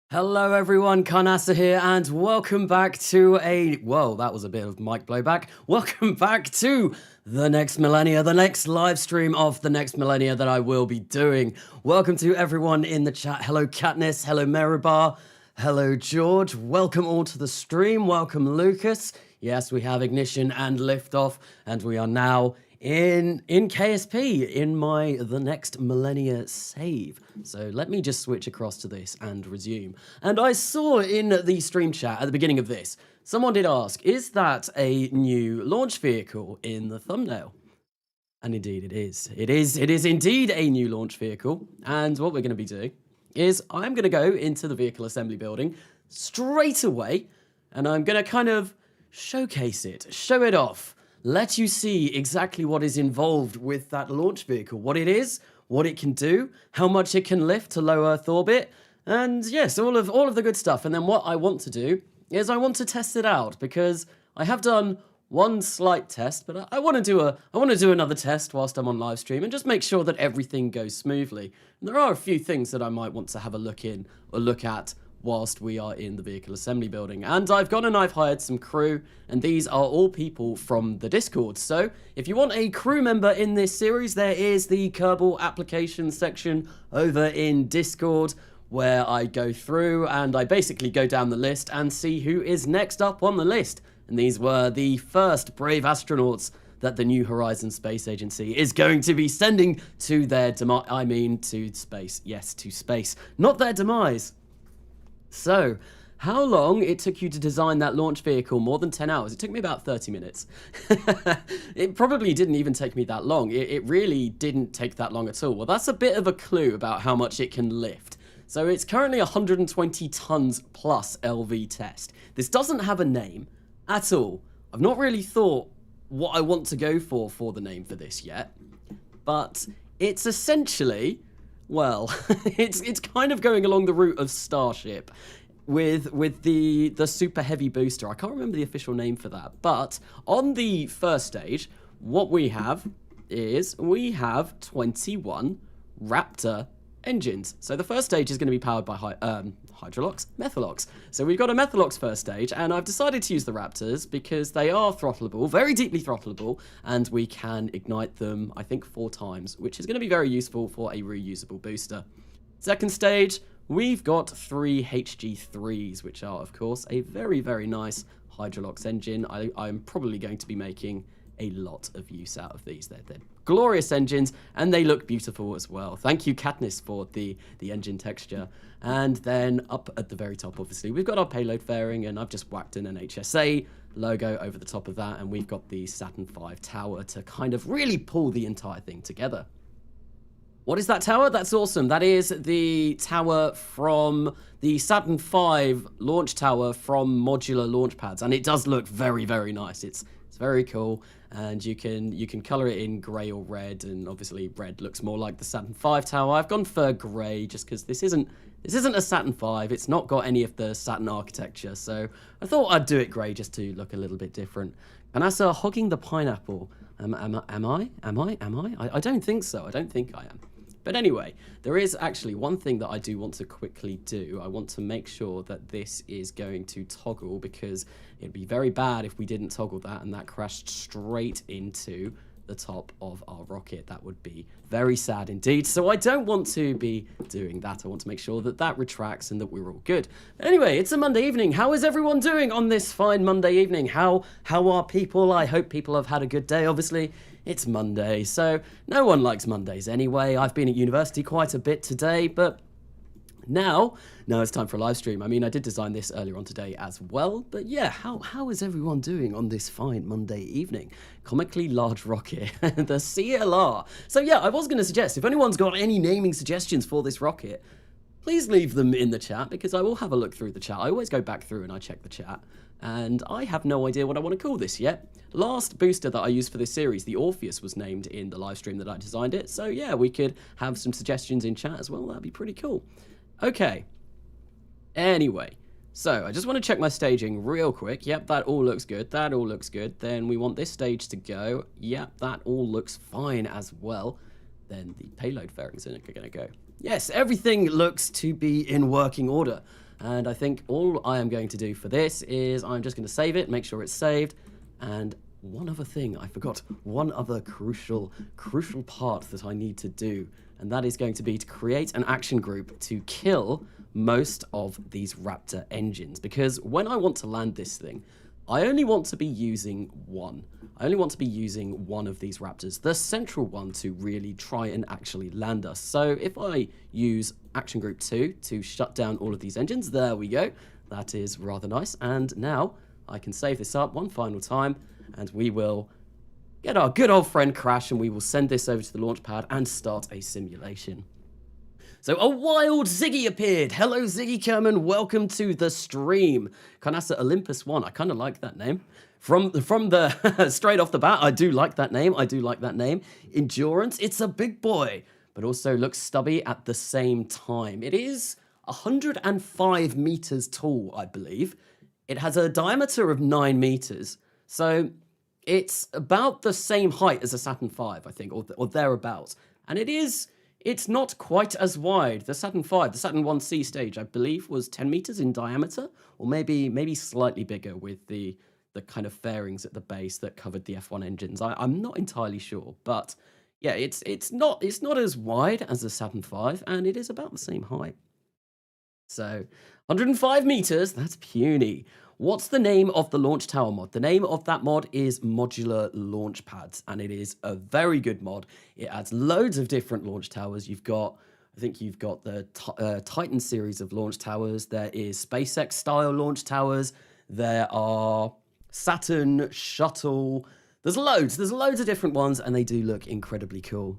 Hello everyone, Karnasa here, and welcome back to whoa, that was a bit of mic blowback. Welcome back to the next Millenia, the next live stream of the next Millenia that I will be doing. Welcome to everyone in the chat. Hello Katniss, hello Meribar, hello George. Welcome all to the stream. Welcome Lucas. Yes, we have ignition and liftoff, and we are now in KSP in the next Millenia save. So let me just switch across to this and resume. And I saw in the stream chat at the beginning of this, someone did ask, is that a new launch vehicle in the thumbnail? And indeed it is. It is indeed a new launch vehicle. And what we're going to be doing is I'm going to go into the vehicle assembly building straight away, and I'm going to kind of showcase it, show it off, let you see exactly what is involved with that launch vehicle, what it is, what it can do, how much it can lift to low Earth orbit, and yes, all of the good stuff. And then what I want to do is I want to test it out, because I have done one slight test, but I want to do another test whilst I'm on live stream and just make sure that everything goes smoothly. And there are a few things that I might want to have a look at whilst we are in the vehicle assembly building. And I've gone and I've hired some crew, and these are all people from the Discord. So if you want a crew member in this series, there is the Kerbal application section over in Discord, where I go through and I basically go down the list and see who is next up on the list. And these were the first brave astronauts that the New Horizons Space Agency is going to be sending to their to space. Yes, to space, not their demise. So, how long it took you to design that launch vehicle? More than 10 hours. It took me about 30 minutes. It probably didn't even take me that long. It really didn't take that long at all. Well, that's a bit of a clue about how much it can lift. So it's currently 120 tons plus LV test. This doesn't have a name at all. I've not really thought what I want to go for the name for this yet. But it's essentially, well, it's kind of going along the route of Starship with the super heavy booster. I can't remember the official name for that, but on the first stage, what we have is 21 Raptor engines. So the first stage is going to be powered by Methalox. So we've got a Methalox first stage, and I've decided to use the Raptors because they are throttleable, very deeply throttleable, and we can ignite them, I think, 4 times, which is going to be very useful for a reusable booster. Second stage, we've got 3 HG3s, which are, of course, a very, very nice Hydrolox engine. I'm probably going to be making a lot of use out of these. They're glorious engines, and they look beautiful as well. Thank you, Katniss, for the engine texture. And then up at the very top, obviously, we've got our payload fairing, and I've just whacked in an HSA logo over the top of that, and we've got the Saturn V tower to kind of really pull the entire thing together. What is that tower? That's awesome. That is the tower from the Saturn V launch tower from modular launch pads, and it does look very, very nice. It's very cool, and you can color it in gray or red, and obviously red looks more like the Saturn V tower. I've gone for gray just because this isn't a Saturn V. It's not got any of the Saturn architecture, so I thought I'd do it gray just to look a little bit different. And as for hogging the pineapple, am I? I don't think so. I don't think I am. But anyway, there is actually one thing that I do want to quickly do. I want to make sure that this is going to toggle, because it'd be very bad if we didn't toggle that and that crashed straight into the top of our rocket. That would be very sad indeed. So I don't want to be doing that. I want to make sure that that retracts and that we're all good. Anyway, it's a Monday evening. How is everyone doing on this fine Monday evening? How are people? I hope people have had a good day, obviously. It's Monday, so no one likes Mondays anyway. I've been at university quite a bit today, but now it's time for a live stream. I mean, I did design this earlier on today as well, but yeah, how is everyone doing on this fine Monday evening? Comically large rocket, the CLR. So yeah, I was going to suggest, if anyone's got any naming suggestions for this rocket, please leave them in the chat, because I will have a look through the chat. I always go back through and I check the chat, and I have no idea what I want to call this yet. Last booster that I used for this series, the Orpheus, was named in the live stream that I designed it, so yeah, we could have some suggestions in chat as well. That'd be pretty cool. Okay, anyway, so I just want to check my staging real quick. Yep, that all looks good. That all looks good. Then we want this stage to go. Yep, that all looks fine as well. Then the payload fairings are going to go. Yes, everything looks to be in working order. And I think all I am going to do for this is I'm just going to save it, make sure it's saved. And one other thing, I forgot one other crucial part that I need to do. And that is going to be to create an action group to kill most of these Raptor engines. Because when I want to land this thing, I only want to be using one. I only want to be using one of these Raptors, the central one, to really try and actually land us. So if I use Action Group 2 to shut down all of these engines, there we go. That is rather nice. And now I can save this up one final time, and we will get our good old friend Crash, and we will send this over to the launch pad and start a simulation. So a wild Ziggy appeared. Hello, Ziggy Kerman. Welcome to the stream. Carnassa Olympus 1. I kind of like that name. From the straight off the bat, I do like that name. I do like that name. Endurance. It's a big boy, but also looks stubby at the same time. It is 105 meters tall, I believe. It has a diameter of 9 meters. So it's about the same height as a Saturn V, I think, or thereabouts. And it's not quite as wide. The Saturn V, the Saturn 1C stage, I believe, was 10 meters in diameter, or maybe slightly bigger with the kind of fairings at the base that covered the F1 engines. I'm not entirely sure, but yeah, it's not as wide as the Saturn V, and it is about the same height. So 105 meters, that's puny. What's the name of the launch tower mod? The name of that mod is Modular Launch Pads, and it is a very good mod. It adds loads of different launch towers. I think you've got the Titan series of launch towers. There is SpaceX style launch towers. There are Saturn, Shuttle. There's loads of different ones, and they do look incredibly cool.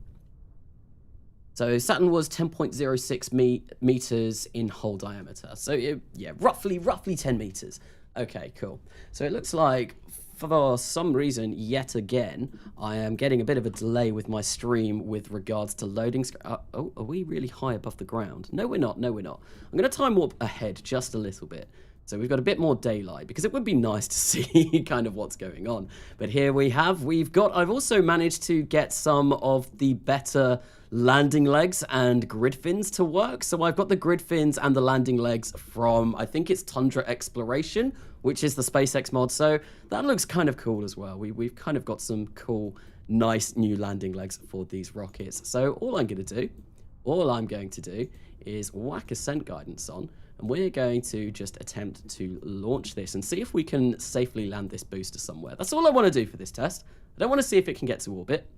So Saturn was 10.06 meters in whole diameter. So yeah, roughly 10 meters. Okay, cool. So it looks like for some reason, yet again, I am getting a bit of a delay with my stream with regards to loading. Oh, are we really high above the ground? No, we're not. No, we're not. I'm going to time warp ahead just a little bit. So we've got a bit more daylight, because it would be nice to see kind of what's going on. But here I've also managed to get some of the better landing legs and grid fins to work. So I've got the grid fins and the landing legs from, I think it's Tundra Exploration, which is the SpaceX mod. So that looks kind of cool as well. We've kind of got some cool, nice new landing legs for these rockets. So all I'm going to do is whack ascent guidance on, and we're going to just attempt to launch this and see if we can safely land this booster somewhere. That's all I want to do for this test. I don't want to see if it can get to orbit.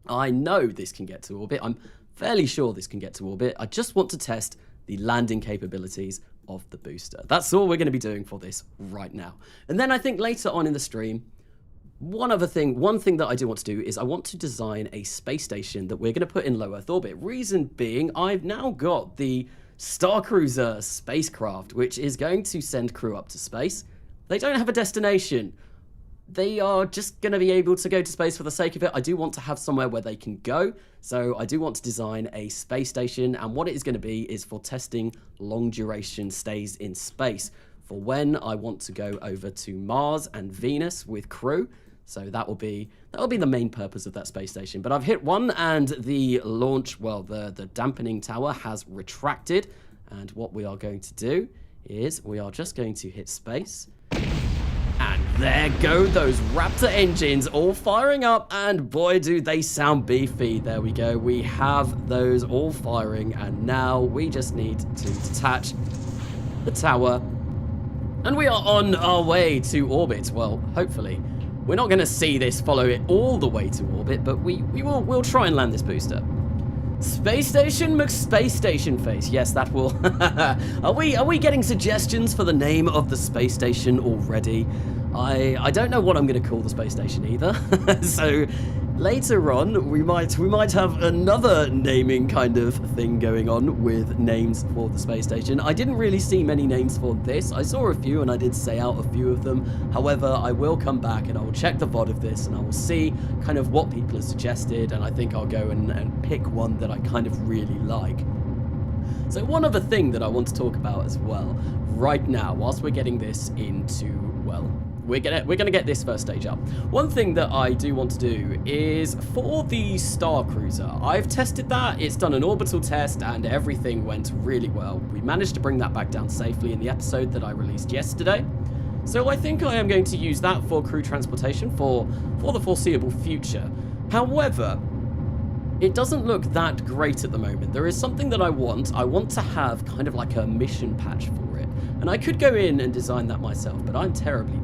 I know this can get to orbit. I'm fairly sure this can get to orbit. I just want to test the landing capabilities of the booster. That's all we're going to be doing for this right now. And then I think later on in the stream, one thing that I do want to do is I want to design a space station that we're going to put in low Earth orbit. Reason being, I've now got the Starcruiser spacecraft, which is going to send crew up to space. They don't have a destination. They are just going to be able to go to space for the sake of it. I do want to have somewhere where they can go. So I do want to design a space station, and what it is going to be is for testing long duration stays in space for when I want to go over to Mars and Venus with crew. So that will be the main purpose of that space station. But I've hit one, and the launch, well, the dampening tower has retracted. And what we are going to do is we are just going to hit space. And there go those Raptor engines all firing up, and boy do they sound beefy. There we go, we have those all firing, and now we just need to detach the tower, and we are on our way to orbit. Well, hopefully. We're not going to see this follow it all the way to orbit, but we'll try and land this booster. Space Station McSpace Station face. Yes, that will. Are we getting suggestions for the name of the space station already? I don't know what I'm going to call the space station either. So later on, we might have another naming kind of thing going on with names for the space station. I didn't really see many names for this. I saw a few, and I did say out a few of them. However, I will come back and I will check the VOD of this, and I will see kind of what people have suggested, and I think I'll go and pick one that I kind of really like. So one other thing that I want to talk about as well right now, whilst we're getting this into, well, we're gonna get this first stage up. One thing that I do want to do is for the Star Cruiser. I've tested that. It's done an orbital test and everything went really well. We managed to bring that back down safely in the episode that I released yesterday. So I think I am going to use that for crew transportation for the foreseeable future. However, it doesn't look that great at the moment. There is something that I want. I want to have kind of like a mission patch for it. And I could go in and design that myself, but I'm terrible.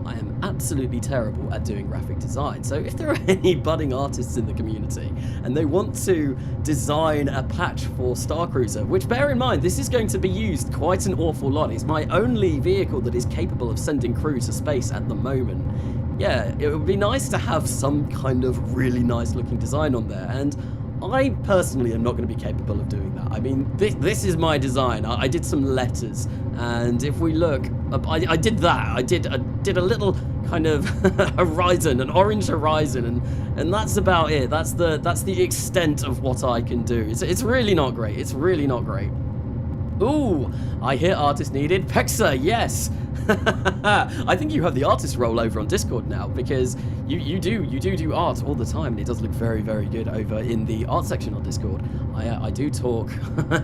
I am absolutely terrible at doing graphic design. So if there are any budding artists in the community and they want to design a patch for Star Cruiser, which bear in mind, this is going to be used quite an awful lot. It's my only vehicle that is capable of sending crew to space at the moment. Yeah, it would be nice to have some kind of really nice looking design on there, and I personally am not going to be capable of doing that. I mean, this is my design. I did some letters, and if we look, I did that. I did a little kind of horizon, an orange horizon, and that's about it. That's the extent of what I can do. It's really not great. It's really not great. Ooh, I hear artist needed. Pexa, yes. I think you have the artist role over on Discord now, because you do art all the time, and it does look very, very good over in the art section on Discord. I do talk.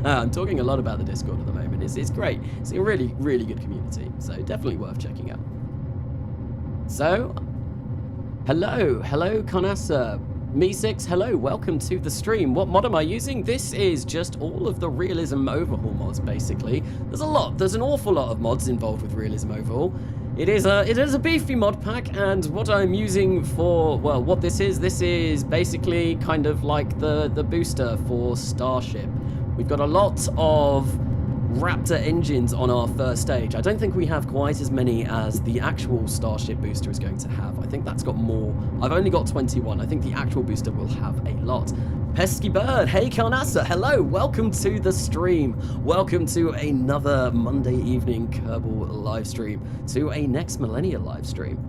I'm talking a lot about the Discord at the moment. It's great. It's a really, really good community, so definitely worth checking out. So, hello, Conasa. Me6, hello, welcome to the stream. What mod am I using? This is just all of the Realism Overhaul mods, basically. There's an awful lot of mods involved with Realism Overhaul. It is a beefy mod pack, and what I'm using for, well, what this is basically kind of like the booster for Starship. We've got a lot of Raptor engines on our first stage. I don't think we have quite as many as the actual Starship booster is going to have. I think that's got more. I've only got 21. I think the actual booster will have a lot. Pesky Bird, hey Karnasa, hello, welcome to the stream. Welcome to another Monday evening Kerbal live stream, to a Next Millennia live stream.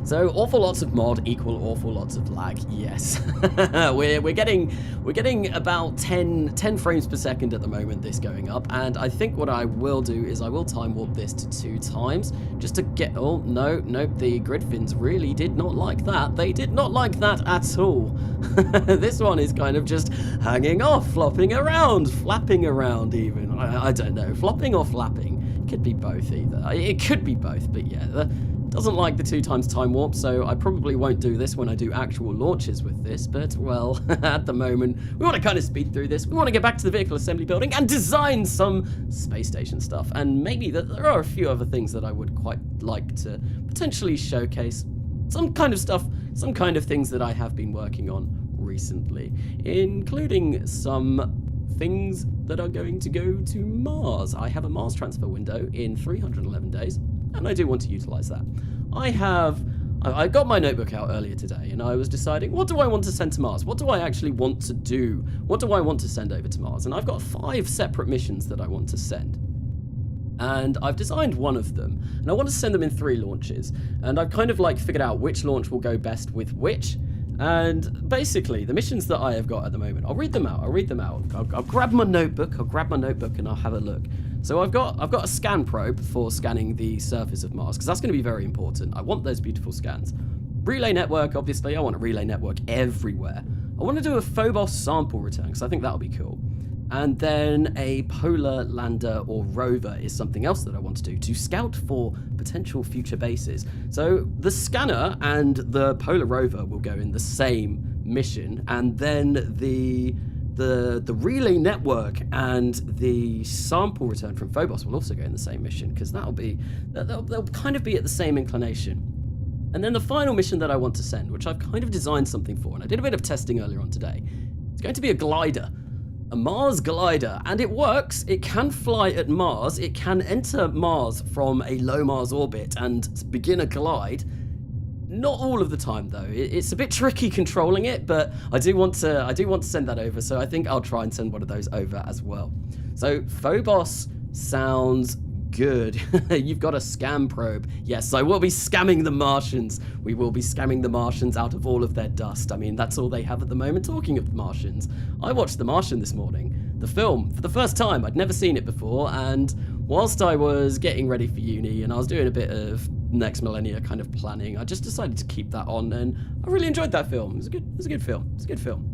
So awful lots of mod equal awful lots of lag. Yes, we're getting about 10 frames per second at the moment. This going up, and I think what I will do is I will time warp this to 2 times just to get. Oh no, the grid fins really did not like that. They did not like that at all. This one is kind of just hanging off, flopping around, flapping around even. I don't know, flopping or flapping. Could be both either. It could be both, but yeah. Doesn't like the 2 times time warp, so I probably won't do this when I do actual launches with this, but, well, at the moment, we want to kind of speed through this. We want to get back to the vehicle assembly building and design some space station stuff, and maybe there are a few other things that I would quite like to potentially showcase. Some kind of stuff, some kind of things that I have been working on recently, including some things that are going to go to Mars. I have a Mars transfer window in 311 days, and I do want to utilize that. I got my notebook out earlier today, and I was deciding, what do I want to send to Mars? What do I actually want to do? What do I want to send over to Mars? And I've got 5 separate missions that I want to send. And I've designed one of them, and I want to send them in 3 launches. And I've kind of like figured out which launch will go best with which. And basically, the missions that I have got at the moment, I'll read them out. I'll grab my notebook, and I'll have a look. So I've got a scan probe for scanning the surface of Mars, because that's going to be very important. I want those beautiful scans. Relay network, obviously, I want a relay network everywhere. I want to do a Phobos sample return, because I think that'll be cool. And then a polar lander or rover is something else that I want to do to scout for potential future bases. So the scanner and the polar rover will go in the same mission, and then the relay network and the sample return from Phobos will also go in the same mission, because they'll kind of be at the same inclination. And then the final mission that I want to send, which I've kind of designed something for, and I did a bit of testing earlier on today, it's going to be a glider. A Mars glider, and it works. It can fly at Mars. It can enter Mars from a low Mars orbit and begin a glide. Not all of the time though. It's a bit tricky controlling it, but I do want to send that over, so I think I'll try and send one of those over as well. So Phobos sounds good. You've got a scam probe. Yes, I will be scamming the Martians. We will be scamming the Martians out of all of their dust. I mean, that's all they have at the moment. Talking of Martians, I watched The Martian this morning, the film, for the first time. I'd never seen it before, and whilst I was getting ready for uni and I was doing a bit of Next Millennia kind of planning, I just decided to keep that on, and I really enjoyed that film. It was a good film. It's a good film.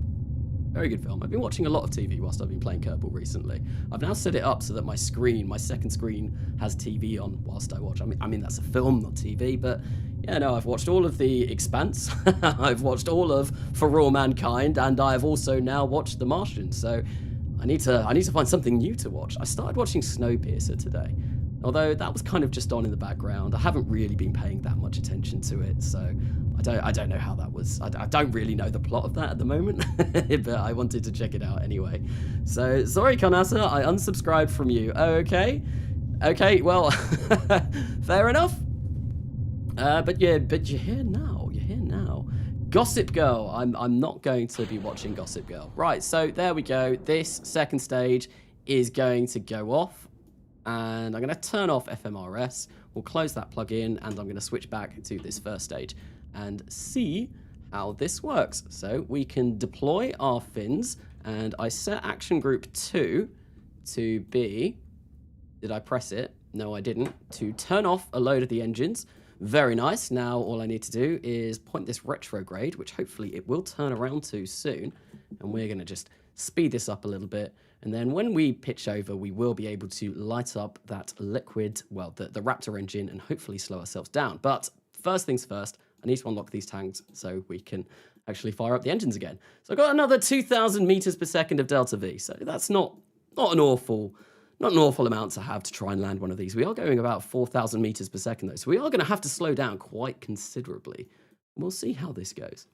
Very good film. I've been watching a lot of TV whilst I've been playing Kerbal recently. I've now set it up so that my second screen, has TV on whilst I watch. I mean that's a film, not TV, but yeah, no, I've watched all of The Expanse. I've watched all of For All Mankind, and I've also now watched The Martian. So I need to find something new to watch. I started watching Snowpiercer today, although that was kind of just on in the background. I haven't really been paying that much attention to it, so I don't know how that was. I don't really know the plot of that at the moment, but I wanted to check it out anyway. So, sorry, Carnassa, I unsubscribed from you. Okay, well, fair enough. But you're here now. You're here now. Gossip Girl. I'm not going to be watching Gossip Girl. Right, so there we go. This second stage is going to go off, and I'm going to turn off FMRS. We'll close that plugin, and I'm going to switch back to this first stage and see how this works. So we can deploy our fins, and I set action group 2 to be, did I press it? No, I didn't. To turn off a load of the engines. Very nice. Now all I need to do is point this retrograde, which hopefully it will turn around to soon, and we're going to just speed this up a little bit, and then when we pitch over, we will be able to light up that liquid, well, the Raptor engine, and hopefully slow ourselves down. But first things first, I need to unlock these tanks so we can actually fire up the engines again. So I've got another 2,000 meters per second of delta V, so that's not an awful amount to have to try and land one of these. We are going about 4,000 meters per second though, so we are going to have to slow down quite considerably. We'll see how this goes.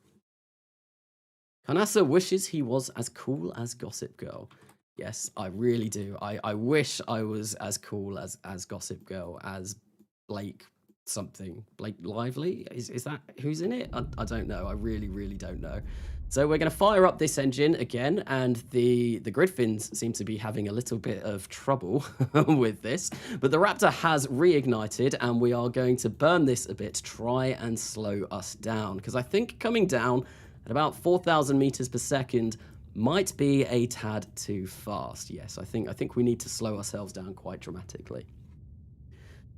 Carnassa wishes he was as cool as Gossip Girl. Yes, I really do. I wish I was as cool as Gossip Girl, as Blake something. Blake Lively? Is that who's in it? I don't know. I really don't know. So we're going to fire up this engine again, and the grid fins seem to be having a little bit of trouble with this, but the Raptor has reignited, and we are going to burn this a bit to try and slow us down, because I think coming down at about 4,000 meters per second might be a tad too fast. Yes, I think we need to slow ourselves down quite dramatically.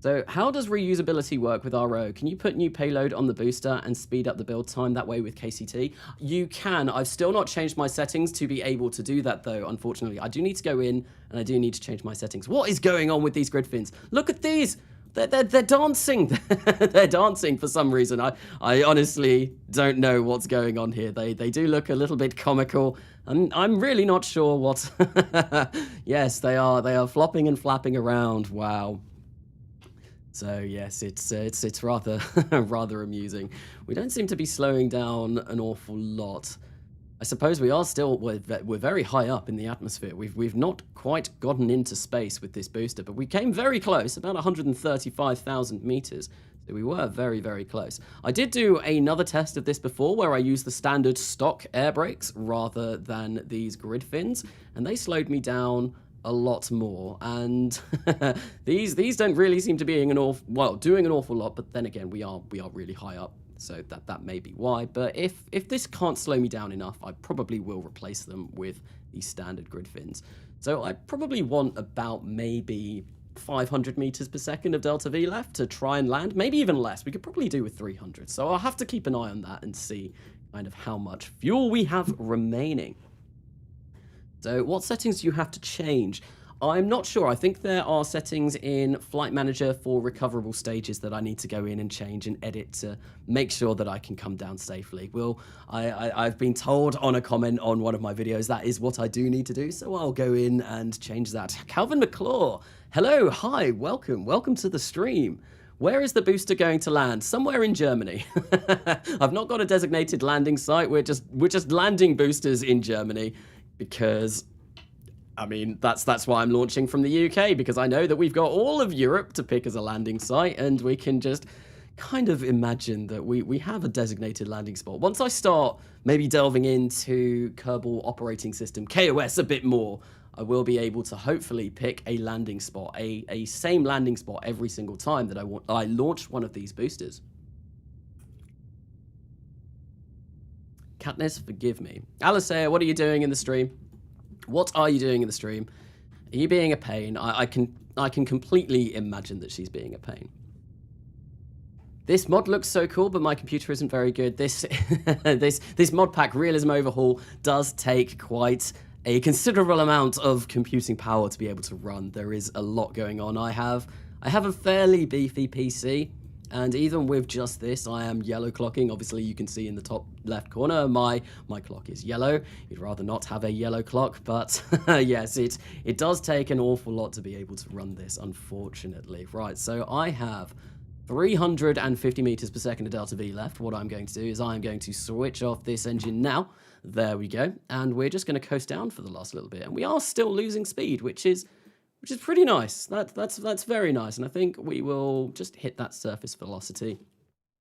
So how does reusability work with RO? Can you put new payload on the booster and speed up the build time that way with KCT? You can. I've still not changed my settings to be able to do that though, unfortunately. I do need to go in and I do need to change my settings. What is going on with these grid fins? Look at these! They're dancing. They're dancing for some reason. I honestly don't know what's going on here. They do look a little bit comical, and I'm really not sure what... Yes, they are flopping and flapping around. Wow. So yes, it's rather rather amusing. We don't seem to be slowing down an awful lot. I suppose we are still, we're very high up in the atmosphere. We've not quite gotten into space with this booster, but we came very close, about 135,000 meters. So we were very close. I did do another test of this before where I used the standard stock air brakes rather than these grid fins, and they slowed me down a lot more. And these don't really seem to be doing an awful lot, but then again, we are really high up. So that may be why, but if this can't slow me down enough, I probably will replace them with these standard grid fins. So I probably want about maybe 500 meters per second of delta V left to try and land, maybe even less. We could probably do with 300. So I'll have to keep an eye on that and see kind of how much fuel we have remaining. So what settings do you have to change? I'm not sure. I think there are settings in Flight Manager for recoverable stages that I need to go in and change and edit to make sure that I can come down safely. I've been told on a comment on one of my videos that is what I do need to do, so I'll go in and change that. Calvin McClaw, hello, hi, welcome to the stream. Where is the booster going to land? Somewhere in Germany. I've not got a designated landing site. We're just landing boosters in Germany because, I mean, that's why I'm launching from the UK, because I know that we've got all of Europe to pick as a landing site, and we can just kind of imagine that we have a designated landing spot. Once I start maybe delving into Kerbal operating system, KOS, a bit more, I will be able to hopefully pick a landing spot, a same landing spot every single time that I launch one of these boosters. Katniss, forgive me. Alistair, what are you doing in the stream? What are you doing in the stream? Are you being a pain? I can completely imagine that she's being a pain. This mod looks so cool, but my computer isn't very good. This this mod pack Realism Overhaul does take quite a considerable amount of computing power to be able to run. There is a lot going on. I have a fairly beefy PC, and even with just this, I am yellow clocking. Obviously, you can see in the top left corner, my clock is yellow. You'd rather not have a yellow clock, but yes, it does take an awful lot to be able to run this, unfortunately. Right, so I have 350 meters per second of delta V left. What I'm going to do is I'm going to switch off this engine now. There we go. And we're just going to coast down for the last little bit. And we are still losing speed, which is pretty nice. That's very nice. And I think we will just hit that surface velocity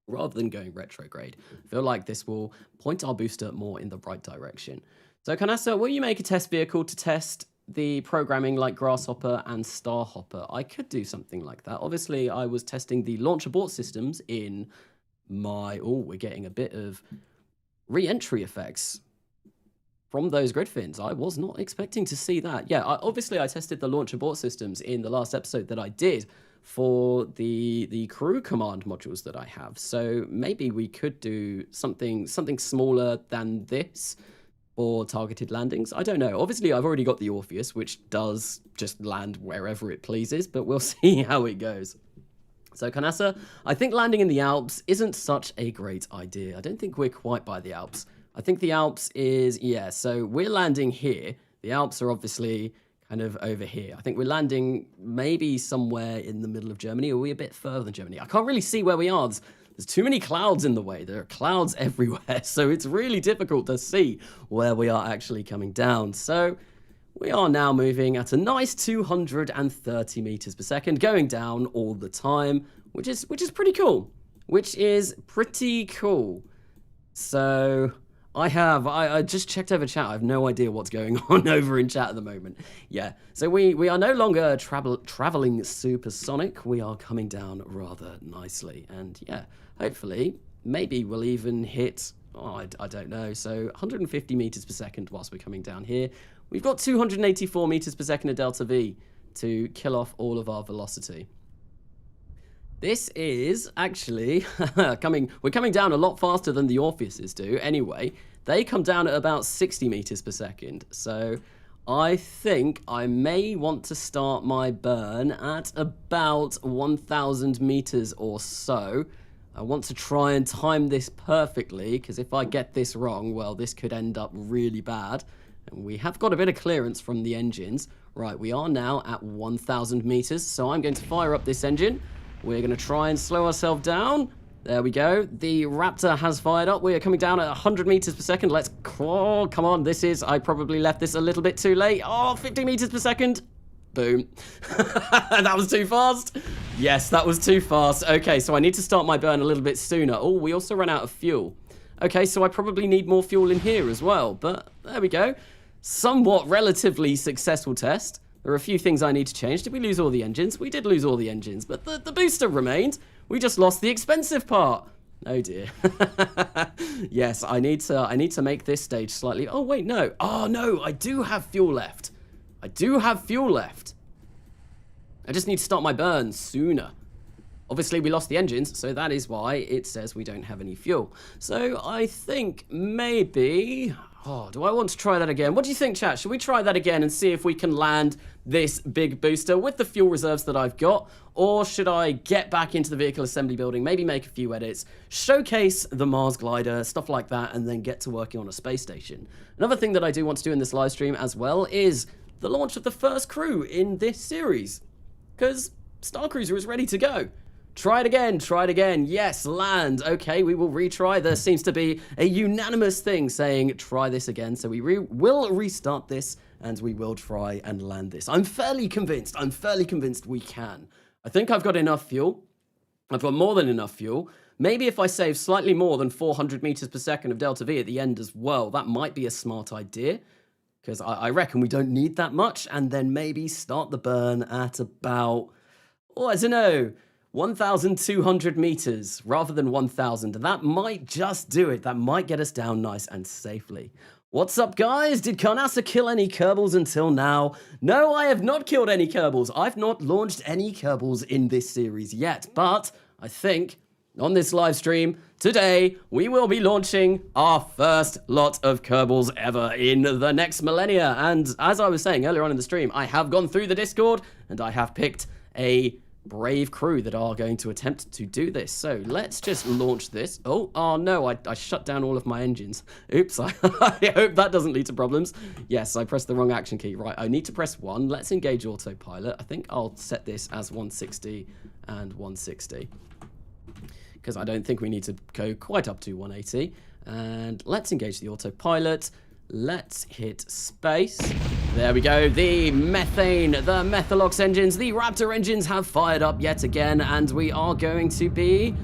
rather than going retrograde. I feel like this will point our booster more in the right direction. So Canassa, will you make a test vehicle to test the programming like Grasshopper and Starhopper? I could do something like that. Obviously, I was testing the launch abort systems in my... Oh, we're getting a bit of re-entry effects from those grid fins. I was not expecting to see that. Yeah, obviously I tested the launch abort systems in the last episode that I did for the crew command modules that I have. So maybe we could do something smaller than this, or targeted landings. I don't know. Obviously, I've already got the Orpheus, which does just land wherever it pleases, but we'll see how it goes. So, Canassa, I think landing in the Alps isn't such a great idea. I don't think we're quite by the Alps. I think the Alps is, yeah, so we're landing here. The Alps are obviously kind of over here. I think we're landing maybe somewhere in the middle of Germany, or are we a bit further than Germany? I can't really see where we are. There's too many clouds in the way. There are clouds everywhere, so it's really difficult to see where we are actually coming down. So we are now moving at a nice 230 meters per second, going down all the time, which is pretty cool. So I just checked over chat. I have no idea what's going on over in chat at the moment. Yeah, so we are no longer traveling supersonic. We are coming down rather nicely, and yeah, hopefully, maybe we'll even hit, I don't know, so 150 meters per second whilst we're coming down here. We've got 284 meters per second of delta V to kill off all of our velocity. This is actually we're coming down a lot faster than the Orpheuses do anyway. They come down at about 60 meters per second. So I think I may want to start my burn at about 1,000 meters or so. I want to try and time this perfectly, because if I get this wrong, well, this could end up really bad. And we have got a bit of clearance from the engines. Right, we are now at 1,000 meters, so I'm going to fire up this engine. We're going to try and slow ourselves down. There we go. The Raptor has fired up. We are coming down at 100 meters per second. Let's... Oh, come on. I probably left this a little bit too late. Oh, 50 meters per second. Boom. That was too fast. Yes, that was too fast. Okay, so I need to start my burn a little bit sooner. Oh, we also ran out of fuel. Okay, so I probably need more fuel in here as well. But there we go. Somewhat relatively successful test. There are a few things I need to change. Did we lose all the engines? We did lose all the engines, but the booster remained. We just lost the expensive part. Oh dear. Yes, I need to make this stage slightly... Oh wait, no. Oh no, I do have fuel left. I just need to start my burn sooner. Obviously, we lost the engines, so that is why it says we don't have any fuel. So I think maybe... Oh, do I want to try that again? What do you think, chat? Should we try that again and see if we can land this big booster with the fuel reserves that I've got? Or should I get back into the vehicle assembly building, maybe make a few edits, showcase the Mars glider, stuff like that, and then get to working on a space station? Another thing that I do want to do in this live stream as well is the launch of the first crew in this series, because Star Cruiser is ready to go. Try it again. Yes, land. Okay, we will retry. There seems to be a unanimous thing saying try this again. So we will restart this and we will try and land this. I'm fairly convinced we can. I think I've got enough fuel. I've got more than enough fuel. Maybe if I save slightly more than 400 meters per second of delta V at the end as well, that might be a smart idea. Because I reckon we don't need that much. And then maybe start the burn at about, oh, I don't know, 1,200 meters rather than 1,000. That might just do it. That might get us down nice and safely. What's up, guys? Did Carnassa kill any Kerbals until now? No, I have not killed any Kerbals. I've not launched any Kerbals in this series yet, but I think on this live stream, today we will be launching our first lot of Kerbals ever in the next millennia. And as I was saying earlier on in the stream, I have gone through the Discord and I have picked a brave crew that are going to attempt to do this. So let's just launch this. Oh no, I shut down all of my engines. Oops, I hope that doesn't lead to problems. Yes, I pressed the wrong action key. Right, I need to press 1. Let's engage autopilot. I think I'll set this as 160 and 160. Because I don't think we need to go quite up to 180. And let's engage the autopilot. Let's hit space. There we go. The methane, the Methalox engines, the Raptor engines have fired up yet again, and we are going to be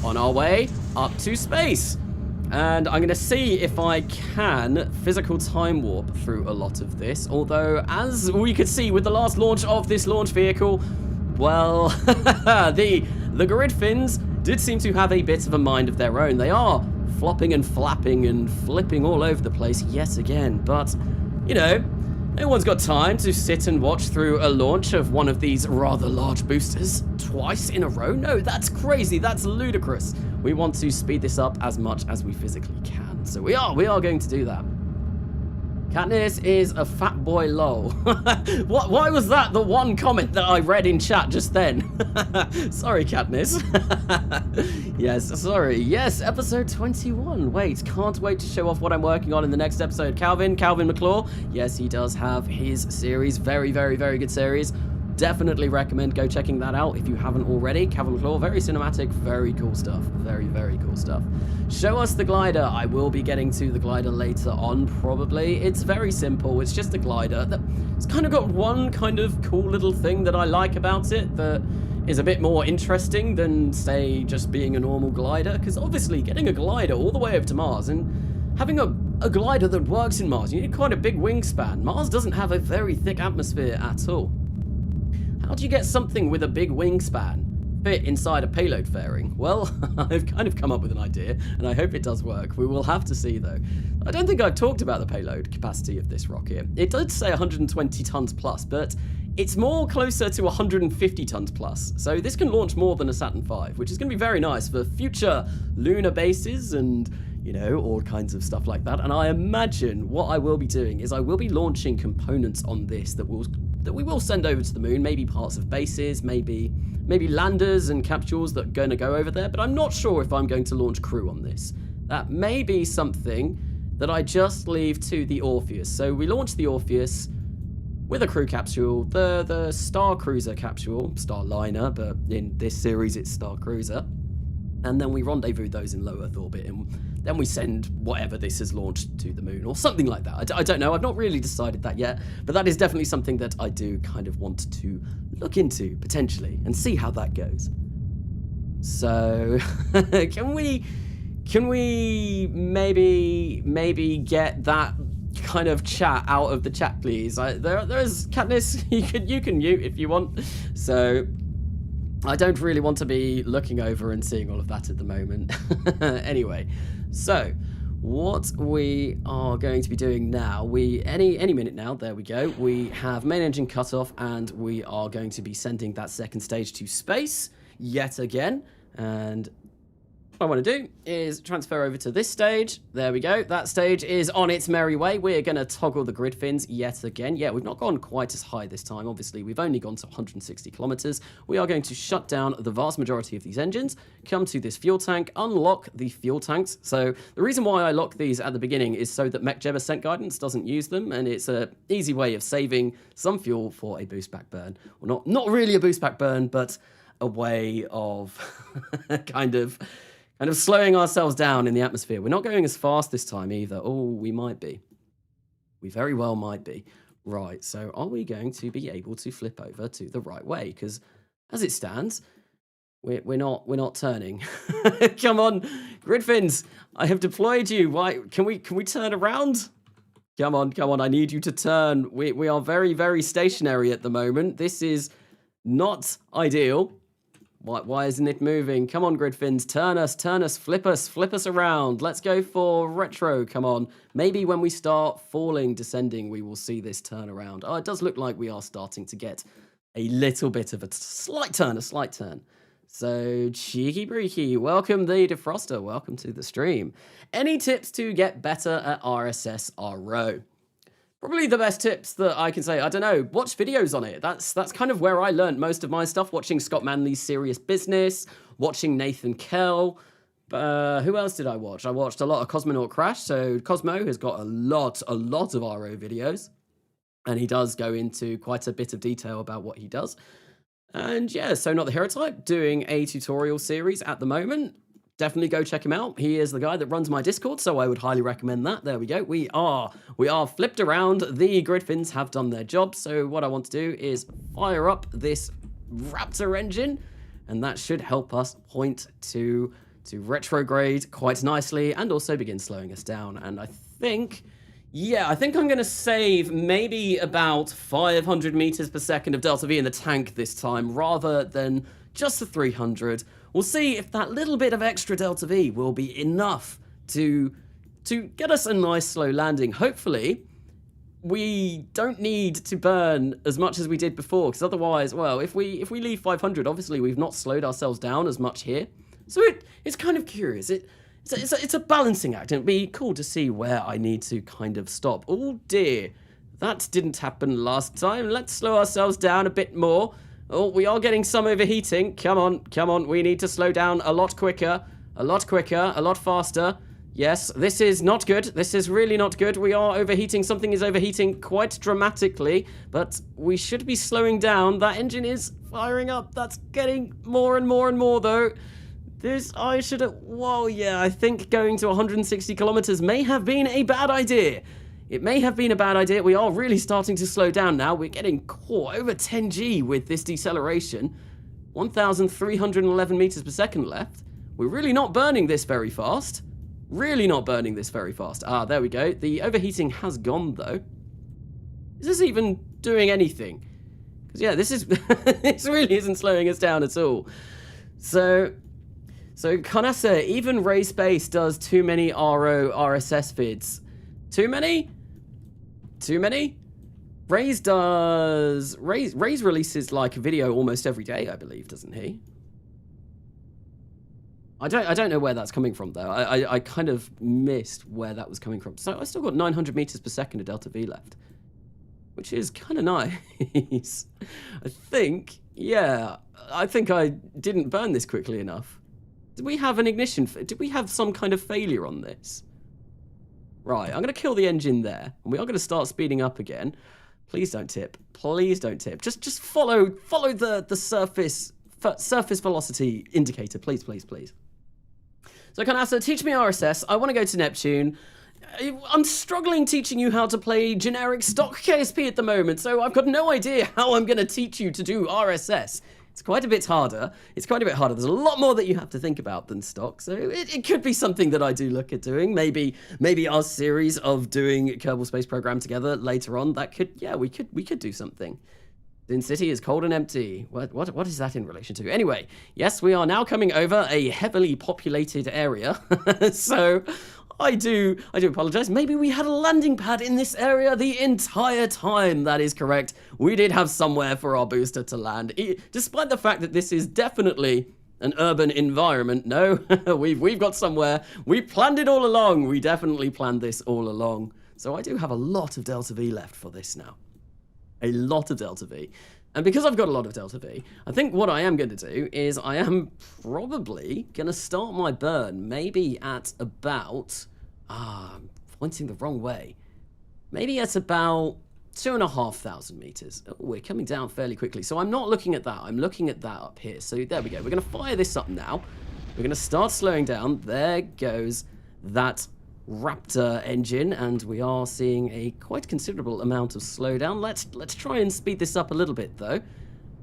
on our way up to space. And I'm going to see if I can physical time warp through a lot of this. Although, as we could see with the last launch of this launch vehicle, well, the grid fins did seem to have a bit of a mind of their own. They are flopping and flapping and flipping all over the place yet again. But, you know, no one's got time to sit and watch through a launch of one of these rather large boosters twice in a row. No, that's crazy. That's ludicrous. We want to speed this up as much as we physically can. So we are going to do that. Katniss is a fat boy lol. Why was that the one comment that I read in chat just then? Sorry, Katniss. Yes, sorry. Yes, episode 21. Wait, can't wait to show off what I'm working on in the next episode. Calvin McClure. Yes, he does have his series. Very, very, very good series. Definitely recommend go checking that out if you haven't already. Calvin McClure, very cinematic, very cool stuff. Very, very cool stuff. Show us the glider. I will be getting to the glider later on, probably. It's very simple. It's just a glider. It's kind of got one kind of cool little thing that I like about it that is a bit more interesting than, say, just being a normal glider. Because obviously, getting a glider all the way over to Mars and having a glider that works in Mars, you need quite a big wingspan. Mars doesn't have a very thick atmosphere at all. How do you get something with a big wingspan fit inside a payload fairing? Well, I've kind of come up with an idea, and I hope it does work. We will have to see, though. I don't think I've talked about the payload capacity of this rocket. It did say 120 tons plus, but it's more closer to 150 tons plus. So this can launch more than a Saturn V, which is going to be very nice for future lunar bases and, you know, all kinds of stuff like that. And I imagine what I will be doing is I will be launching components on this that we will send over to the moon, maybe parts of bases, maybe landers and capsules that are going to go over there, but I'm not sure if I'm going to launch crew on this. That may be something that I just leave to the Orpheus. So we launch the Orpheus with a crew capsule, the Star Cruiser capsule, Starliner, but in this series it's Star Cruiser, and then we rendezvous those in low Earth orbit, and then we send whatever this has launched to the moon, or something like that. I don't know, I've not really decided that yet, but that is definitely something that I do kind of want to look into, potentially, and see how that goes. So, can we maybe get that kind of chat out of the chat, please? There's Katniss, you can mute if you want. So, I don't really want to be looking over and seeing all of that at the moment. Anyway, so what we are going to be doing now, any minute now, there we go. We have main engine cut off, and we are going to be sending that second stage to space yet again. And what I want to do is transfer over to this stage. There we go. That stage is on its merry way. We're going to toggle the grid fins yet again. Yeah, we've not gone quite as high this time. Obviously, we've only gone to 160 kilometers. We are going to shut down the vast majority of these engines, come to this fuel tank, unlock the fuel tanks. So the reason why I lock these at the beginning is so that MechJeb Ascent Guidance doesn't use them, and it's an easy way of saving some fuel for a boost back burn. Well, not really a boost back burn, but a way of kind of slowing ourselves down in the atmosphere. We're not going as fast this time either. Oh, we might be. We very well might be. Right, so are we going to be able to flip over to the right way? Because as it stands, we're not turning. Come on, grid fins. I have deployed you. Why can we turn around? Come on, I need you to turn. We are very, very stationary at the moment. This is not ideal. Why isn't it moving? Come on, grid fins, turn us, flip us around. Let's go for retro, come on. Maybe when we start falling, descending, we will see this turn around. Oh, it does look like we are starting to get a little bit of a slight turn. So, Cheeky Breeky, welcome the Defroster, welcome to the stream. Any tips to get better at RSS RO? Probably the best tips that I can say, I don't know, watch videos on it. That's kind of where I learned most of my stuff, watching Scott Manley's Serious Business, watching Nathan Kell. Who else did I watch? I watched a lot of Cosmonaut Crash, so Cosmo has got a lot of RO videos, and he does go into quite a bit of detail about what he does. And yeah, So Not the Hero Type, doing a tutorial series at the moment. Definitely go check him out. He is the guy that runs my Discord, so I would highly recommend that. There we go. We are flipped around. The grid fins have done their job. So what I want to do is fire up this Raptor engine, and that should help us point to retrograde quite nicely and also begin slowing us down. And I think I'm going to save maybe about 500 meters per second of delta V in the tank this time, rather than just the 300. We'll see if that little bit of extra delta V will be enough to get us a nice slow landing. Hopefully, we don't need to burn as much as we did before, because otherwise, well, if we leave 500, obviously we've not slowed ourselves down as much here. So it's kind of curious. It's a balancing act, and it'd be cool to see where I need to kind of stop. Oh dear, that didn't happen last time. Let's slow ourselves down a bit more. Oh, we are getting some overheating. Come on. We need to slow down a lot quicker, a lot faster. Yes, this is not good. This is really not good. We are overheating. Something is overheating quite dramatically, but we should be slowing down. That engine is firing up. That's getting more and more, though. Whoa, yeah, I think going to 160 kilometers may have been a bad idea. It may have been a bad idea. We are really starting to slow down now. We're getting over 10G with this deceleration. 1,311 meters per second left. We're really not burning this very fast. Ah, there we go. The overheating has gone, though. Is this even doing anything? Because, yeah, this really isn't slowing us down at all. So Conasa, even Ray Space does too many RO RSS vids. Too many? Ray's releases like a video almost every day, I believe, doesn't he? I don't know where that's coming from, though. I kind of missed where that was coming from. So I still got 900 meters per second of delta V left, which is kind of nice. I think I didn't burn this quickly enough. Did we have an ignition? Did we have some kind of failure on this? Right, I'm going to kill the engine there, and we are going to start speeding up again. Please don't tip. Just follow the surface velocity indicator, please. So Kanasa, teach me RSS. I want to go to Neptune. I'm struggling teaching you how to play generic stock KSP at the moment, so I've got no idea how I'm going to teach you to do RSS. It's quite a bit harder. There's a lot more that you have to think about than stock, so it could be something that I do look at doing. Maybe our series of doing Kerbal Space Program together later on, we could do something. Sin City is cold and empty. What is that in relation to? Anyway, yes, we are now coming over a heavily populated area, so I do apologize. Maybe we had a landing pad in this area the entire time. That is correct. We did have somewhere for our booster to land. Despite the fact that this is definitely an urban environment, no, we've got somewhere. We planned it all along. We definitely planned this all along. So I do have a lot of delta V left for this now. A lot of delta V. And because I've got a lot of delta V, I think what I am going to do is I am probably going to start my burn maybe at about... I'm pointing the wrong way. Maybe at about 2,500 meters. Oh, we're coming down fairly quickly. So I'm not looking at that. I'm looking at that up here. So there we go. We're going to fire this up now. We're going to start slowing down. There goes that Raptor engine, and we are seeing a quite considerable amount of slowdown. Let's try and speed this up a little bit, though.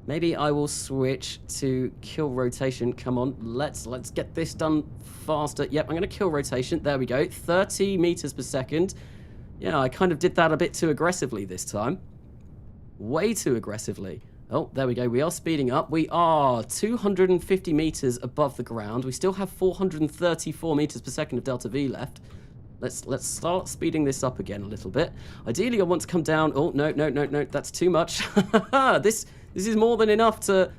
Maybe I will switch to kill rotation. Come on, let's get this done faster. Yep, I'm going to kill rotation. There we go. 30 meters per second. Yeah, I kind of did that a bit too aggressively this time. Way too aggressively. Oh, there we go. We are speeding up. We are 250 meters above the ground. We still have 434 meters per second of delta V left. Let's start speeding this up again a little bit. Ideally, I want to come down. Oh, no. That's too much. This is more than enough to...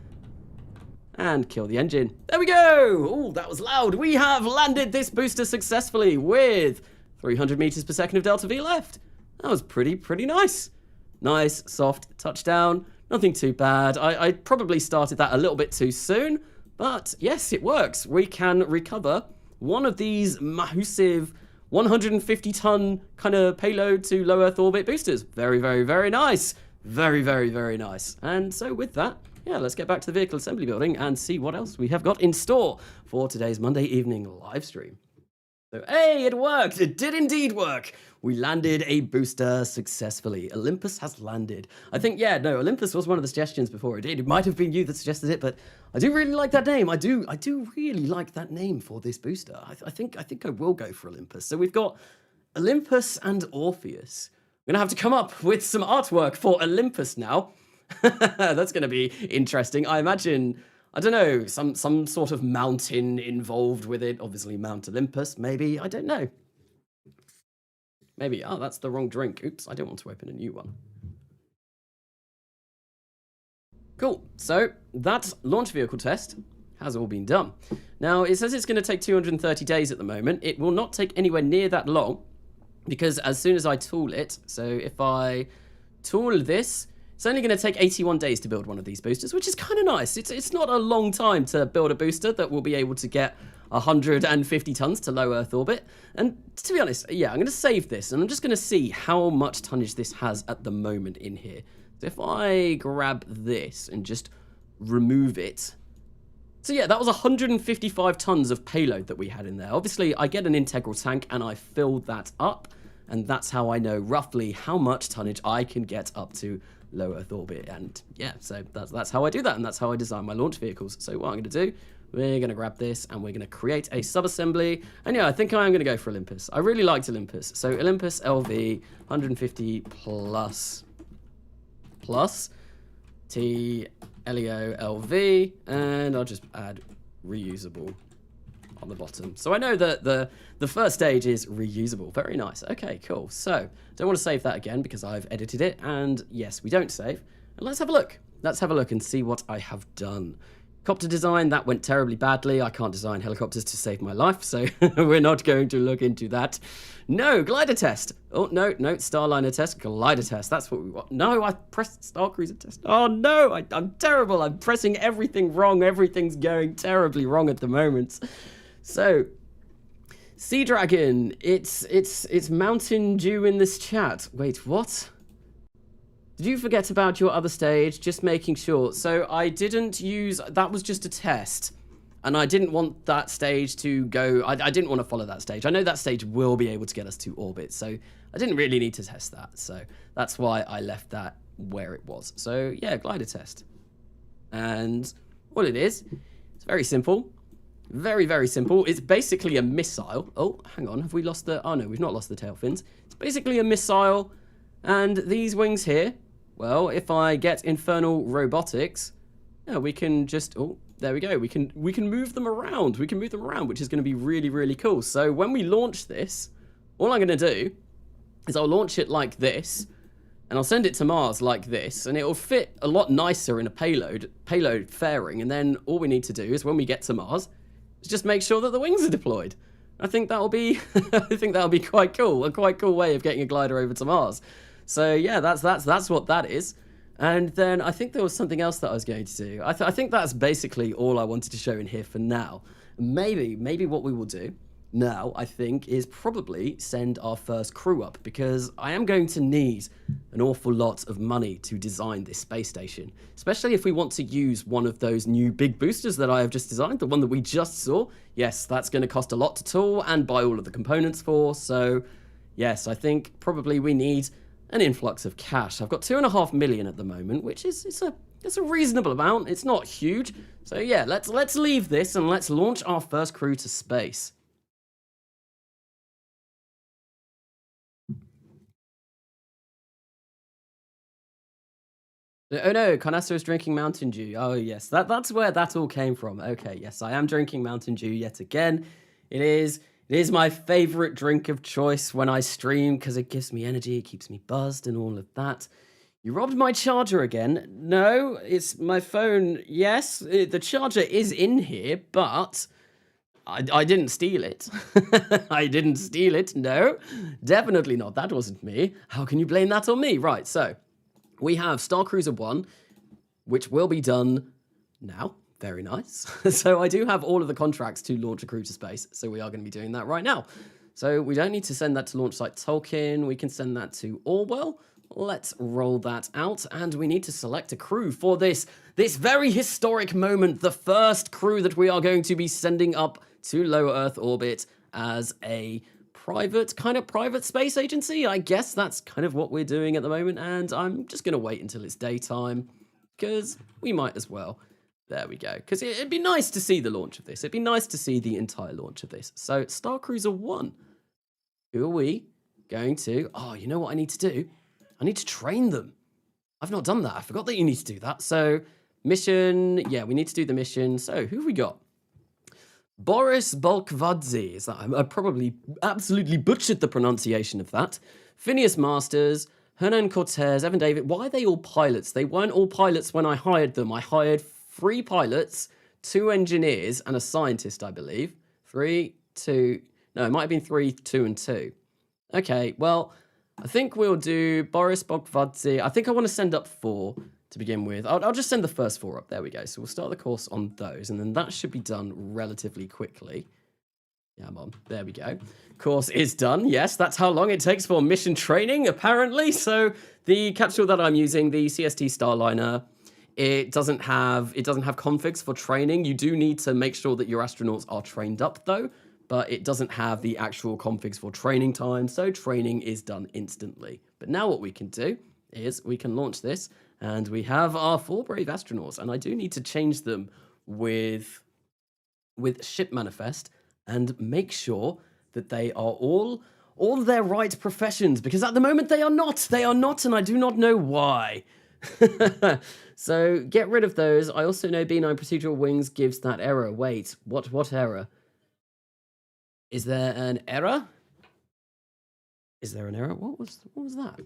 and kill the engine. There we go. Oh, that was loud. We have landed this booster successfully with 300 meters per second of delta V left. That was pretty nice. Nice, soft touchdown. Nothing too bad. I probably started that a little bit too soon, but yes, it works. We can recover one of these massive 150-ton kind of payload to low Earth orbit boosters. Very nice. Very nice. And so with that, yeah, let's get back to the vehicle assembly building and see what else we have got in store for today's Monday evening live stream. So, hey, it worked. It did indeed work. We landed a booster successfully. Olympus has landed. I think, yeah, no, Olympus was one of the suggestions before it did. It might have been you that suggested it, but I do really like that name. I do really like that name for this booster. I think I will go for Olympus. So we've got Olympus and Orpheus. I'm gonna have to come up with some artwork for Olympus now. That's gonna be interesting. I imagine, I don't know, some sort of mountain involved with it. Obviously Mount Olympus, maybe. I don't know. Maybe. Oh, that's the wrong drink. Oops, I don't want to open a new one. Cool. So that launch vehicle test has all been done. Now, it says it's going to take 230 days at the moment. It will not take anywhere near that long because as soon as I tool it, so if I tool this, it's only going to take 81 days to build one of these boosters, which is kind of nice. It's not a long time to build a booster that will be able to get 150 tons to low Earth orbit. And to be honest, yeah, I'm going to save this and I'm just going to see how much tonnage this has at the moment in here. So if I grab this and just remove it. So yeah, that was 155 tons of payload that we had in there. Obviously, I get an integral tank and I fill that up. And that's how I know roughly how much tonnage I can get up to low Earth orbit. And yeah, so that's how I do that. And that's how I design my launch vehicles. So what I'm going to do, we're going to grab this and we're going to create a sub-assembly. And yeah, I think I am going to go for Olympus. I really liked Olympus. So Olympus LV 150 plus T-Leo LV, and I'll just add reusable on the bottom. So I know that the first stage is reusable. Very nice. Okay, cool. So don't want to save that again because I've edited it. And yes, we don't save. And let's have a look. Let's have a look and see what I have done. Copter design, that went terribly badly. I can't design helicopters to save my life, so we're not going to look into that. No, glider test. Oh, no, Starliner test, glider test. That's what we want. No, I pressed Star Cruiser test. Oh, no, I'm terrible. I'm pressing everything wrong. Everything's going terribly wrong at the moment. So, Sea Dragon, it's Mountain Dew in this chat. Wait, what? Did you forget about your other stage? Just making sure. So I didn't use, that was just a test. And I didn't want that stage to go, I didn't want to follow that stage. I know that stage will be able to get us to orbit. So I didn't really need to test that. So that's why I left that where it was. So yeah, glider test. And all it is, it's very simple. Very simple. It's basically a missile. Oh, hang on. Have we lost the, oh no, we've not lost the tail fins. It's basically a missile. And these wings here, well, if I get infernal robotics, yeah, we can just, oh, there we go. We can move them around. We can move them around, which is going to be really cool. So when we launch this, all I'm going to do is I'll launch it like this, and I'll send it to Mars like this, and it'll fit a lot nicer in a payload fairing. And then all we need to do is when we get to Mars, is just make sure that the wings are deployed. I think that'll be, I think that'll be quite cool. A quite cool way of getting a glider over to Mars. So yeah, that's what that is. And then I think there was something else that I was going to do. I think that's basically all I wanted to show in here for now. Maybe what we will do now, I think, is probably send our first crew up, because I am going to need an awful lot of money to design this space station, especially if we want to use one of those new big boosters that I have just designed, the one that we just saw. Yes, that's going to cost a lot to tool and buy all of the components for. So yes, I think probably we need an influx of cash. I've got 2.5 million at the moment, which is it's a reasonable amount. It's not huge. So yeah, let's leave this and let's launch our first crew to space. Oh no, Carnasso is drinking Mountain Dew. Oh yes, that's where that all came from. Okay, yes, I am drinking Mountain Dew yet again. It is my favorite drink of choice when I stream because it gives me energy, it keeps me buzzed and all of that. You robbed my charger again. No, it's my phone. Yes, the charger is in here, but I didn't steal it. I didn't steal it. No, definitely not. That wasn't me. How can you blame that on me? Right, so we have Star Cruiser 1, which will be done now. Very nice. So I do have all of the contracts to launch a crew to space, so we are going to be doing that right now. So we don't need to send that to launch site Tolkien. We can send that to Orwell. Let's roll that out, and we need to select a crew for this very historic moment, the first crew that we are going to be sending up to low Earth orbit as a private space agency. I guess that's kind of what we're doing at the moment, and I'm just going to wait until it's daytime, because we might as well. There we go, because it'd be nice to see the launch of this. It'd be nice to see the entire launch of this. So, Star Cruiser 1, who are we going to... Oh, you know what I need to do? I need to train them. I've not done that. I forgot that you need to do that. So, mission... Yeah, we need to do the mission. So, who have we got? Boris Bolkvadze. Is that... I probably absolutely butchered the pronunciation of that. Phineas Masters, Hernan Cortez, Evan David. Why are they all pilots? They weren't all pilots when I hired them. I hired 3 pilots, 2 engineers, and a scientist, I believe. 3, 2... No, it might have been 3, 2, and 2. Okay, well... I think we'll do Boris Bogvadze. I think I want to send up 4 to begin with. I'll just send the first 4 up. There we go. So we'll start the course on those, and then that should be done relatively quickly. Yeah, on. There we go. Course is done. Yes, that's how long it takes for mission training, apparently. So the capsule that I'm using, the CST Starliner, it doesn't have configs for training. You do need to make sure that your astronauts are trained up, though. But it doesn't have the actual configs for training time, so training is done instantly. But now what we can do is we can launch this, and we have our 4 brave astronauts, and I do need to change them with ship manifest and make sure that they are all their right professions, because at the moment they are not, and I do not know why. So get rid of those. I also know B9 procedural wings gives that error. Wait, what error? Is there an error? Is there an error? What was that?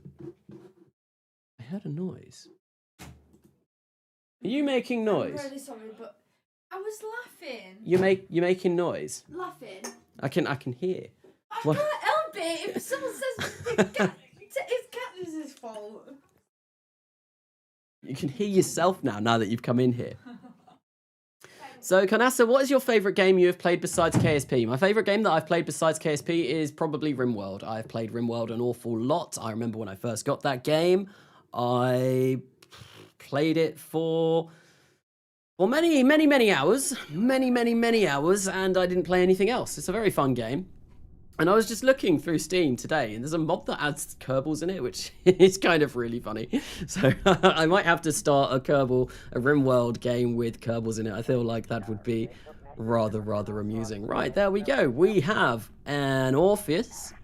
I heard a noise. Are you making noise? I'm really sorry, but I was laughing. You're making noise? Laughing. I can hear. I can't help it. If someone says it's Katniss's fault. You can hear yourself now that you've come in here. So, Carnassa, what is your favourite game you have played besides KSP? My favourite game that I've played besides KSP is probably RimWorld. I've played RimWorld an awful lot. I remember when I first got that game, I played it for many hours. Many hours, and I didn't play anything else. It's a very fun game. And I was just looking through Steam today, and there's a mod that adds Kerbals in it, which is kind of really funny. So I might have to start a RimWorld game with Kerbals in it. I feel like that would be rather amusing. Right, there we go. We have an Orpheus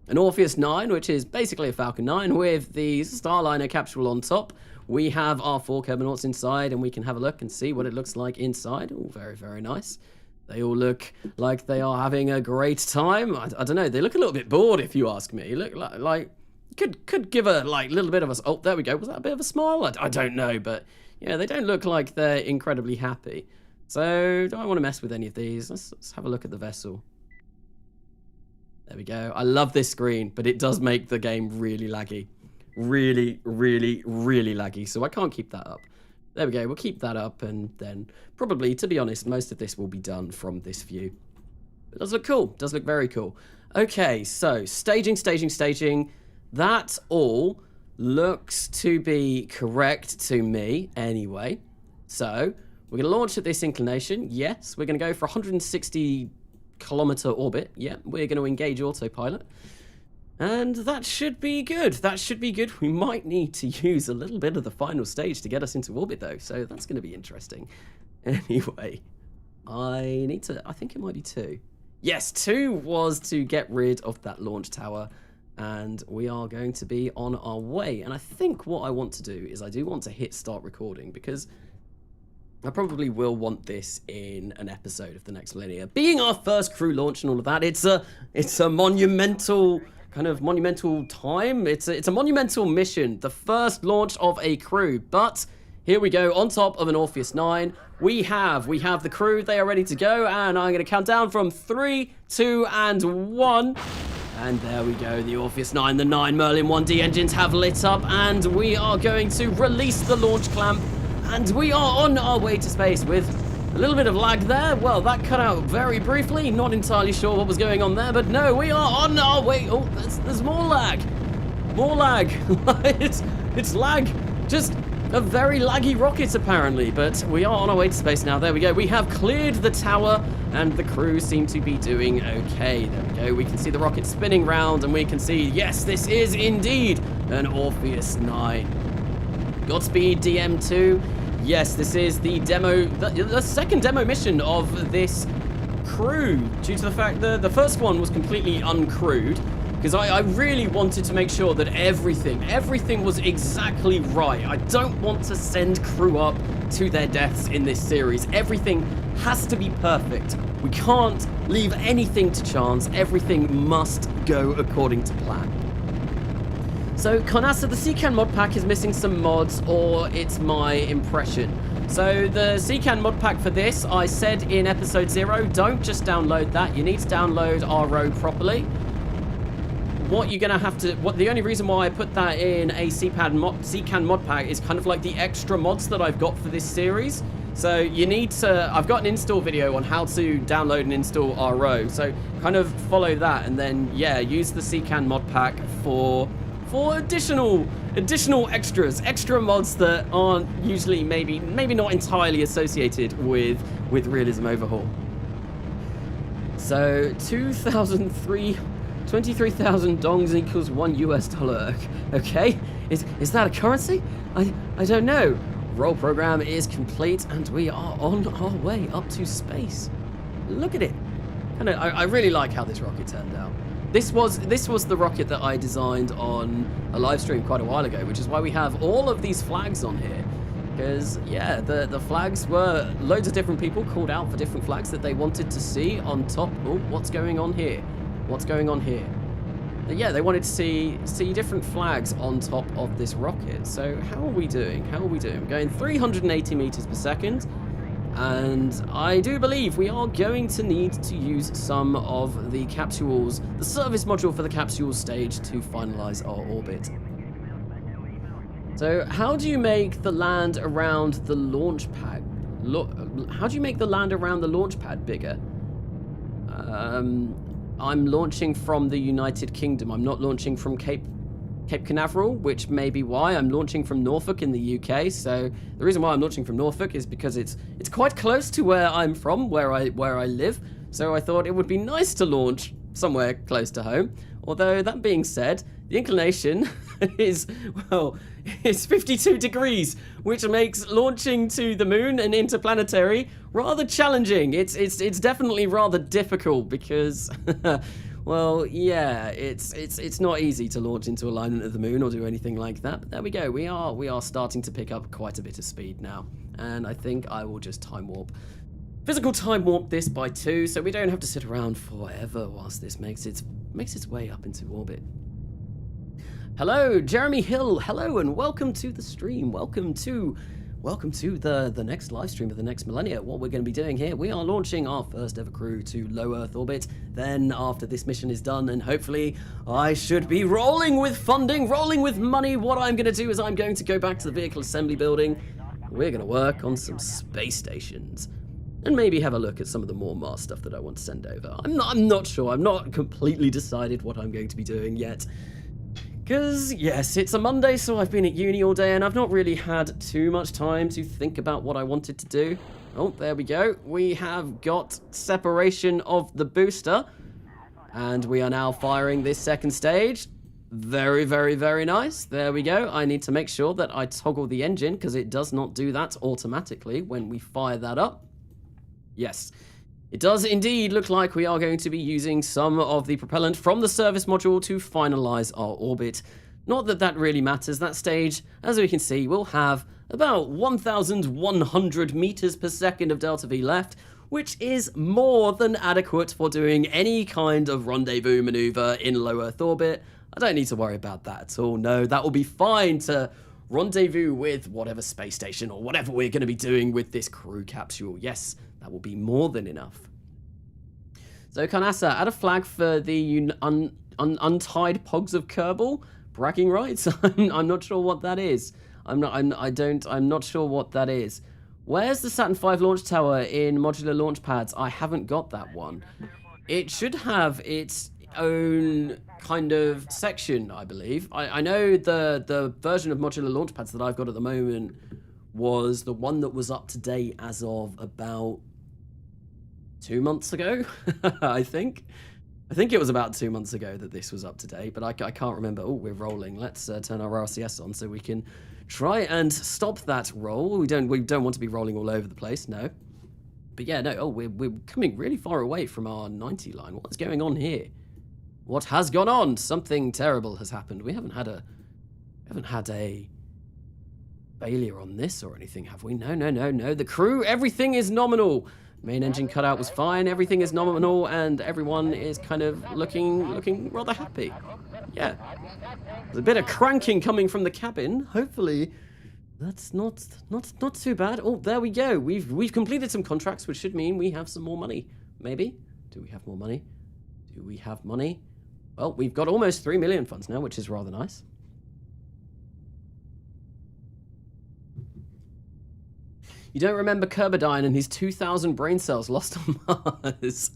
9, which is basically a Falcon 9 with the Starliner capsule on top. We have our 4 Kerbonauts inside, and we can have a look and see what it looks like inside. Oh, very nice. They all look like they are having a great time. I don't know. They look a little bit bored, if you ask me. Look like could give a little bit of a... Oh, there we go. Was that a bit of a smile? I don't know, but yeah, they don't look like they're incredibly happy. So, do I want to mess with any of these? Let's have a look at the vessel. There we go. I love this screen, but it does make the game really laggy. Really laggy. So I can't keep that up. There we go, we'll keep that up, and then probably, to be honest, most of this will be done from this view. It does look cool, does look very cool. Okay, so staging. That all looks to be correct to me anyway. So, we're going to launch at this inclination. Yes, we're going to go for 160 kilometer orbit. Yeah, we're going to engage autopilot. And that should be good. That should be good. We might need to use a little bit of the final stage to get us into orbit, though. So that's going to be interesting. Anyway, I think it might be 2. Yes, 2 was to get rid of that launch tower. And we are going to be on our way. And I think what I want to do is I do want to hit start recording, because I probably will want this in an episode of the next Millenia. Being our first crew launch and all of that, it's a monumental kind of monumental time. It's a monumental mission, the first launch of a crew. But here we go, on top of an Orpheus 9. We have the crew. They are ready to go, and I'm going to count down from 3, 2, and 1. And there we go, the Orpheus 9, the 9 Merlin 1D engines have lit up, and we are going to release the launch clamp, and we are on our way to space with a little bit of lag there. Well, that cut out very briefly, not entirely sure what was going on there, but no, we are on our way. Oh, there's more lag. More lag. it's lag. Just a very laggy rocket, apparently, but we are on our way to space now. There we go. We have cleared the tower, and the crew seem to be doing okay. There we go. We can see the rocket spinning round, and we can see, yes, this is indeed an Orpheus 9. Godspeed, DM2. Yes, this is the demo, the second demo mission of this crew, due to the fact that the first one was completely uncrewed. Because I really wanted to make sure that everything was exactly right. I don't want to send crew up to their deaths in this series. Everything has to be perfect. We can't leave anything to chance. Everything must go according to plan. So, Carnassa, the CCAN mod pack is missing some mods, or it's my impression. So, the CCAN mod pack for this, I said in episode 0, don't just download that. You need to download RO properly. What you're gonna have to, the only reason why I put that in a CCAN mod pack is kind of like the extra mods that I've got for this series. So you need to, I've got an install video on how to download and install RO. So kind of follow that, and then yeah, use the CCAN mod pack for additional extra mods that aren't usually maybe not entirely associated with Realism Overhaul. So 23,000 dongs equals $1 US. Okay, is that a currency? I don't know. Roll program is complete, and we are on our way up to space. Look at it. I really like how this rocket turned out. This was the rocket that I designed on a live stream quite a while ago, which is why we have all of these flags on here. Because, yeah, the flags were, loads of different people called out for different flags that they wanted to see on top. Oh, what's going on here? What's going on here? Yeah, they wanted to see different flags on top of this rocket. So how are we doing? We're going 380 meters per second. And I do believe we are going to need to use some of the capsules, the service module for the capsule stage, to finalize our orbit. So how do you make the land around the launch pad? How do you make the land around the launch pad bigger? I'm launching from the United Kingdom. I'm not launching from Cape Canaveral, which may be why. I'm launching from Norfolk in the UK. So the reason why I'm launching from Norfolk is because it's quite close to where I'm from, where I live. So I thought it would be nice to launch somewhere close to home. Although that being said, the inclination is 52 degrees, which makes launching to the moon and interplanetary rather challenging. It's definitely rather difficult because well, yeah, it's not easy to launch into alignment of the moon or do anything like that. But there we go. We are starting to pick up quite a bit of speed now, and I think I will just physical time warp this by 2, so we don't have to sit around forever whilst this makes its way up into orbit. Hello, Jeremy Hill. Hello, and welcome to the stream. Welcome to the next live stream of the next millennia. What we're going to be doing here, we are launching our first ever crew to low Earth orbit. Then after this mission is done, and hopefully I should be rolling with funding, rolling with money, what I'm going to do is I'm going to go back to the vehicle assembly building. We're going to work on some space stations and maybe have a look at some of the more Mars stuff that I want to send over. I'm not sure. I'm not completely decided what I'm going to be doing yet. Because, yes, it's a Monday, so I've been at uni all day, and I've not really had too much time to think about what I wanted to do. Oh, there we go. We have got separation of the booster, and we are now firing this second stage. Very, very, very nice. There we go. I need to make sure that I toggle the engine, because it does not do that automatically when we fire that up. Yes. It does indeed look like we are going to be using some of the propellant from the service module to finalize our orbit. Not that that really matters. That stage, as we can see, will have about 1,100 meters per second of delta V left, which is more than adequate for doing any kind of rendezvous maneuver in low Earth orbit. I don't need to worry about that at all. No, that will be fine to rendezvous with whatever space station or whatever we're going to be doing with this crew capsule. Yes, that will be more than enough. So Carnassa, add a flag for the untied pogs of Kerbal. Bragging rights? I'm not sure what that is. I'm not sure what that is. Where's the Saturn V launch tower in modular launch pads? I haven't got that one. It should have its own kind of section, I believe. I know the version of modular launch pads that I've got at the moment was the one that was up to date as of about 2 months ago, I think. I think it was about 2 months ago that this was up to date, but I can't remember. Oh, we're rolling. Let's turn our RCS on so we can try and stop that roll. We don't want to be rolling all over the place, no. But yeah, no. Oh, we're coming really far away from our 90 line. What's going on here? What has gone on? Something terrible has happened. We haven't had a failure on this or anything, have we? No. The crew, everything is nominal. Main engine cutout was fine, everything is nominal, and everyone is kind of looking rather happy. Yeah. There's a bit of cranking coming from the cabin. Hopefully that's not too bad. Oh, there we go. We've completed some contracts, which should mean we have some more money. Maybe? Do we have more money? Do we have money? Well, we've got almost 3 million funds now, which is rather nice. You don't remember Kerbadine and his 2,000 brain cells lost on Mars?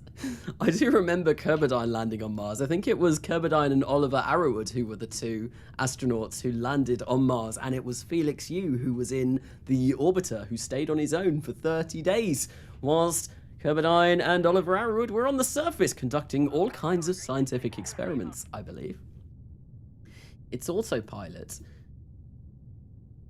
I do remember Kerbadine landing on Mars. I think it was Kerbadine and Oliver Arrowood who were the two astronauts who landed on Mars, and it was Felix Yu who was in the orbiter who stayed on his own for 30 days, whilst Kerbadine and Oliver Arrowood were on the surface conducting all kinds of scientific experiments, I believe. It's autopilot.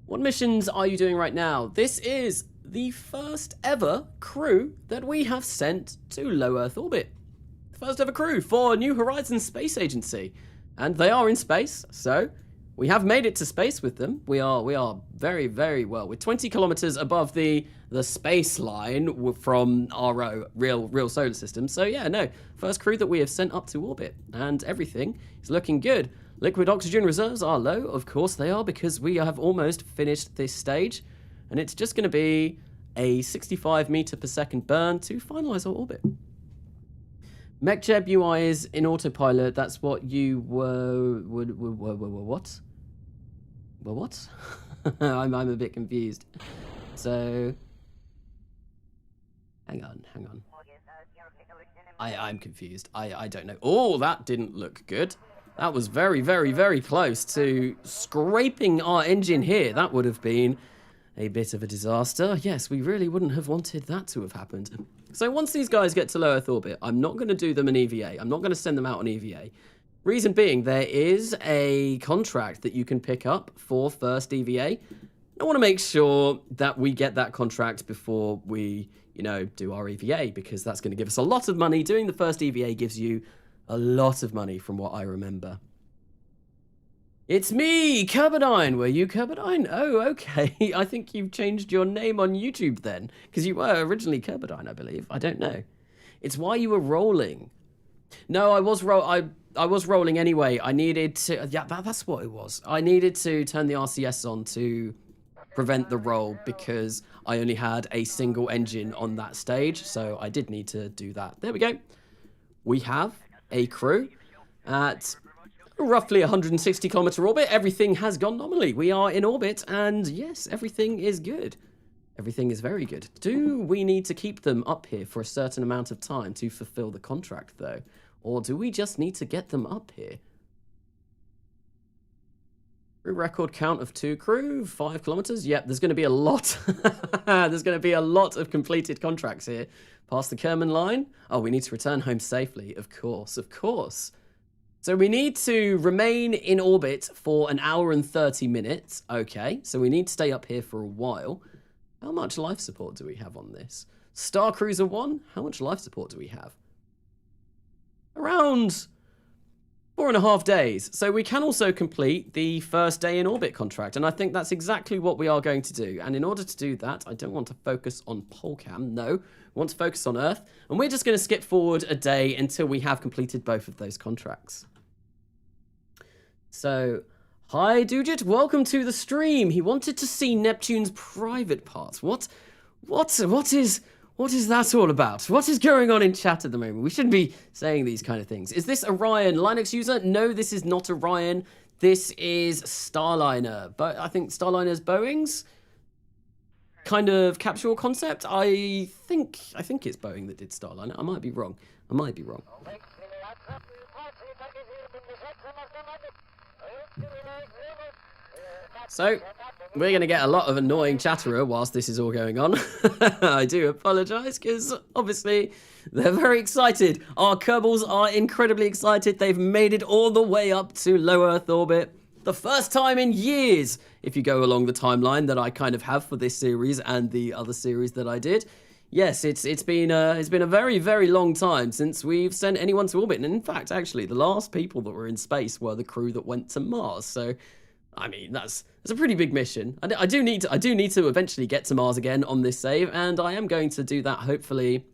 What missions are you doing right now? This is the first ever crew that we have sent to low Earth orbit. First ever crew for New Horizons Space Agency. And they are in space, so we have made it to space with them. We are very, very well. We're 20 kilometers above the space line from our real solar system. So yeah, no, first crew that we have sent up to orbit, and everything is looking good. Liquid oxygen reserves are low, of course they are, because we have almost finished this stage, and it's just going to be a 65 meter per second burn to finalize our orbit. MechJeb UI is in autopilot. That's what you were what? Well, what? I'm a bit confused. So, hang on. I'm confused. I don't know. Oh, that didn't look good. That was very, very, very close to scraping our engine here. That would have been a bit of a disaster. Yes, we really wouldn't have wanted that to have happened. So once these guys get to low Earth orbit, I'm not going to do them an EVA. I'm not going to send them out on EVA. Reason being, there is a contract that you can pick up for first EVA. I want to make sure that we get that contract before we, do our EVA, because that's going to give us a lot of money. Doing the first EVA gives you a lot of money from what I remember. It's me, Kerbadine. Were you Kerbadine? Oh, okay. I think you've changed your name on YouTube then, because you were originally Kerbadine, I believe. I don't know. It's why you were rolling. No, I was rolling anyway. I needed to. Yeah, that's what it was. I needed to turn the RCS on to prevent the roll because I only had a single engine on that stage, so I did need to do that. There we go. We have a crew at roughly 160 kilometer orbit. Everything has gone nominally. We are in orbit, and yes, everything is good. Everything is very good. Do we need to keep them up here for a certain amount of time to fulfill the contract, though? Or do we just need to get them up here? Crew record count of 2 crew, 5 kilometers. Yep, there's going to be a lot. There's going to be a lot of completed contracts here. Past the Kerman line. Oh, we need to return home safely. Of course. So we need to remain in orbit for an hour and 30 minutes. Okay, so we need to stay up here for a while. How much life support do we have on this? Star Cruiser 1, how much life support do we have? Around 4.5 days. So we can also complete the first day in orbit contract. And I think that's exactly what we are going to do. And in order to do that, I don't want to focus on Polcam. No, we want to focus on Earth. And we're just going to skip forward a day until we have completed both of those contracts. So, hi Dujit, welcome to the stream. He wanted to see Neptune's private parts. What is that all about? What is going on in chat at the moment? We shouldn't be saying these kind of things. Is this Orion Linux user? No, this is not Orion. This is Starliner. But I think Starliner's Boeing's kind of capsule concept. I think it's Boeing that did Starliner. I might be wrong. So, we're going to get a lot of annoying chatterer whilst this is all going on. I do apologise, because obviously they're very excited. Our Kerbals are incredibly excited. They've made it all the way up to low Earth orbit. The first time in years, if you go along the timeline that I kind of have for this series and the other series that I did. Yes, it's been a very, very long time since we've sent anyone to orbit. And in fact, actually, the last people that were in space were the crew that went to Mars. So, I mean, that's a pretty big mission. I do need to eventually get to Mars again on this save, and I am going to do that hopefully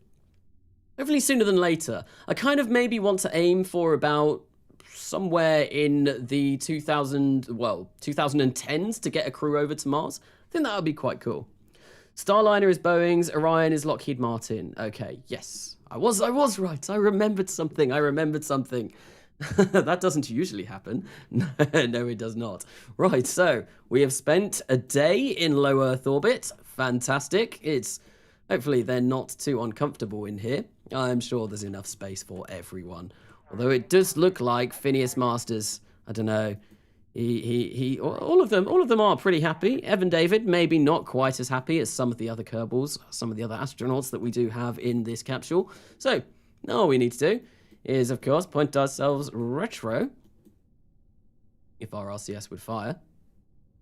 sooner than later. I kind of maybe want to aim for about somewhere in the 2010s to get a crew over to Mars. I think that would be quite cool. Starliner is Boeing's, Orion is Lockheed Martin. Okay, yes. I was right. I remembered something. That doesn't usually happen. No, it does not. Right, so we have spent a day in low Earth orbit. Fantastic. Hopefully they're not too uncomfortable in here. I'm sure there's enough space for everyone. Although it does look like Phineas Masters, I don't know, all of them are pretty happy. Evan David, maybe not quite as happy as some of the other Kerbals, some of the other astronauts that we do have in this capsule. So, all we need to do is, of course, point ourselves retro. If our RCS would fire.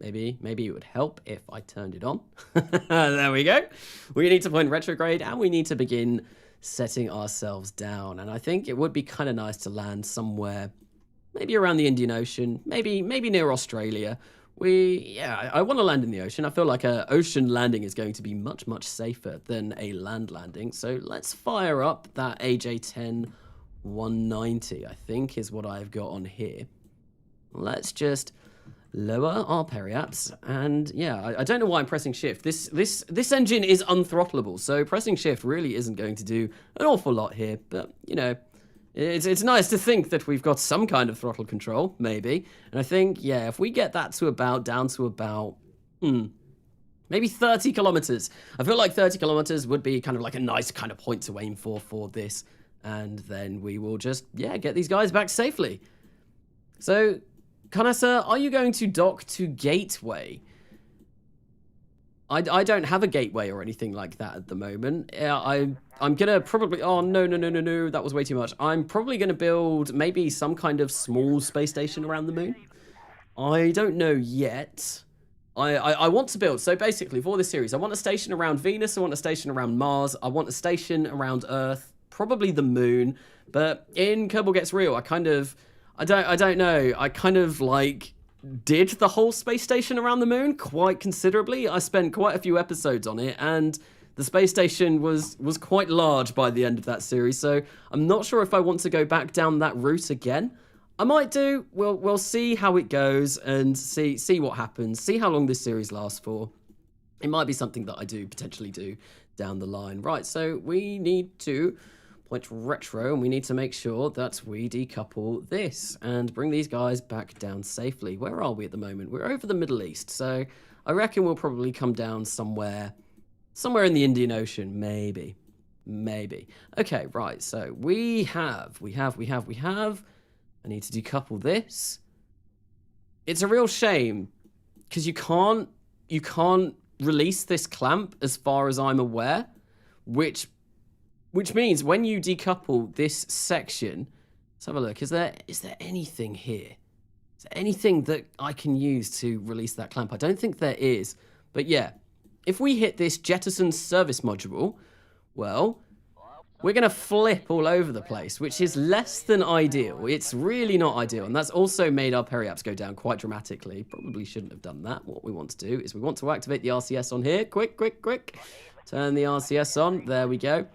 Maybe it would help if I turned it on. There we go. We need to point retrograde, and we need to begin setting ourselves down. And I think it would be kind of nice to land somewhere, maybe around the Indian Ocean, maybe near Australia. I want to land in the ocean. I feel like an ocean landing is going to be much, much safer than a land landing. So let's fire up that AJ-10 190, I think, is what I've got on here. Let's just lower our periaps, and yeah, I don't know why I'm pressing shift. This engine is unthrottleable, so pressing shift really isn't going to do an awful lot here, but you know, it's nice to think that we've got some kind of throttle control, maybe. And I think, yeah, if we get that to down to about maybe 30 kilometers. I feel like 30 kilometers would be kind of like a nice kind of point to aim for this. And then we will just, get these guys back safely. So, Kanasa, are you going to dock to Gateway? I don't have a gateway or anything like that at the moment. I'm gonna probably, oh no, that was way too much. I'm probably gonna build maybe some kind of small space station around the moon. I don't know yet. I want to build, so basically for this series, I want a station around Venus, I want a station around Mars, I want a station around Earth, probably the moon, but in Kerbal Gets Real, I don't know, I kind of like did the whole space station around the moon quite considerably. I spent quite a few episodes on it, and the space station was quite large by the end of that series, so I'm not sure if I want to go back down that route again. I might do. We'll see how it goes and see what happens, see how long this series lasts for. It might be something that I do potentially do down the line. Right, so we need to point retro, and we need to make sure that we decouple this and bring these guys back down safely. Where are we at the moment? We're over the Middle East, so I reckon we'll probably come down somewhere in the Indian Ocean, maybe. Okay, right, so we have. I need to decouple this. It's a real shame because you can't release this clamp as far as I'm aware, which means when you decouple this section, let's have a look. Is there anything here? Is there anything that I can use to release that clamp? I don't think there is. But yeah, if we hit this jettison service module, well, we're going to flip all over the place, which is less than ideal. It's really not ideal, and that's also made our periaps go down quite dramatically. Probably shouldn't have done that. What we want to do is we want to activate the RCS on here. Quick, quick, quick. Turn the RCS on. There we go.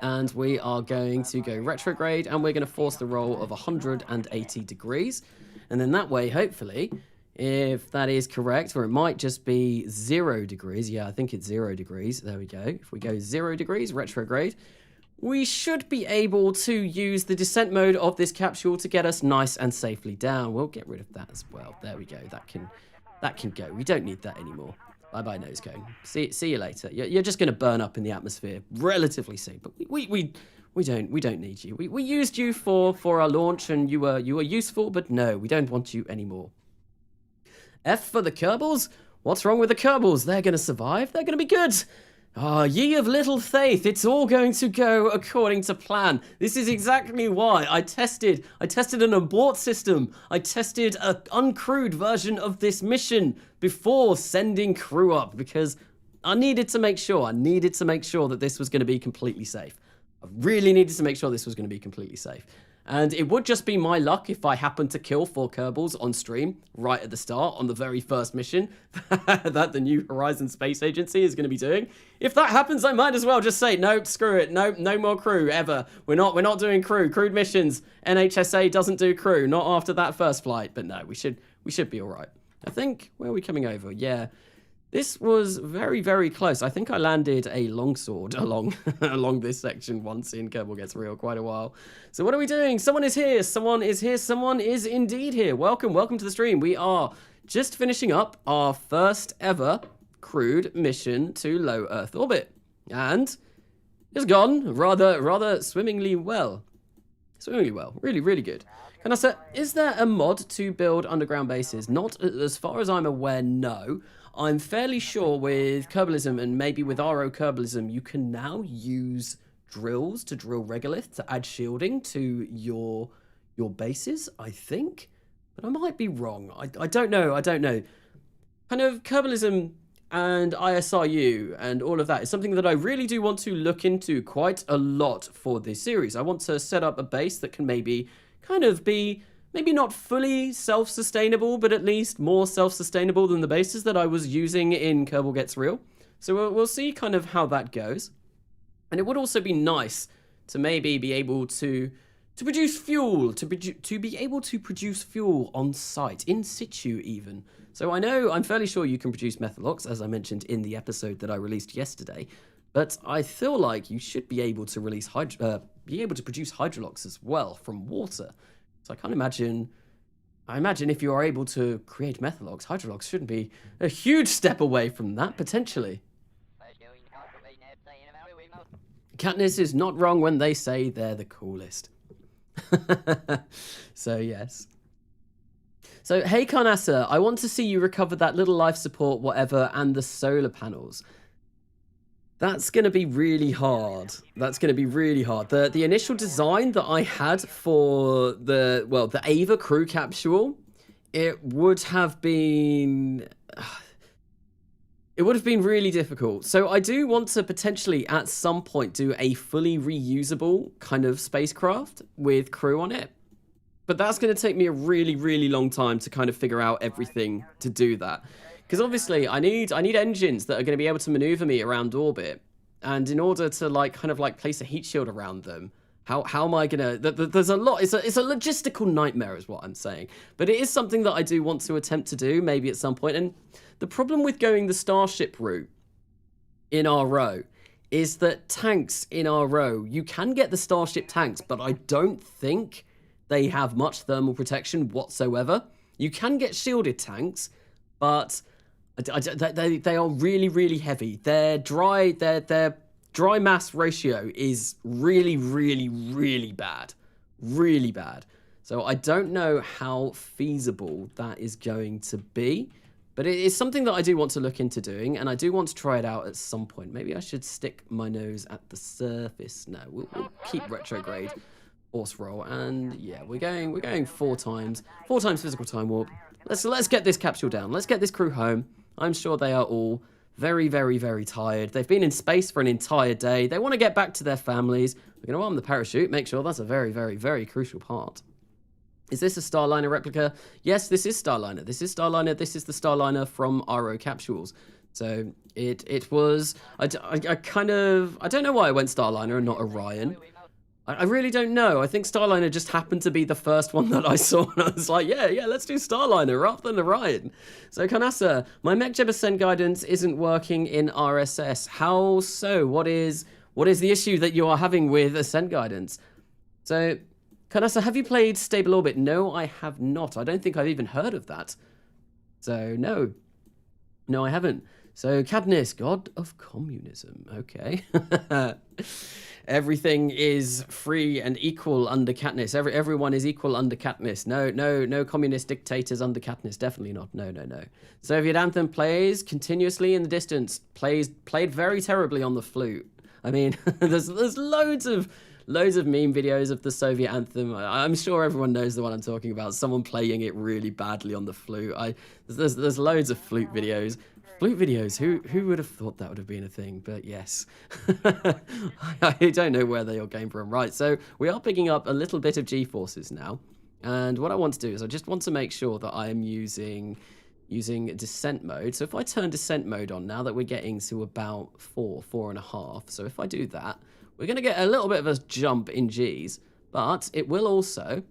And we are going to go retrograde, and we're going to force the roll of 180 degrees. And then that way, hopefully, if that is correct, or it might just be 0 degrees. Yeah, I think it's 0 degrees. There we go. If we go 0 degrees, retrograde, we should be able to use the descent mode of this capsule to get us nice and safely down. We'll get rid of that as well. There we go. That can go. We don't need that anymore. Bye-bye, nose cone. See you later. You're just going to burn up in the atmosphere relatively soon. But we don't need you. We used you for our launch, and you were useful. But no, we don't want you anymore. F for the Kerbals. What's wrong with the Kerbals? They're going to survive. They're going to be good. Ah, ye of little faith, it's all going to go according to plan. This is exactly why I tested an abort system. I tested an uncrewed version of this mission before sending crew up, because I needed to make sure that this was going to be completely safe. I really needed to make sure this was going to be completely safe. And it would just be my luck if I happened to kill 4 Kerbals on stream right at the start on the very first mission that the New Horizons Space Agency is going to be doing. If that happens, I might as well just say, nope, screw it. Nope, no more crew ever. We're not doing crewed missions. NHSA doesn't do crew, not after that first flight. But no, we should be all right. I think, where are we coming over? Yeah. This was very, very close. I think I landed a longsword along this section once in Kerbal Gets Real quite a while. So what are we doing? Someone is here. Someone is here. Someone is indeed here. Welcome to the stream. We are just finishing up our first ever crewed mission to low Earth orbit. And it's gone rather swimmingly well. Swimmingly well. Really, really good. Can I say, is there a mod to build underground bases? Not as far as I'm aware, no. I'm fairly sure with Kerbalism and maybe with RO Kerbalism, you can now use drills to drill regolith to add shielding to your bases, I think. But I might be wrong. I don't know. Kind of Kerbalism and ISRU and all of that is something that I really do want to look into quite a lot for this series. I want to set up a base that can maybe kind of be maybe not fully self-sustainable, but at least more self-sustainable than the bases that I was using in Kerbal Gets Real. So we'll see kind of how that goes. And it would also be nice to maybe be able to produce fuel, to be able to produce fuel on site, in situ even. So I'm fairly sure you can produce methalox, as I mentioned in the episode that I released yesterday. But I feel like you should be able to produce hydrolox as well from water. So I imagine if you are able to create methalox, hydrolox shouldn't be a huge step away from that, potentially. Katniss is not wrong when they say they're the coolest. So, yes. So, hey, Carnassa, I want to see you recover that little life support, whatever, and the solar panels. That's going to be really hard. The initial design that I had for the Ava crew capsule, it would have been really difficult. So I do want to potentially at some point do a fully reusable kind of spacecraft with crew on it. But that's going to take me a really, really long time to kind of figure out everything to do that. Because obviously I need engines that are going to be able to maneuver me around orbit. And in order to kind of place a heat shield around them, how am I going to... There's a lot. It's a logistical nightmare is what I'm saying. But it is something that I do want to attempt to do maybe at some point. And the problem with going the Starship route in RO is that tanks in RO, you can get the Starship tanks, but I don't think they have much thermal protection whatsoever. You can get shielded tanks, but they are really, really heavy. Their dry mass ratio is really, really, really bad. Really bad. So I don't know how feasible that is going to be, but it is something that I do want to look into doing, and I do want to try it out at some point. Maybe I should stick my nose at the surface. No, we'll keep retrograde. Force roll, and yeah, we're going 4 times physical time warp. Let's get this capsule down. Let's get this crew home. I'm sure they are all very, very, very tired. They've been in space for an entire day. They want to get back to their families. We're going to arm the parachute, make sure that's a very, very, very crucial part. Is this a Starliner replica? Yes, this is Starliner. This is Starliner. This is the Starliner from RO capsules. So it was, I kind of, I don't know why I went Starliner and not Orion. I really don't know. I think Starliner just happened to be the first one that I saw, and I was like, yeah, let's do Starliner rather than Orion. So Kanasa, my MechJeb Ascent guidance isn't working in RSS. How so? What is the issue that you are having with Ascent guidance? So Kanasa, have you played Stable Orbit? No, I have not. I don't think I've even heard of that. So no, I haven't. So Cadmus, god of communism. Okay. Everything is free and equal under Katniss. Everyone is equal under Katniss. No communist dictators under Katniss. Definitely not. No. Soviet anthem plays continuously in the distance. Played very terribly on the flute. I mean, there's loads of meme videos of the Soviet anthem. I'm sure everyone knows the one I'm talking about. Someone playing it really badly on the flute. There's loads of flute videos. Flute videos, who would have thought that would have been a thing? But yes, I don't know where they all came from. Right, so we are picking up a little bit of G-forces now. And what I want to do is I just want to make sure that I am using descent mode. So if I turn descent mode on now that we're getting to about 4.5. So if I do that, we're going to get a little bit of a jump in Gs, but it will also,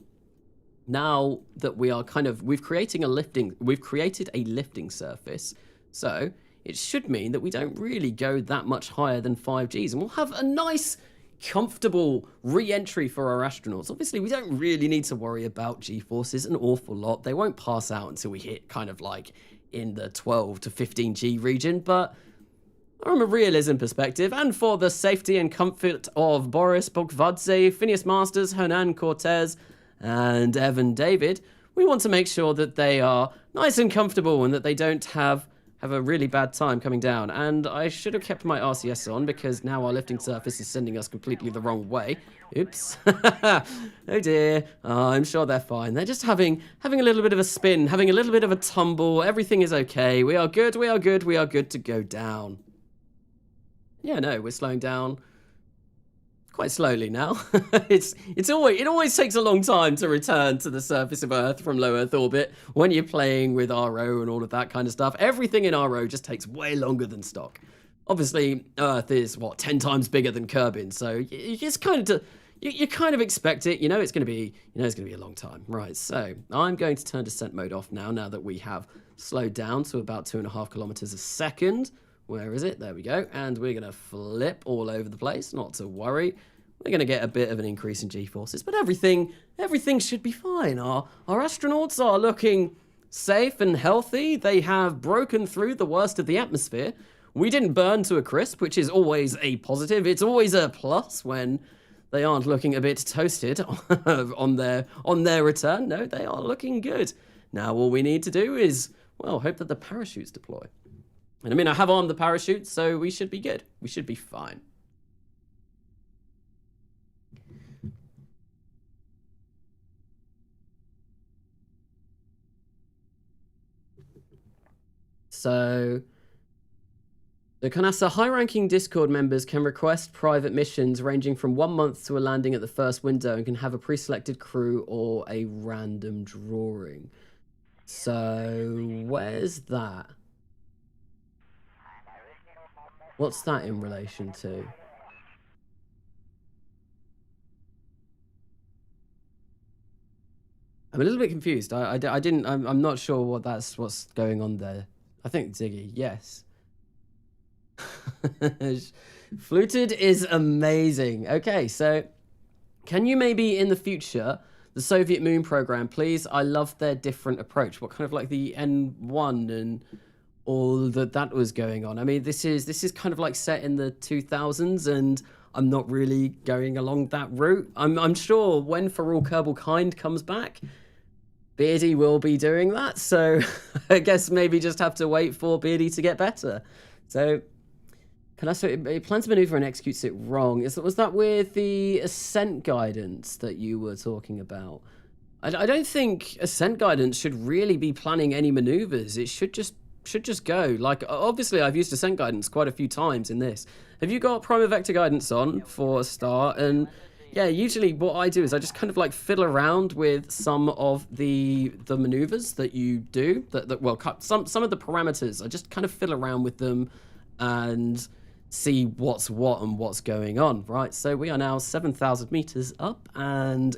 now that we are we've created a lifting surface. So it should mean that we don't really go that much higher than 5 Gs, and we'll have a nice, comfortable re-entry for our astronauts. Obviously, we don't really need to worry about G-forces an awful lot. They won't pass out until we hit kind of like in the 12 to 15 G region, but from a realism perspective, and for the safety and comfort of Boris Bokvadze, Phineas Masters, Hernan Cortez, and Evan David, we want to make sure that they are nice and comfortable and that they don't have a really bad time coming down. And I should have kept my RCS on because now our lifting surface is sending us completely the wrong way. Oops. Oh dear. Oh, I'm sure they're fine. They're just having a little bit of a spin, having a little bit of a tumble. Everything is okay. We are good. We are good to go down. Yeah, no, we're slowing down quite slowly now. it always takes a long time to return to the surface of Earth from low Earth orbit when you're playing with RO and all of that kind of stuff. Everything in RO just takes way longer than stock. Obviously, Earth is 10 times bigger than Kerbin, so you just kind of expect it. You know it's going to be a long time, right? So I'm going to turn descent mode off now that we have slowed down to about 2.5 kilometers a second. Where is it? There we go. And we're going to flip all over the place. Not to worry. We're going to get a bit of an increase in G-forces, but everything should be fine. Our astronauts are looking safe and healthy. They have broken through the worst of the atmosphere. We didn't burn to a crisp, which is always a positive. It's always a plus when they aren't looking a bit toasted on their return. No, they are looking good. Now all we need to do is, hope that the parachutes deploy. And I mean, I have armed the parachute, so we should be good. We should be fine. So Kanasa, high-ranking Discord members can request private missions ranging from 1 month to a landing at the first window and can have a pre-selected crew or a random drawing. So where's that? What's that in relation to? I'm a little bit confused. I'm not sure what's going on there. I think Ziggy, yes. Fluted is amazing. Okay, so can you maybe in the future, the Soviet moon program, please? I love their different approach. What kind of like the N1 and all that was going on. I mean, this is kind of like set in the 2000s, and I'm not really going along that route. I'm sure when For All Kerbal Kind comes back, Beardy will be doing that. So I guess maybe just have to wait for Beardy to get better. So it plans to maneuver and executes it wrong. Was that with the ascent guidance that you were talking about? I don't think ascent guidance should really be planning any maneuvers. It should just should just go. Like, obviously, I've used descent guidance quite a few times in this. Have you got primer vector guidance on for a start? And yeah, usually what I do is I just kind of like fiddle around with some of the maneuvers that you do. Well, some of the parameters. I just kind of fiddle around with them and see what's what and what's going on. Right, so we are now 7,000 meters up and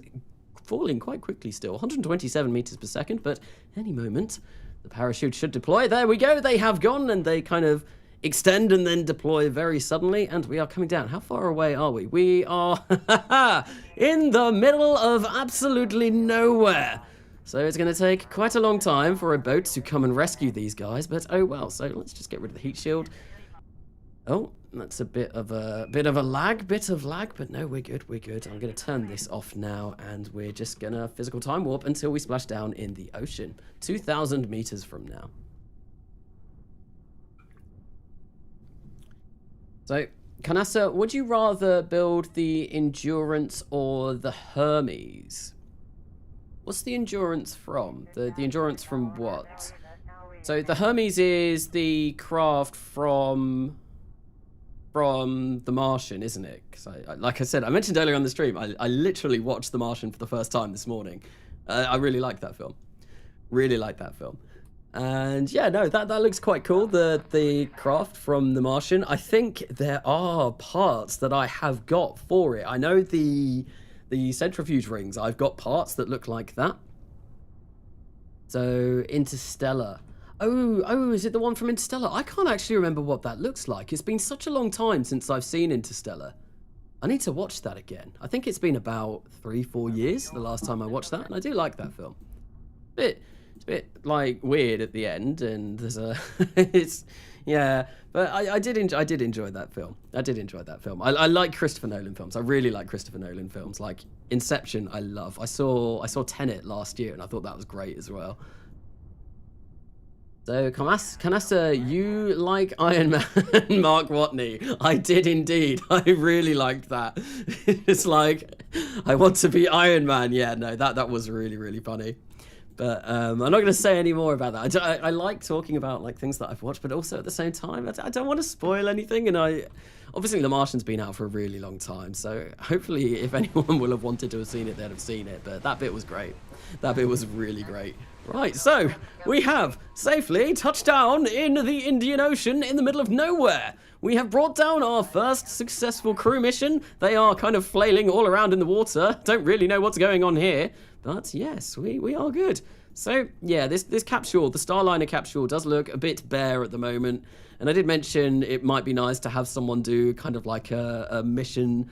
falling quite quickly still, 127 meters per second, but any moment the parachute should deploy. There we go, they have gone, and they kind of extend and then deploy very suddenly, and we are coming down. How far away are we? We are in the middle of absolutely nowhere. So it's going to take quite a long time for a boat to come and rescue these guys, but oh well. So let's just get rid of the heat shield. Oh, that's a bit of lag, but no, we're good, we're good. I'm going to turn this off now, and we're just going to physical time warp until we splash down in the ocean, 2,000 meters from now. So, Kanasa, would you rather build the Endurance or the Hermes? What's the Endurance from? The Endurance from what? So, the Hermes is the craft from The Martian, isn't it? Because like I said, I mentioned earlier on the stream, I literally watched The Martian for the first time this morning. I really like that film. Really like that film. And yeah, no, that looks quite cool, the craft from The Martian. I think there are parts that I have got for it. I know the centrifuge rings, I've got parts that look like that. So, Interstellar. Oh, is it the one from Interstellar? I can't actually remember what that looks like. It's been such a long time since I've seen Interstellar. I need to watch that again. I think it's been about 3-4 years the last time I watched that, and I do like that film. It's a bit like weird at the end, and there's a yeah, but I did enjoy that film. I did enjoy that film. I like Christopher Nolan films. I really like Christopher Nolan films. Like Inception, I love. I saw Tenet last year, and I thought that was great as well. So, Kanasa, you like Iron Man, Mark Watney. I did indeed. I really liked that. It's like, I want to be Iron Man. Yeah, no, that was really, really funny. But I'm not going to say any more about that. I like talking about like things that I've watched, but also at the same time, I don't want to spoil anything. And obviously, The Martian's been out for a really long time. So hopefully, if anyone will have wanted to have seen it, they'd have seen it. But that bit was great. That bit was really great. Right, so we have safely touched down in the Indian Ocean in the middle of nowhere. We have brought down our first successful crew mission. They are kind of flailing all around in the water. Don't really know what's going on here. But yes, we are good. So yeah, this capsule, the Starliner capsule, does look a bit bare at the moment. And I did mention it might be nice to have someone do kind of like a mission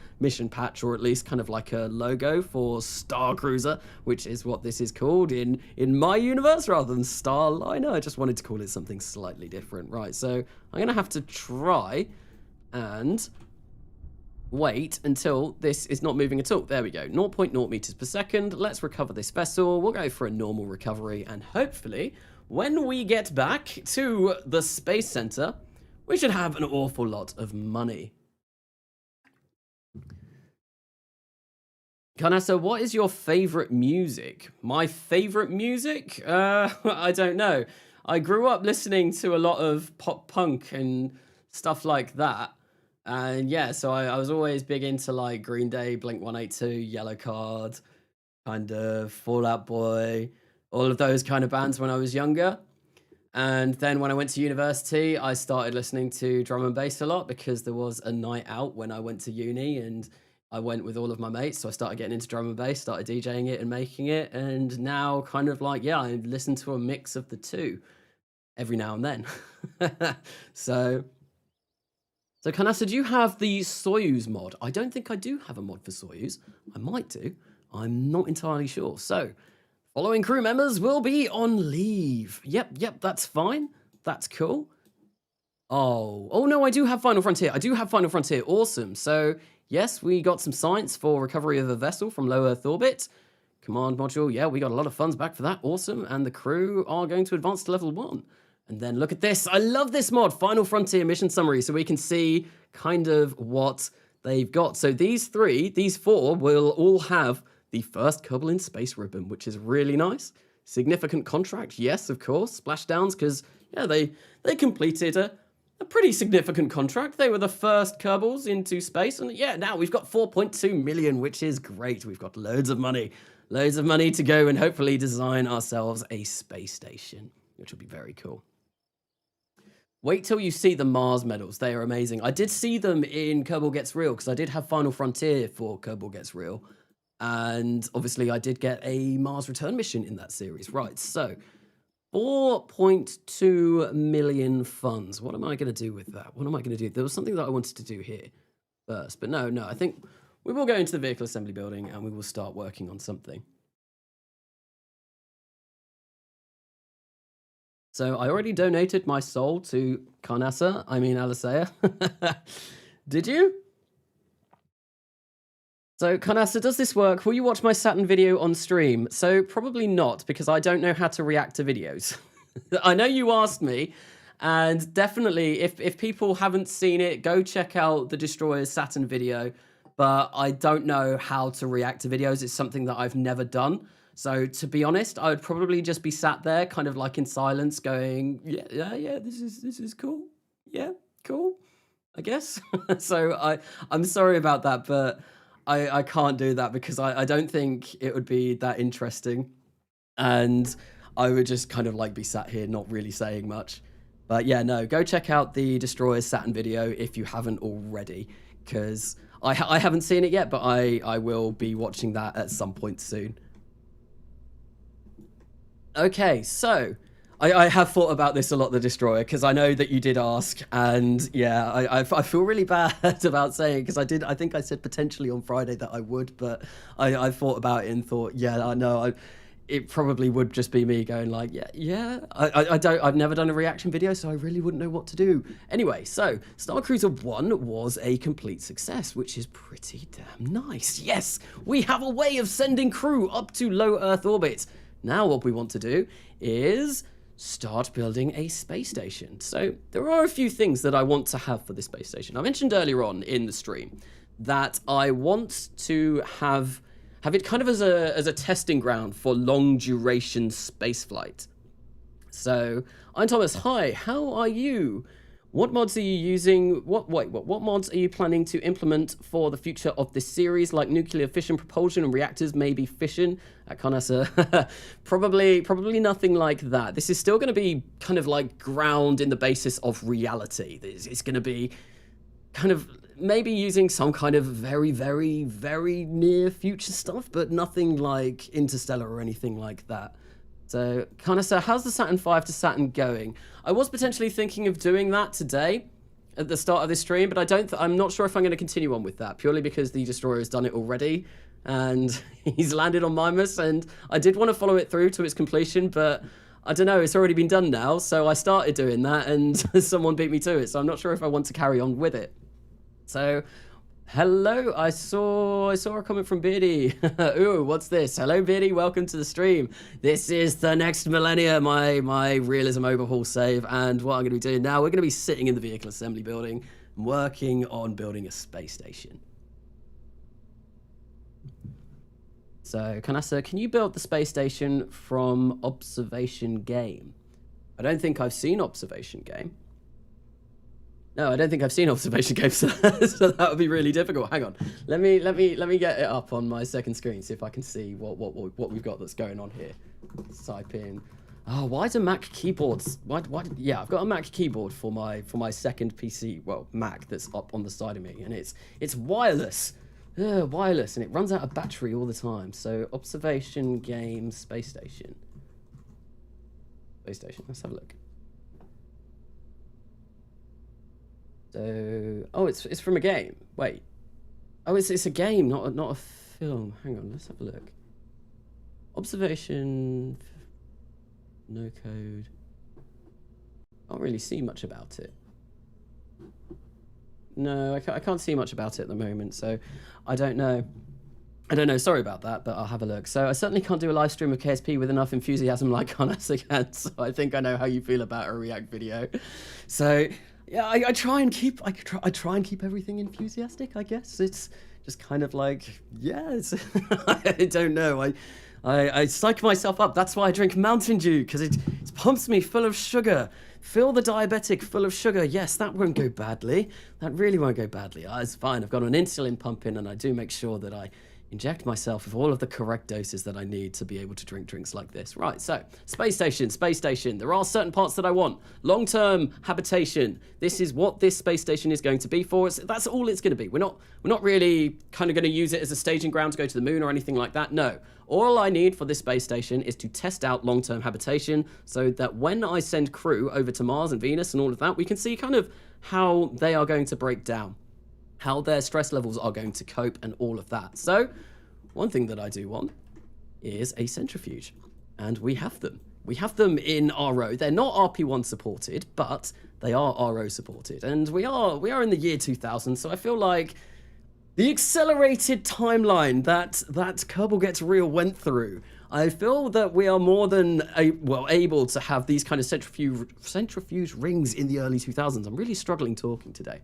patch, or at least kind of like a logo for Star Cruiser, which is what this is called in my universe rather than Starliner. I just wanted to call it something slightly different. Right, so I'm going to have to try and wait until this is not moving at all. There we go, 0.0 meters per second. Let's recover this vessel. We'll go for a normal recovery, and hopefully when we get back to the Space Center, we should have an awful lot of money. Kanasa, what is your favorite music? My favorite music? I don't know. I grew up listening to a lot of pop punk and stuff like that. And yeah, so I was always big into like Green Day, Blink-182, Yellow Card, kind of Fall Out Boy, all of those kind of bands when I was younger. And then when I went to university, I started listening to drum and bass a lot because there was a night out when I went to uni and I went with all of my mates. So I started getting into drum and bass, started DJing it and making it. And now kind of like, yeah, I listen to a mix of the two every now and then. So Kanasa, do you have the Soyuz mod? I don't think I do have a mod for Soyuz. I might do. I'm not entirely sure. So following crew members will be on leave. Yep, that's fine. That's cool. Oh no, I do have Final Frontier. I do have Final Frontier. Awesome. So yes, we got some science for recovery of a vessel from low Earth orbit. Command module. Yeah, we got a lot of funds back for that. Awesome. And the crew are going to advance to level 1. And then look at this. I love this mod, Final Frontier Mission Summary, so we can see kind of what they've got. So these 4 will all have the first Kerbal in Space ribbon, which is really nice. Significant contract, yes, of course. Splashdowns, because, yeah, they completed a pretty significant contract. They were the first Kerbals into space, and yeah, now we've got 4.2 million, which is great. We've got loads of money to go and hopefully design ourselves a space station, which will be very cool. Wait till you see the Mars medals. They are amazing. I did see them in Kerbal Gets Real, because I did have Final Frontier for Kerbal Gets Real. And obviously I did get a Mars return mission in that series. Right, so 4.2 million funds. What am I going to do with that? What am I going to do? There was something that I wanted to do here first. But no, I think we will go into the vehicle assembly building and we will start working on something. So I already donated my soul to Alisea. Did you? So, Karnasa, does this work? Will you watch my Saturn video on stream? So, probably not, because I don't know how to react to videos. I know you asked me, and definitely, if people haven't seen it, go check out the Destroyers Saturn video, but I don't know how to react to videos. It's something that I've never done. So, to be honest, I would probably just be sat there, kind of like in silence, going, yeah, this is cool. Yeah, cool, I guess. So, I'm sorry about that, but I can't do that because I don't think it would be that interesting. And I would just kind of like be sat here not really saying much. But yeah, no, go check out the Destroyers Saturn video if you haven't already, because I haven't seen it yet, but I will be watching that at some point soon. Okay, so I have thought about this a lot, the Destroyer, because I know that you did ask, and yeah, I feel really bad about saying it, because I think I said potentially on Friday that I would, but I thought about it and thought, yeah, I know, it probably would just be me going like, yeah, I've never done a reaction video, so I really wouldn't know what to do. Anyway, so Star Cruiser 1 was a complete success, which is pretty damn nice. Yes, we have a way of sending crew up to low Earth orbit. Now what we want to do is start building a space station. So there are a few things that I want to have for this space station. I mentioned earlier on in the stream that I want to have it kind of as a testing ground for long duration space flight. So I'm Thomas. Hi, how are you? What mods are you using? What mods are you planning to implement for the future of this series, like nuclear fission propulsion and reactors, maybe fission? Probably nothing like that. This is still going to be kind of like ground in the basis of reality. It's going to be kind of maybe using some kind of very, very, very near future stuff, but nothing like Interstellar or anything like that. So, Kanasa, how's the Saturn V to Saturn going? I was potentially thinking of doing that today at the start of this stream, but I'm not sure if I'm going to continue on with that, purely because the Destroyer has done it already, and he's landed on Mimas, and I did want to follow it through to its completion, but I don't know, it's already been done now, so I started doing that, and someone beat me to it, so I'm not sure if I want to carry on with it. So, hello, I saw a comment from Beardy. Ooh, what's this? Hello, Beardy, welcome to the stream. This is the next Millenia, my realism overhaul save, and what I'm going to be doing now, we're going to be sitting in the vehicle assembly building, working on building a space station. So, Kanasa, can you build the space station from Observation Game? I don't think I've seen Observation Game. No, I don't think I've seen Observation Game, so that would be really difficult. Hang on, let me get it up on my second screen, see if I can see what we've got that's going on here. Let's type in. Oh, why do Mac keyboards? Why? Yeah, I've got a Mac keyboard for my second PC, well, Mac that's up on the side of me, and it's wireless, wireless, and it runs out of battery all the time. So Observation Game Space Station. Let's have a look. So, oh, it's from a game. Wait. Oh, it's a game, not a film. Hang on, let's have a look. Observation, no code. Can't really see much about it. No, I can't see much about it at the moment, so I don't know. Sorry about that, but I'll have a look. So I certainly can't do a live stream of KSP with enough enthusiasm like Connors again, so I think I know how you feel about a React video. So yeah, I try and keep everything enthusiastic, I guess. It's just kind of like, yeah, I don't know. I psych myself up. That's why I drink Mountain Dew, because it pumps me full of sugar. Fill the diabetic full of sugar. Yes, that won't go badly. That really won't go badly. It's fine. I've got an insulin pump in, and I do make sure that I inject myself with all of the correct doses that I need to be able to drink drinks like this. Right, so space station. There are certain parts that I want. Long-term habitation. This is what this space station is going to be for us. That's all it's going to be. We're not really kind of going to use it as a staging ground to go to the moon or anything like that. No. All I need for this space station is to test out long-term habitation so that when I send crew over to Mars and Venus and all of that, we can see kind of how they are going to break down, how their stress levels are going to cope and all of that. So one thing that I do want is a centrifuge, and we have them. We have them in RO. They're not RP1 supported, but they are RO supported. And we are in the year 2000, so I feel like the accelerated timeline that Kerbal Gets Real went through, I feel that we are more than able to have these kind of centrifuge rings in the early 2000s. I'm really struggling talking today.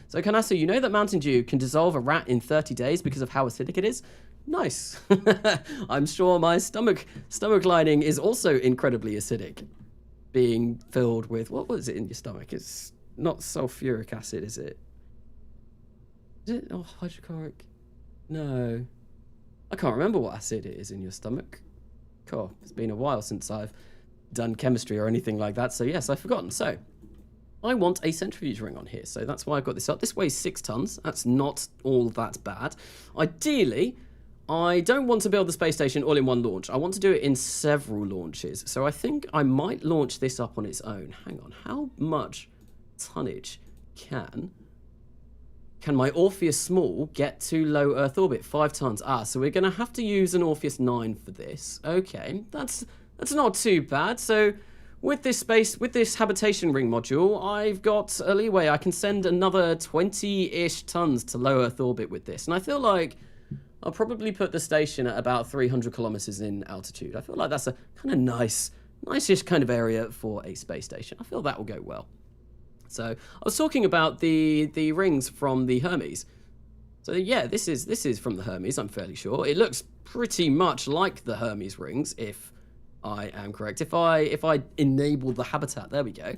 So Kanasu, you know that Mountain Dew can dissolve a rat in 30 days because of how acidic it is? Nice. I'm sure my stomach lining is also incredibly acidic, being filled with, what was it in your stomach? It's not sulfuric acid, is it? Is it? Oh, hydrochloric. No. I can't remember what acid it is in your stomach. Cool. It's been a while since I've done chemistry or anything like that, so yes, I've forgotten. So, I want a centrifuge ring on here, so that's why I've got this up. This weighs 6 tons. That's not all that bad. Ideally, I don't want to build the space station all in one launch. I want to do it in several launches. So I think I might launch this up on its own. Hang on. How much tonnage can my Orpheus Small get to low Earth orbit? 5 tons. So we're going to have to use an Orpheus 9 for this. Okay, that's not too bad. So with this habitation ring module, I've got a leeway. I can send another 20-ish tons to low Earth orbit with this. And I feel like I'll probably put the station at about 300 kilometers in altitude. I feel like that's a kind of nice-ish kind of area for a space station. I feel that will go well. So I was talking about the rings from the Hermes. So yeah, this is from the Hermes, I'm fairly sure. It looks pretty much like the Hermes rings, if I am correct. If I enable the habitat, there we go.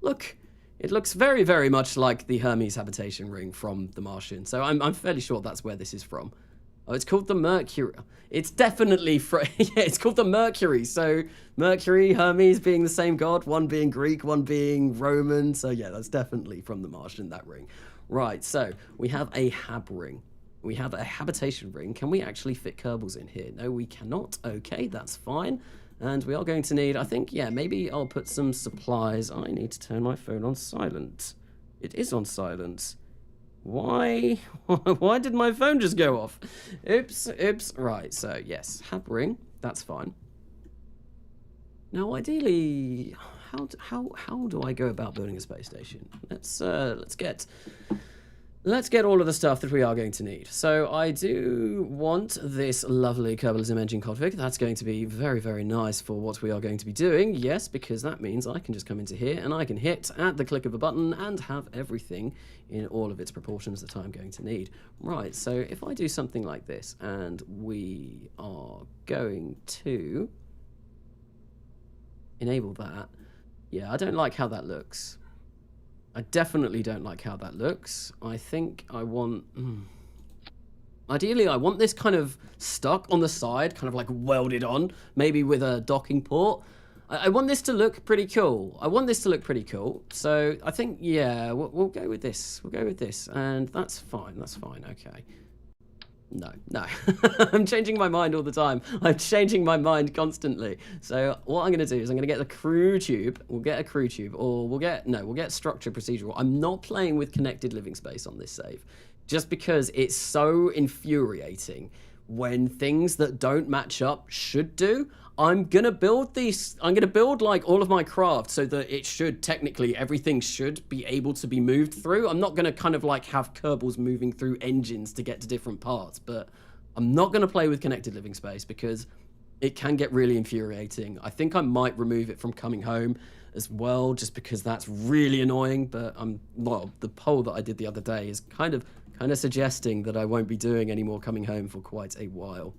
Look, it looks very, very much like the Hermes habitation ring from The Martian. So I'm fairly sure that's where this is from. Oh, it's called the Mercury. It's definitely yeah, it's called the Mercury. So Mercury, Hermes being the same god, one being Greek, one being Roman. So yeah, that's definitely from The Martian, that ring. Right, so we have a hab ring. We have a habitation ring. Can we actually fit Kerbals in here? No, we cannot. Okay, that's fine. And we are going to need, I think, yeah, maybe I'll put some supplies. I need to turn my phone on silent. It is on silent. Why did my phone just go off? Oops. Right, so yes, hab ring, that's fine. Now, ideally, how do I go about building a space station? Let's get all of the stuff that we are going to need. So I do want this lovely Kerbalism engine config. That's going to be very, very nice for what we are going to be doing. Yes, because that means I can just come into here and I can hit at the click of a button and have everything in all of its proportions that I'm going to need. Right, so if I do something like this and we are going to enable that. Yeah, I don't like how that looks. I definitely don't like how that looks. I think I want... Ideally, I want this kind of stuck on the side, kind of like welded on, maybe with a docking port. I want this to look pretty cool. So I think, yeah, we'll go with this. We'll go with this. And that's fine. Okay. No. I'm changing my mind all the time. I'm changing my mind constantly. So what I'm going to do is I'm going to get the crew tube. We'll get a crew tube, or we'll get structure procedural. I'm not playing with connected living space on this save, just because it's so infuriating when things that don't match up should do. I'm going to build like all of my craft so that it should technically, everything should be able to be moved through. I'm not going to kind of like have Kerbals moving through engines to get to different parts, but I'm not going to play with connected living space because it can get really infuriating. I think I might remove it from coming home as well, just because that's really annoying. But the poll that I did the other day is kind of suggesting that I won't be doing any more coming home for quite a while.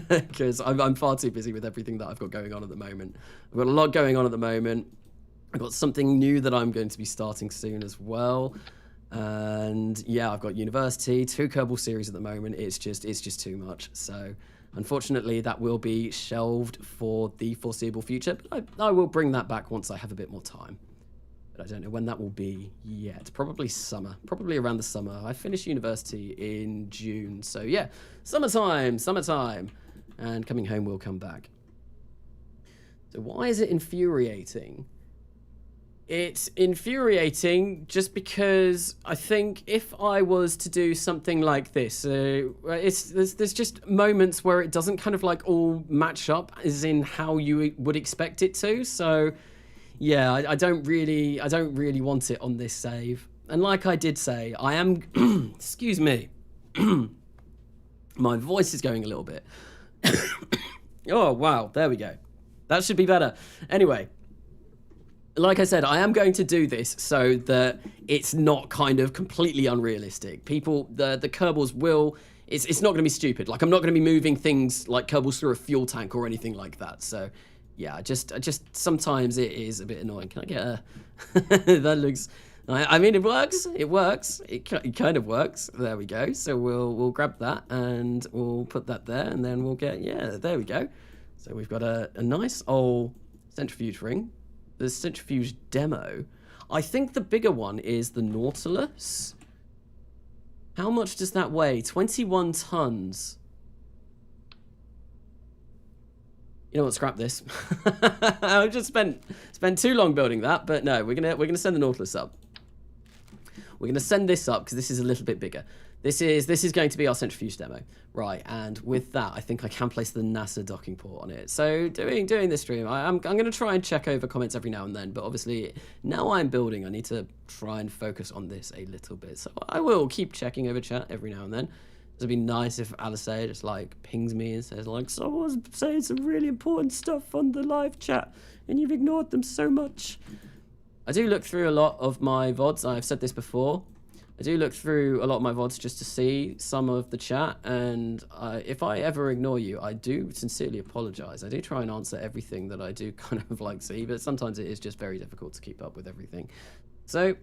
because I'm far too busy with everything that I've got going on at the moment. I've got a lot going on at the moment. I've got something new that I'm going to be starting soon as well. And yeah, I've got university, 2 Kerbal series at the moment. It's just too much. So unfortunately, that will be shelved for the foreseeable future. But I will bring that back once I have a bit more time. But I don't know when that will be yet. Probably summer. Probably around the summer. I finish university in June. So yeah, summertime. And coming home will come back. So why is it infuriating? It's infuriating just because I think if I was to do something like this, there's just moments where it doesn't kind of like all match up as in how you would expect it to. So yeah, I don't really want it on this save. And like I did say, I am, excuse me, my voice is going a little bit. Oh wow, there we go. That should be better. Anyway. Like I said, I am going to do this so that it's not kind of completely unrealistic. People, the Kerbals will, it's not going to be stupid. Like, I'm not going to be moving things like Kerbals through a fuel tank or anything like that. So, yeah, just sometimes it is a bit annoying. Can I get a, that looks, I mean, it works. It kind of works. There we go. So we'll grab that and we'll put that there and then we'll get, yeah, there we go. So we've got a nice old centrifuge ring. The centrifuge demo. I think the bigger one is the Nautilus. How much does that weigh? 21 tons. You know what? Scrap this. I've just spent too long building that, but no, we're gonna send the Nautilus up. We're gonna send this up because this is a little bit bigger. This is going to be our centrifuge demo, right? And with that, I think I can place the NASA docking port on it. So doing this stream, I'm going to try and check over comments every now and then. But obviously, now I'm building, I need to try and focus on this a little bit. So I will keep checking over chat every now and then. It'd be nice if Alistair just like pings me and says like, someone's saying some really important stuff on the live chat, and you've ignored them so much. I do look through a lot of my VODs. I've said this before. I do look through a lot of my VODs just to see some of the chat, and if I ever ignore you, I do sincerely apologise. I do try and answer everything that I do kind of like see, but sometimes it is just very difficult to keep up with everything. So,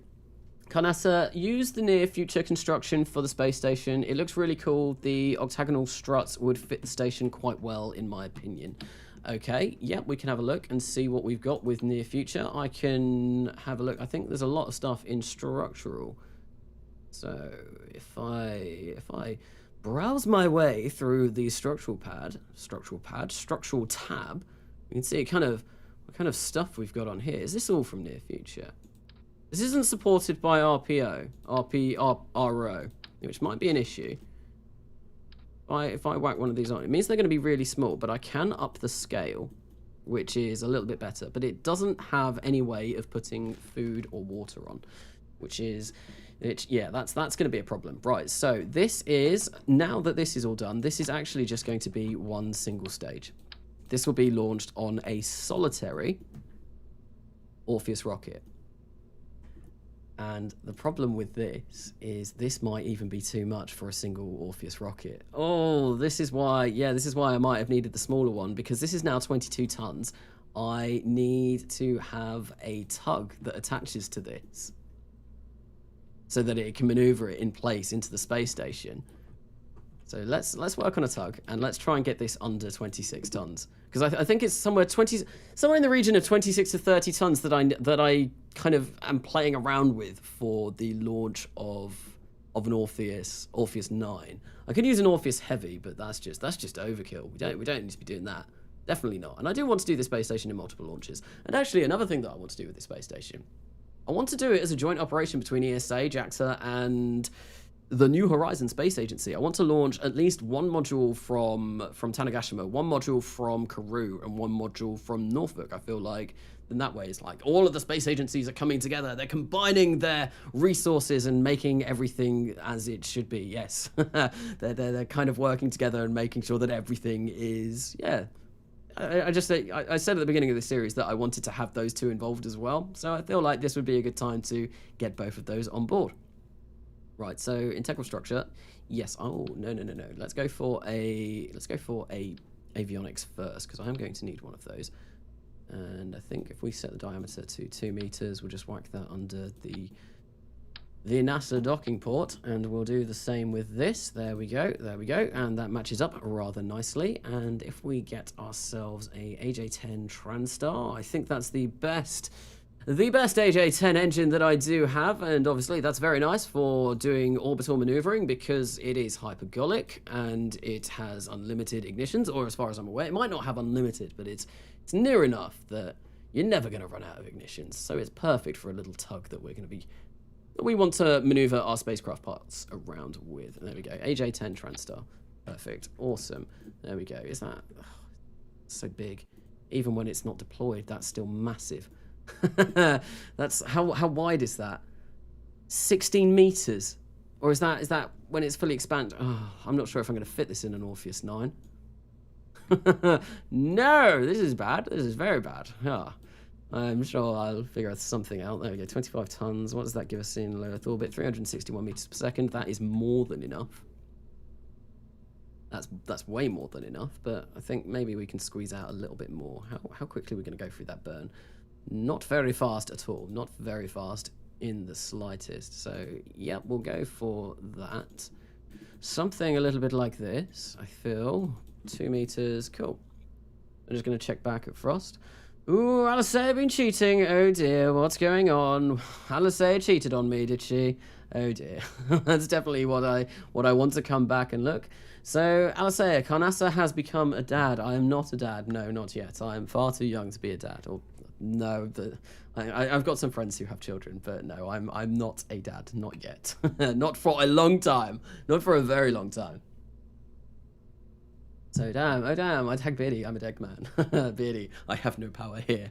Carnassa, use the near future construction for the space station. It looks really cool. The octagonal struts would fit the station quite well, in my opinion. Okay, yeah, we can have a look and see what we've got with near future. I can have a look. I think there's a lot of stuff in structural. So if I browse my way through the structural tab, you can see what kind of stuff we've got on here. Is this all from near future? This isn't supported by RPO, which might be an issue. If I whack one of these on, it means they're going to be really small, but I can up the scale, which is a little bit better. But it doesn't have any way of putting food or water on, which is... yeah, that's going to be a problem. Right, so this is, now that this is all done, this is actually just going to be one single stage. This will be launched on a solitary Orpheus rocket. And the problem with this is this might even be too much for a single Orpheus rocket. Oh, this is why I might have needed the smaller one, because this is now 22 tons. I need to have a tug that attaches to this, so that it can maneuver it in place into the space station. So let's work on a tug, and let's try and get this under 26 tons, because I think it's somewhere in the region of 26 to 30 tons that I kind of am playing around with for the launch of an Orpheus 9. I could use an Orpheus Heavy, but that's just overkill. We don't need to be doing that. Definitely not. And I do want to do the space station in multiple launches. And actually, another thing that I want to do with the space station, I want to do it as a joint operation between ESA, JAXA, and the New Horizons Space Agency. I want to launch at least one module from Tanegashima, one module from Kourou, and one module from Norfolk. I feel like then that way it's like all of the space agencies are coming together. They're combining their resources and making everything as it should be. Yes, they're kind of working together and making sure that everything is, yeah. I said at the beginning of the series that I wanted to have those two involved as well. So I feel like this would be a good time to get both of those on board. Right, so integral structure. Yes. Oh, no. Let's go for a avionics first, because I am going to need one of those. And I think if we set the diameter to 2 meters, we'll just whack that under the NASA docking port, and we'll do the same with this. There we go, and that matches up rather nicely. And if we get ourselves a AJ10 Transtar, I think that's the best AJ10 engine that I do have, and obviously that's very nice for doing orbital maneuvering because it is hypergolic and it has unlimited ignitions, or as far as I'm aware, it might not have unlimited, but it's near enough that you're never going to run out of ignitions. So it's perfect for a little tug that we want to maneuver our spacecraft parts around with. And there we go, AJ10 Transtar, perfect, awesome. There we go. Is that so big? Even when it's not deployed, that's still massive. That's how wide is that? 16 meters, or is that when it's fully expanded? Oh, I'm not sure if I'm going to fit this in an Orpheus 9. No, this is bad. This is very bad. Yeah, I'm sure I'll figure out something out. There we go. 25 tons. What does that give us in low Earth orbit? 361 meters per second. That is more than enough. That's way more than enough. But I think maybe we can squeeze out a little bit more. How quickly are we going to go through that burn? Not very fast at all. Not very fast in the slightest. So, yeah, we'll go for that. Something a little bit like this, I feel. 2 meters. Cool. I'm just going to check back at Frost. Ooh, Alisaia been cheating. Oh, dear. What's going on? Alisaia cheated on me, did she? Oh, dear. That's definitely what I want to come back and look. So, Alisaia, Carnassa has become a dad. I am not a dad. No, not yet. I am far too young to be a dad. Or no, I've got some friends who have children, but no, I'm not a dad, not yet. Not for a long time, not for a very long time. So damn, oh damn, I tag Beardy, I'm a dead man. Beardy, I have no power here.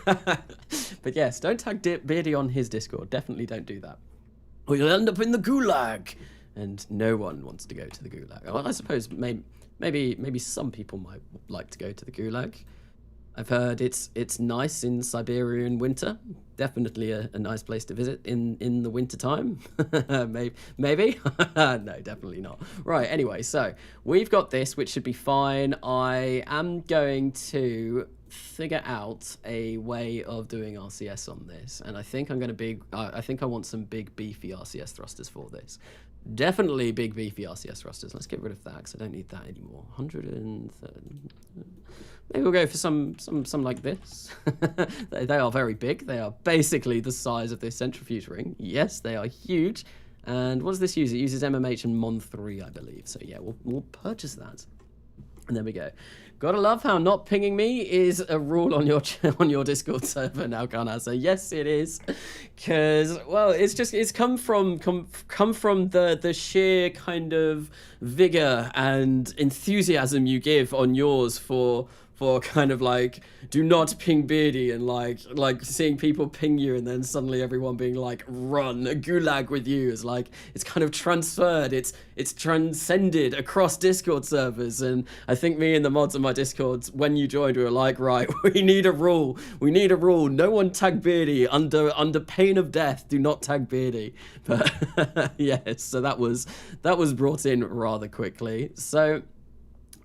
But yes, don't tag Beardy on his Discord, definitely don't do that. Or you'll end up in the gulag, and no one wants to go to the gulag. Well, I suppose maybe some people might like to go to the gulag. I've heard it's nice in Siberian winter. Definitely a nice place to visit in the winter time. Maybe? No, definitely not. Right, anyway, so we've got this, which should be fine. I am going to figure out a way of doing RCS on this, and I think I think I want some big beefy RCS thrusters for this. Definitely big beefy RCS thrusters. Let's get rid of that because I don't need that anymore. 130. Maybe we'll go for some like this. They are very big. They are basically the size of this centrifuge ring. Yes, they are huge. And what does this use? It uses MMH and Mon 3, I believe. So yeah, we'll purchase that. And there we go. Gotta love how not pinging me is a rule on your Discord server now, Carnassa. Yes, it is, because well, it's come from the sheer kind of vigor and enthusiasm you give on yours for kind of like, do not ping Beardy, and like seeing people ping you and then suddenly everyone being like, run a gulag with you is like, it's kind of transferred, it's transcended across Discord servers. And I think me and the mods on my Discords, when you joined, we were like, right, we need a rule, no one tag Beardy under pain of death. Do not tag Beardy. But yes, so that was brought in rather quickly. So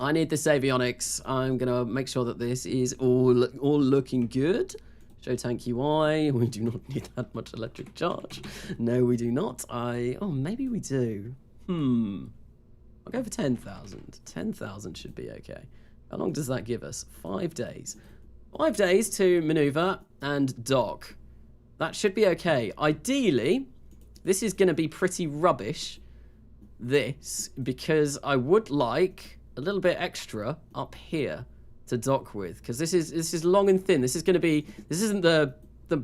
I need this avionics. I'm gonna make sure that this is all looking good. Show tank UI. We do not need that much electric charge. No, we do not. Oh, maybe we do. I'll go for 10,000. 10,000 should be okay. How long does that give us? 5 days. 5 days to maneuver and dock. That should be okay. Ideally, this is gonna be pretty rubbish. This, because I would like a little bit extra up here to dock with, because this is long and thin. This isn't the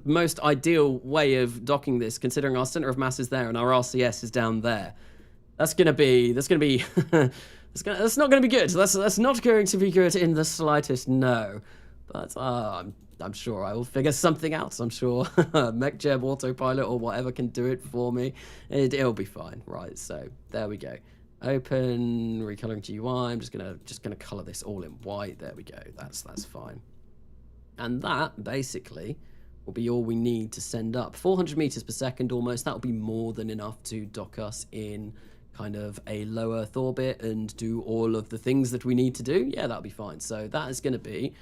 most ideal way of docking this, considering our center of mass is there and our RCS is down there. That's not going to be good. That's not going to be good in the slightest, no. But I'm sure I will figure something out. I'm sure MechJeb Autopilot or whatever can do it for me. It'll be fine. Right, so there we go. Open recoloring GUI. I'm just gonna color this all in white. There we go. That's fine. And that basically will be all we need to send up. 400 meters per second almost. That will be more than enough to dock us in kind of a low Earth orbit and do all of the things that we need to do. Yeah, that'll be fine. So that is going to be...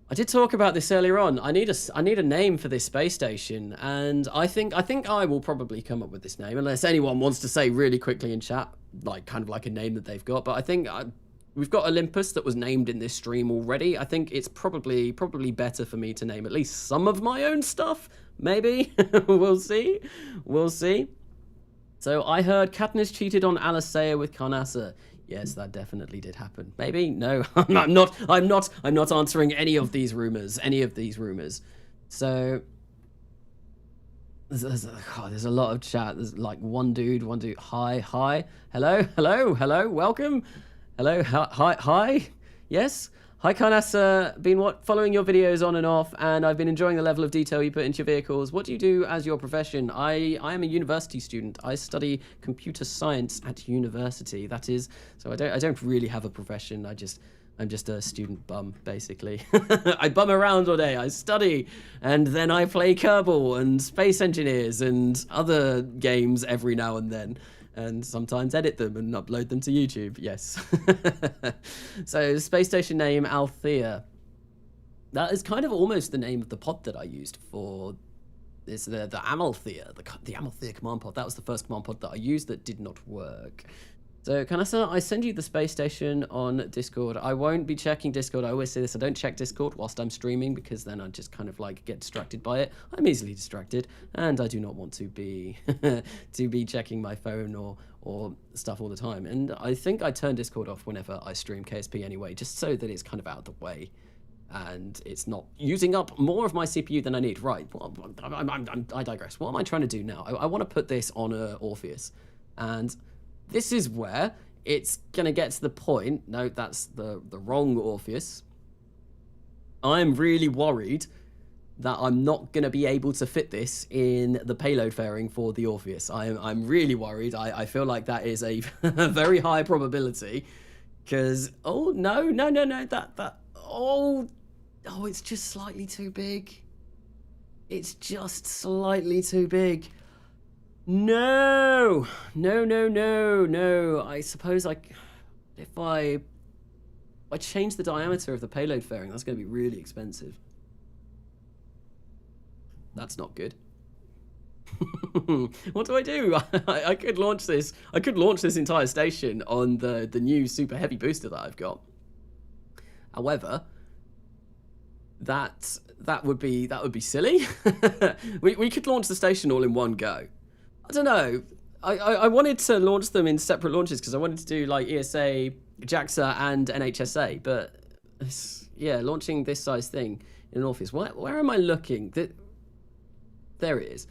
I did talk about this earlier on. I need a name for this space station, and I think I will probably come up with this name, unless anyone wants to say really quickly in chat, like kind of like a name that they've got. But I think we've got Olympus that was named in this stream already. I think it's probably better for me to name at least some of my own stuff. Maybe we'll see. We'll see. So I heard Katniss cheated on Alicea with Carnassa. Yes, that definitely did happen. Maybe? No, I'm not answering any of these rumors. So there's a lot of chat. There's like one dude. Hi. Hello. Welcome. Hello. Hi. Yes. Hi, Carnassa. Been following your videos on and off, and I've been enjoying the level of detail you put into your vehicles. What do you do as your profession? I am a university student. I study computer science at university. That is, so I don't really have a profession. I'm just a student bum, basically. I bum around all day. I study, and then I play Kerbal and Space Engineers and other games every now and then. And sometimes edit them and upload them to YouTube, yes. So, space station name, Althea. That is kind of almost the name of the pod that I used for this, the Amalthea, the Amalthea command pod. That was the first command pod that I used that did not work. So, Kanasa, I send you the space station on Discord. I won't be checking Discord. I always say this, I don't check Discord whilst I'm streaming because then I just kind of like get distracted by it. I'm easily distracted, and I do not want to be checking my phone or stuff all the time. And I think I turn Discord off whenever I stream KSP anyway, just so that it's kind of out of the way. And it's not using up more of my CPU than I need. Right, well, I digress. What am I trying to do now? I want to put this on Orpheus. And this is where it's going to get to the point. No, that's the wrong Orpheus. I'm really worried that I'm not going to be able to fit this in the payload fairing for the Orpheus. I'm really worried. I feel like that is a very high probability. Because, oh, no, it's just slightly too big. It's just slightly too big. No. I suppose if I change the diameter of the payload fairing, that's going to be really expensive. That's not good. What do I do? I could launch this. I could launch this entire station on the new super heavy booster that I've got. However, that would be silly. we could launch the station all in one go. I don't know. I wanted to launch them in separate launches because I wanted to do like ESA, JAXA, and NHSA. But yeah, launching this size thing in Orpheus. Where am I looking? There it is.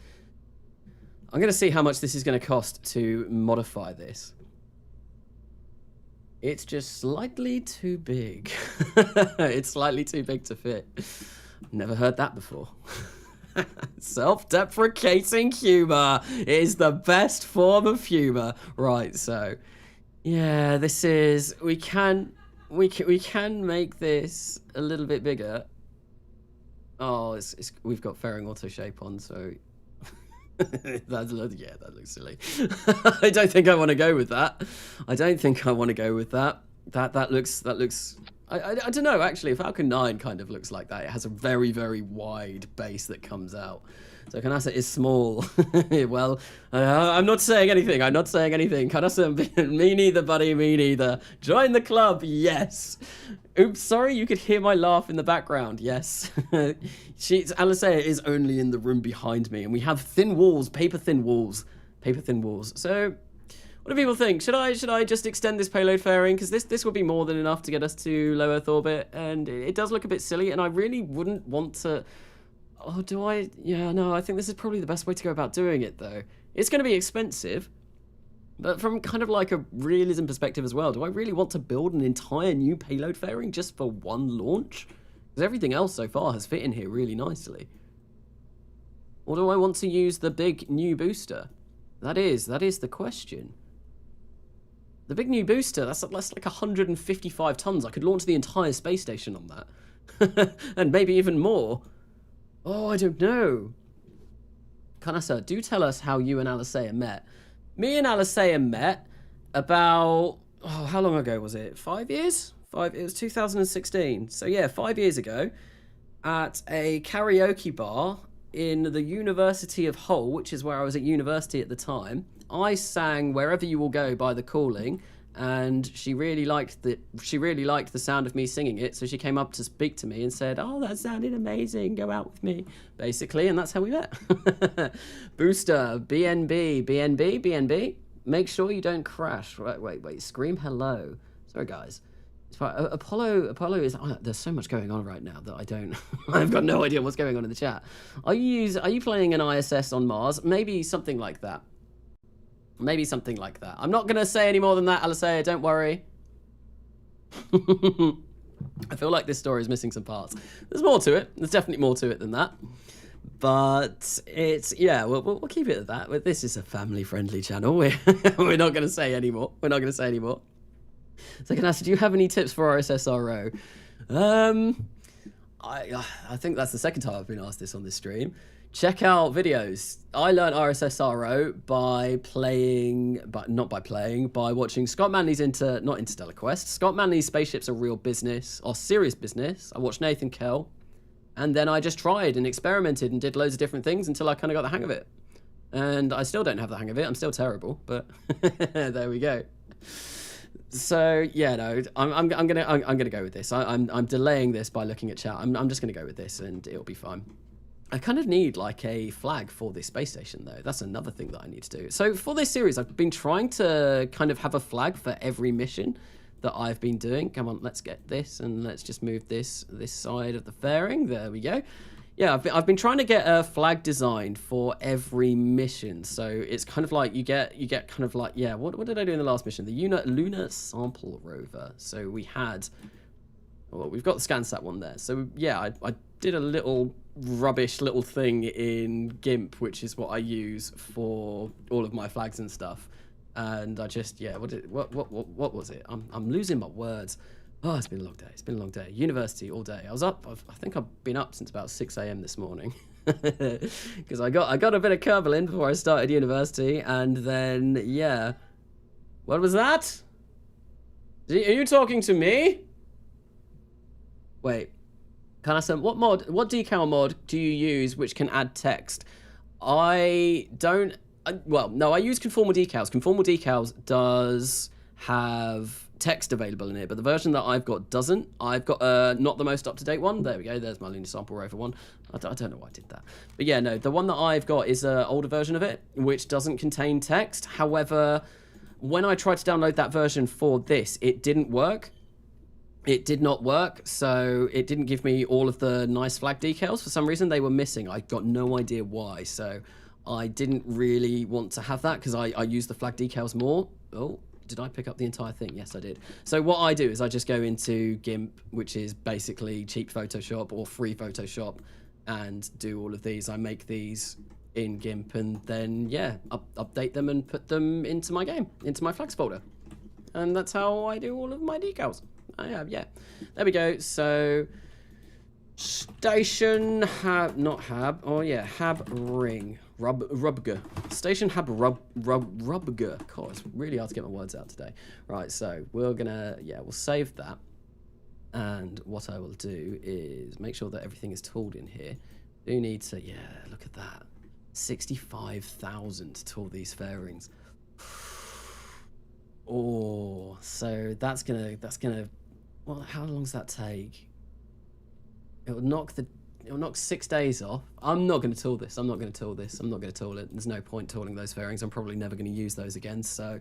I'm going to see how much this is going to cost to modify this. It's just slightly too big. It's slightly too big to fit. Never heard that before. Self-deprecating humor is the best form of humor. Right, so yeah, this is we can make this a little bit bigger. Oh, we've got fairing auto shape on, so that looks silly. I don't think I want to go with that. That looks. I don't know, actually. Falcon 9 kind of looks like that. It has a very, very wide base that comes out. So Kanasa is small. Well, I'm not saying anything. Kanasa, me neither, buddy. Me neither. Join the club. Yes. Oops, sorry. You could hear my laugh in the background. Yes. Alicea is only in the room behind me. And we have thin walls, paper thin walls. So... what do people think? Should I just extend this payload fairing? Because this would be more than enough to get us to low Earth orbit, and it does look a bit silly, and I really wouldn't want to... Oh, do I? Yeah, no, I think this is probably the best way to go about doing it, though. It's going to be expensive, but from kind of like a realism perspective as well, do I really want to build an entire new payload fairing just for one launch? Because everything else so far has fit in here really nicely. Or do I want to use the big new booster? That is the question. The big new booster, that's like 155 tons. I could launch the entire space station on that. And maybe even more. Oh, I don't know. Kanasa, do tell us how you and Alicea met. Me and Alicea met about, oh, how long ago was it? 5 years? It was 2016. So yeah, 5 years ago at a karaoke bar in the University of Hull, which is where I was at university at the time. I sang Wherever You Will Go by The Calling, and she really liked the sound of me singing it, so she came up to speak to me and said, "Oh, that sounded amazing, go out with me," basically, and that's how we met. Booster, BNB, make sure you don't crash. Wait, scream hello. Sorry guys. Apollo is, there's so much going on right now that I don't, I've got no idea what's going on in the chat. Are you playing an ISS on Mars? Maybe something like that. Maybe something like that. I'm not going to say any more than that, Alicea, don't worry. I feel like this story is missing some parts. There's more to it. There's definitely more to it than that. But it's, yeah, we'll keep it at that. This is a family-friendly channel. We're not going to say any more. We're not going to say any more. So I can ask, do you have any tips for RSSRO? I think that's the second time I've been asked this on this stream. Check out videos. I learned RSSRO by watching Scott Manley's not Interstellar Quest. Scott Manley's Spaceships Are Real Business, or Serious Business. I watched Nathan Kell, and then I just tried and experimented and did loads of different things until I kind of got the hang of it. And I still don't have the hang of it. I'm still terrible, but there we go. So yeah, no, I'm gonna go with this. I'm delaying this by looking at chat. I'm just gonna go with this, and it'll be fine. I kind of need like a flag for this space station though. That's another thing that I need to do. So for this series, I've been trying to kind of have a flag for every mission that I've been doing. Come on, let's get this, and let's just move this side of the fairing. There we go. Yeah, I've been trying to get a flag designed for every mission. So it's kind of like you get kind of like, yeah, what did I do in the last mission? The lunar sample rover. So we had, well, we've got the ScanSat one there. So yeah, I did a little rubbish little thing in GIMP, which is what I use for all of my flags and stuff. And I just, yeah, what was it? I'm losing my words. Oh, it's been a long day. It's been a long day. University all day. I was up. I think I've been up since about 6 a.m. this morning because I got a bit of Kerbal in before I started university, and then yeah, what was that? Are you talking to me? Wait, can I say what decal mod do you use which can add text? I don't. Well, no, I use conformal decals. Conformal decals does have text available in it, but the version that I've got doesn't. I've got not the most up-to-date one. There we go. There's my lunar sample rover one. I don't know why I did that. But yeah, no, the one that I've got is an older version of it, which doesn't contain text. However, when I tried to download that version for this, it didn't work. It did not work, so it didn't give me all of the nice flag decals. For some reason, they were missing. I got no idea why, so I didn't really want to have that because I use the flag decals more. Oh, did I pick up the entire thing? Yes, I did. So what I do is I just go into GIMP, which is basically cheap Photoshop or free Photoshop, and do all of these. I make these in GIMP and then, yeah, update them and put them into my game, into my flags folder. And that's how I do all of my decals. I have, yeah. There we go. So station hab ring. Rubger. Station hab rubger. God, it's really hard to get my words out today. Right, so we're gonna, yeah, we'll save that. And what I will do is make sure that everything is tooled in here. Do need to, yeah, look at that. 65,000 to tool these fairings. Oh, so that's gonna, well, how long does that take? It'll knock 6 days off. I'm not going to tool this. I'm not going to tool this. I'm not going to tool it. There's no point tooling those fairings. I'm probably never going to use those again. So,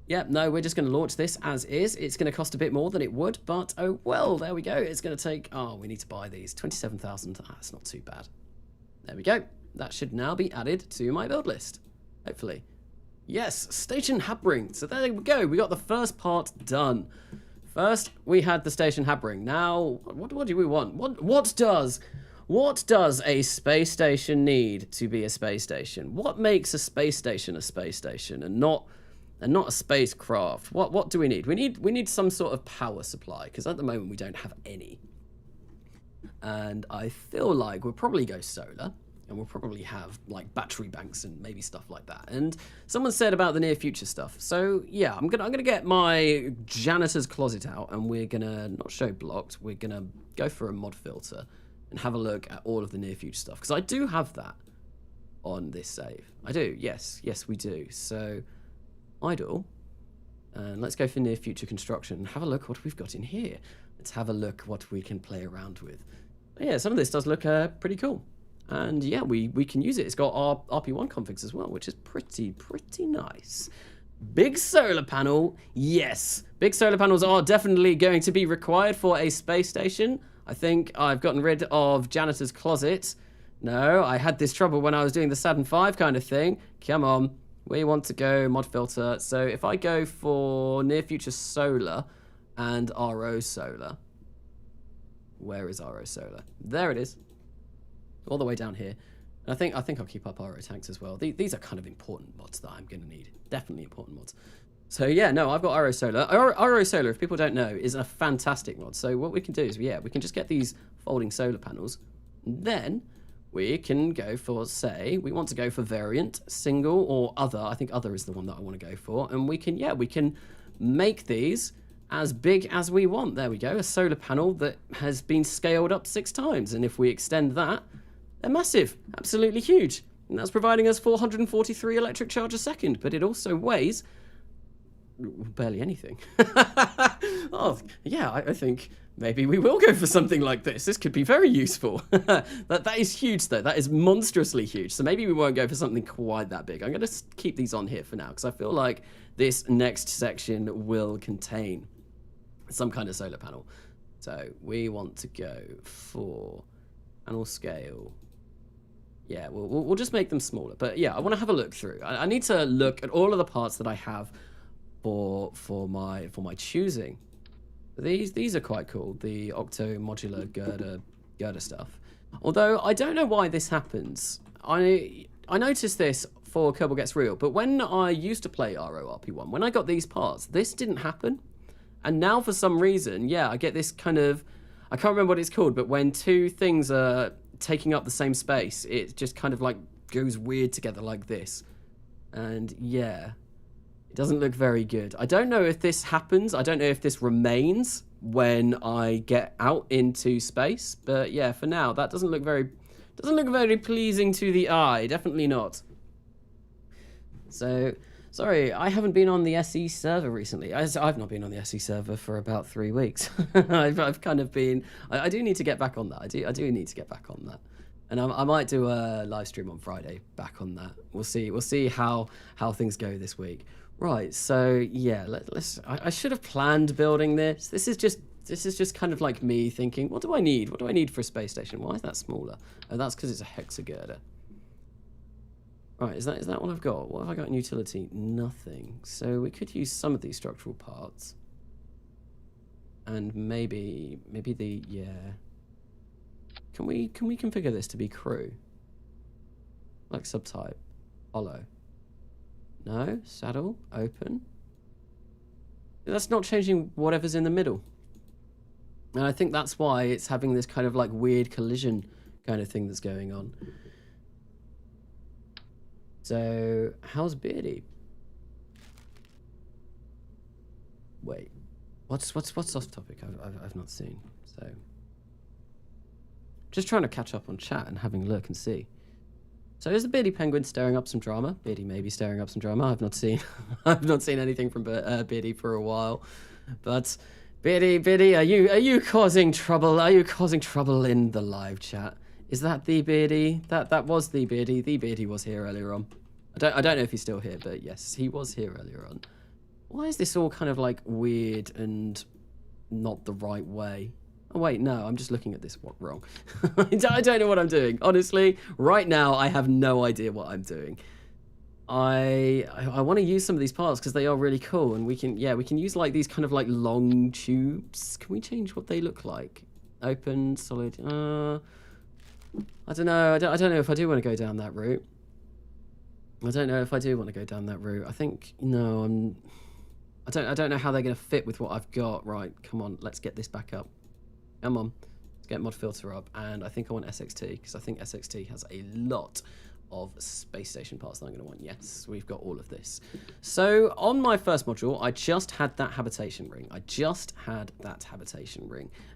yeah, no, we're just going to launch this as is. It's going to cost a bit more than it would, but oh well, there we go. It's going to take, oh, we need to buy these. 27,000. Ah, that's not too bad. There we go. That should now be added to my build list, hopefully. Yes, station hab ring. So there we go. We got the first part done. First, we had the station hab ring. Now, what do we want? What does a space station need to be a space station? What makes a space station and not a spacecraft? What do we need? We need some sort of power supply, because at the moment we don't have any. And I feel like we'll probably go solar. And we'll probably have like battery banks and maybe stuff like that. And someone said about the near future stuff. So yeah, I'm gonna get my janitor's closet out, and we're gonna not show blocked. We're gonna go for a mod filter and have a look at all of the near future stuff, because I do have that on this save. I do. Yes, we do. So idle, and let's go for near future construction and have a look what we've got in here. Let's have a look what we can play around with. But yeah, some of this does look pretty cool. And yeah, we can use it. It's got our RP1 configs as well, which is pretty nice. Big solar panel. Yes, big solar panels are definitely going to be required for a space station. I think I've gotten rid of janitor's closet. No, I had this trouble when I was doing the Saturn V kind of thing. Come on, we want to go mod filter. So if I go for near future solar and RO solar. Where is RO solar? There it is. All the way down here. And I think I'll keep up RO tanks as well. These are kind of important mods that I'm going to need. Definitely important mods. So yeah, no, I've got RO Solar. RO Solar, if people don't know, is a fantastic mod. So what we can do is, yeah, we can just get these folding solar panels. Then we can go for, say, we want to go for variant, single, or other. I think other is the one that I want to go for. And we can, yeah, we can make these as big as we want. There we go, a solar panel that has been scaled up 6 times. And if we extend that, they're massive, absolutely huge. And that's providing us 443 electric charge a second, but it also weighs barely anything. Oh, yeah, I think maybe we will go for something like this. This could be very useful. That is huge, though. That is monstrously huge. So maybe we won't go for something quite that big. I'm going to keep these on here for now, because I feel like this next section will contain some kind of solar panel. So we want to go for panel scale. Yeah, we'll just make them smaller. But yeah, I want to have a look through. I need to look at all of the parts that I have for my choosing. These are quite cool. The octo modular girder stuff. Although I don't know why this happens. I noticed this for Kerbal Gets Real, but when I used to play RORP1, when I got these parts, this didn't happen. And now for some reason, yeah, I get this kind of, I can't remember what it's called, but when 2 things are taking up the same space, it just kind of like goes weird together like this. And yeah, it doesn't look very good. I don't know if this happens. I don't know if this remains when I get out into space, but yeah, for now that doesn't look very pleasing to the eye. Definitely not. So sorry, I haven't been on the SE server recently. I've not been on the SE server for about 3 weeks. I've kind of been. I do need to get back on that. I do need to get back on that, and I might do a live stream on Friday back on that. We'll see how things go this week. Right. So yeah, let's. I should have planned building this. This is just kind of like me thinking, what do I need? What do I need for a space station? Why is that smaller? Oh, that's because it's a hexagirder. Right, is that what I've got? What have I got in utility? Nothing. So we could use some of these structural parts. And maybe the, yeah. Can we configure this to be crew? Like subtype. Hollow. No? Saddle? Open? That's not changing whatever's in the middle. And I think that's why it's having this kind of like weird collision kind of thing that's going on. So, how's Beardy? Wait, what's off topic? I've not seen. So, just trying to catch up on chat and having a look and see. So, is the Beardy Penguin stirring up some drama? Beardy may be stirring up some drama. I've not seen anything from Beardy for a while. But Beardy, are you causing trouble? Are you causing trouble in the live chat? Is that the Beardy? That was the Beardy. The Beardy was here earlier on. I don't know if he's still here, but yes, he was here earlier on. Why is this all kind of like weird and not the right way? Oh wait, no, I'm just looking at this wrong. I don't know what I'm doing. Honestly, right now I have no idea what I'm doing. I want to use some of these parts because they are really cool, and we can use like these kind of like long tubes. Can we change what they look like? Open, solid. I don't know. I don't know if I do want to go down that route. I don't know if I do want to go down that route. I think no. I don't know how they're going to fit with what I've got. Right, come on, let's get this back up. Come on, let's get mod filter up, and I think I want SXT, because I think SXT has a lot of space station parts that I'm going to want. Yes, we've got all of this. So on my first module, I just had that habitation ring.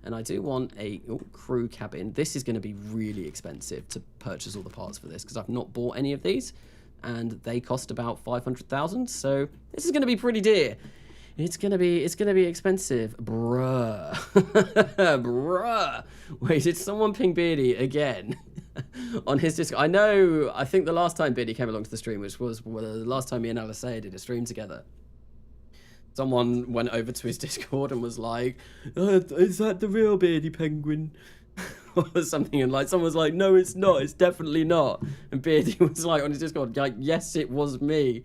And I do want a crew cabin. This is going to be really expensive to purchase all the parts for this, because I've not bought any of these, and they cost about 500,000. So this is going to be pretty dear. It's gonna be expensive, bruh. Bruh. Wait, did someone ping Beardy again on his Discord? I think the last time Beardy came along to the stream, which was the last time me and Alisea did a stream together, someone went over to his Discord and was like, is that the real Beardy Penguin? Or something, and like someone was like, no, it's not, it's definitely not. And Beardy was like on his Discord, like, yes, it was me.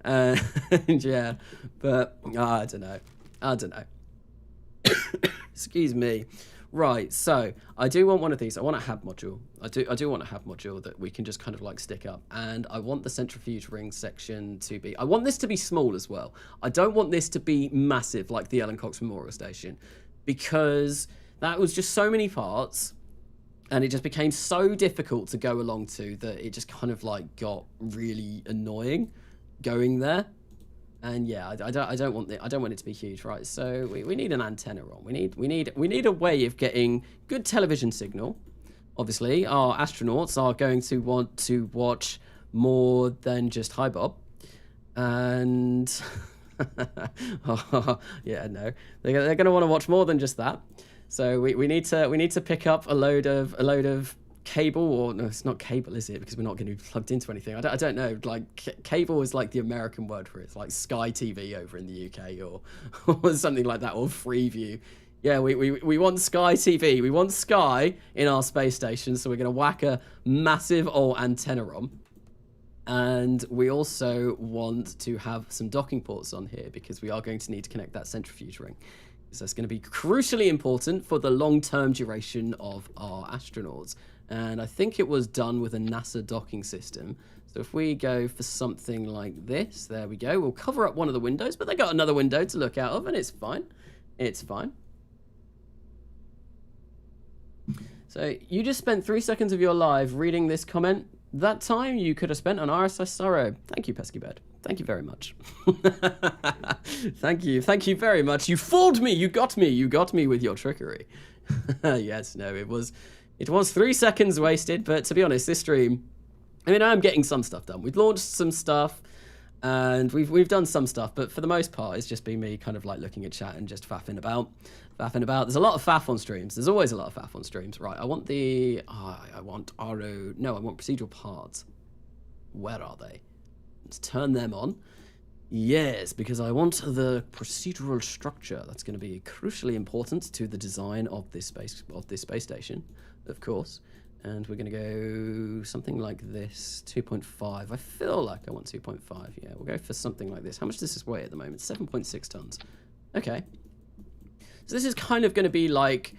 Yeah, but I don't know. Excuse me. Right, so I do want one of these. I want a hab module. I do want a hab module that we can just kind of like stick up, and I want the centrifuge ring section to be, I want this to be small as well. I don't want this to be massive like the Ellen Cox Memorial Station, because that was just so many parts, and it just became so difficult to go along to that it just kind of like got really annoying going there. And yeah, I don't want it to be huge, right? So we need an antenna on. We need a way of getting good television signal. Obviously, our astronauts are going to want to watch more than just Hi Bob, and yeah, no, they're going to want to watch more than just that. So we need to pick up a load of cable, or no, it's not cable, is it? Because we're not going to be plugged into anything. I don't know. Like cable is like the American word for it. It's like Sky TV over in the UK, or something like that, or Freeview. Yeah, we want Sky TV. We want Sky in our space station, so we're going to whack a massive old antenna on. And we also want to have some docking ports on here, because we are going to need to connect that centrifuge ring. So it's going to be crucially important for the long-term duration of our astronauts. And I think it was done with a NASA docking system. So if we go for something like this, there we go. We'll cover up one of the windows, but they got another window to look out of, and it's fine. It's fine. So you just spent 3 seconds of your life reading this comment. That time you could have spent on RSS Sorrow. Thank you, Pesky Bird. Thank you very much. Thank you very much. You fooled me. You got me with your trickery. Yes, no, it was 3 seconds wasted, but to be honest, this stream, I mean, I'm getting some stuff done. We've launched some stuff, and we've done some stuff, but for the most part, it's just been me kind of like looking at chat and just faffing about. There's a lot of faff on streams. There's always a lot of faff on streams. Right, I want procedural parts. Where are they? Let's turn them on. Yes, because I want the procedural structure. That's going to be crucially important to the design of this space station, of course. And we're going to go something like this, 2.5. I feel like I want 2.5. Yeah, we'll go for something like this. How much does this weigh at the moment? 7.6 tons. Okay. So this is kind of going to be like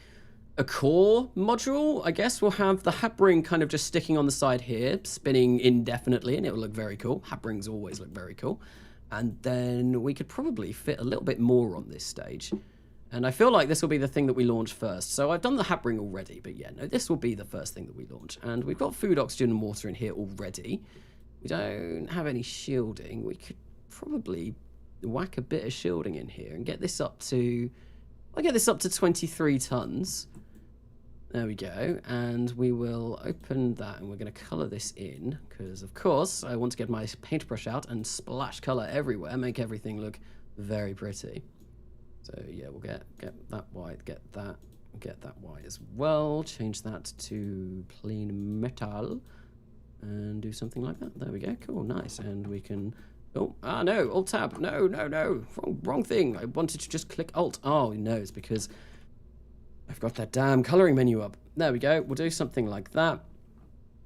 a core module. I guess we'll have the hab ring kind of just sticking on the side here, spinning indefinitely, and it will look very cool. Hab rings always look very cool. And then we could probably fit a little bit more on this stage. And I feel like this will be the thing that we launch first. So I've done the hab ring already, but yeah, no, this will be the first thing that we launch. And we've got food, oxygen, and water in here already. We don't have any shielding. We could probably whack a bit of shielding in here and get this up to... I'll get this up to 23 tons. There we go. And we will open that, and we're going to colour this in, because, of course, I want to get my paintbrush out and splash colour everywhere, make everything look very pretty. So yeah, we'll get that white, get that white as well. Change that to plain metal and do something like that. There we go. Cool, nice. And we can... Oh, no, Alt Tab. No. Wrong thing. I wanted to just click Alt. Oh, no, it's because I've got that damn colouring menu up. There we go. We'll do something like that.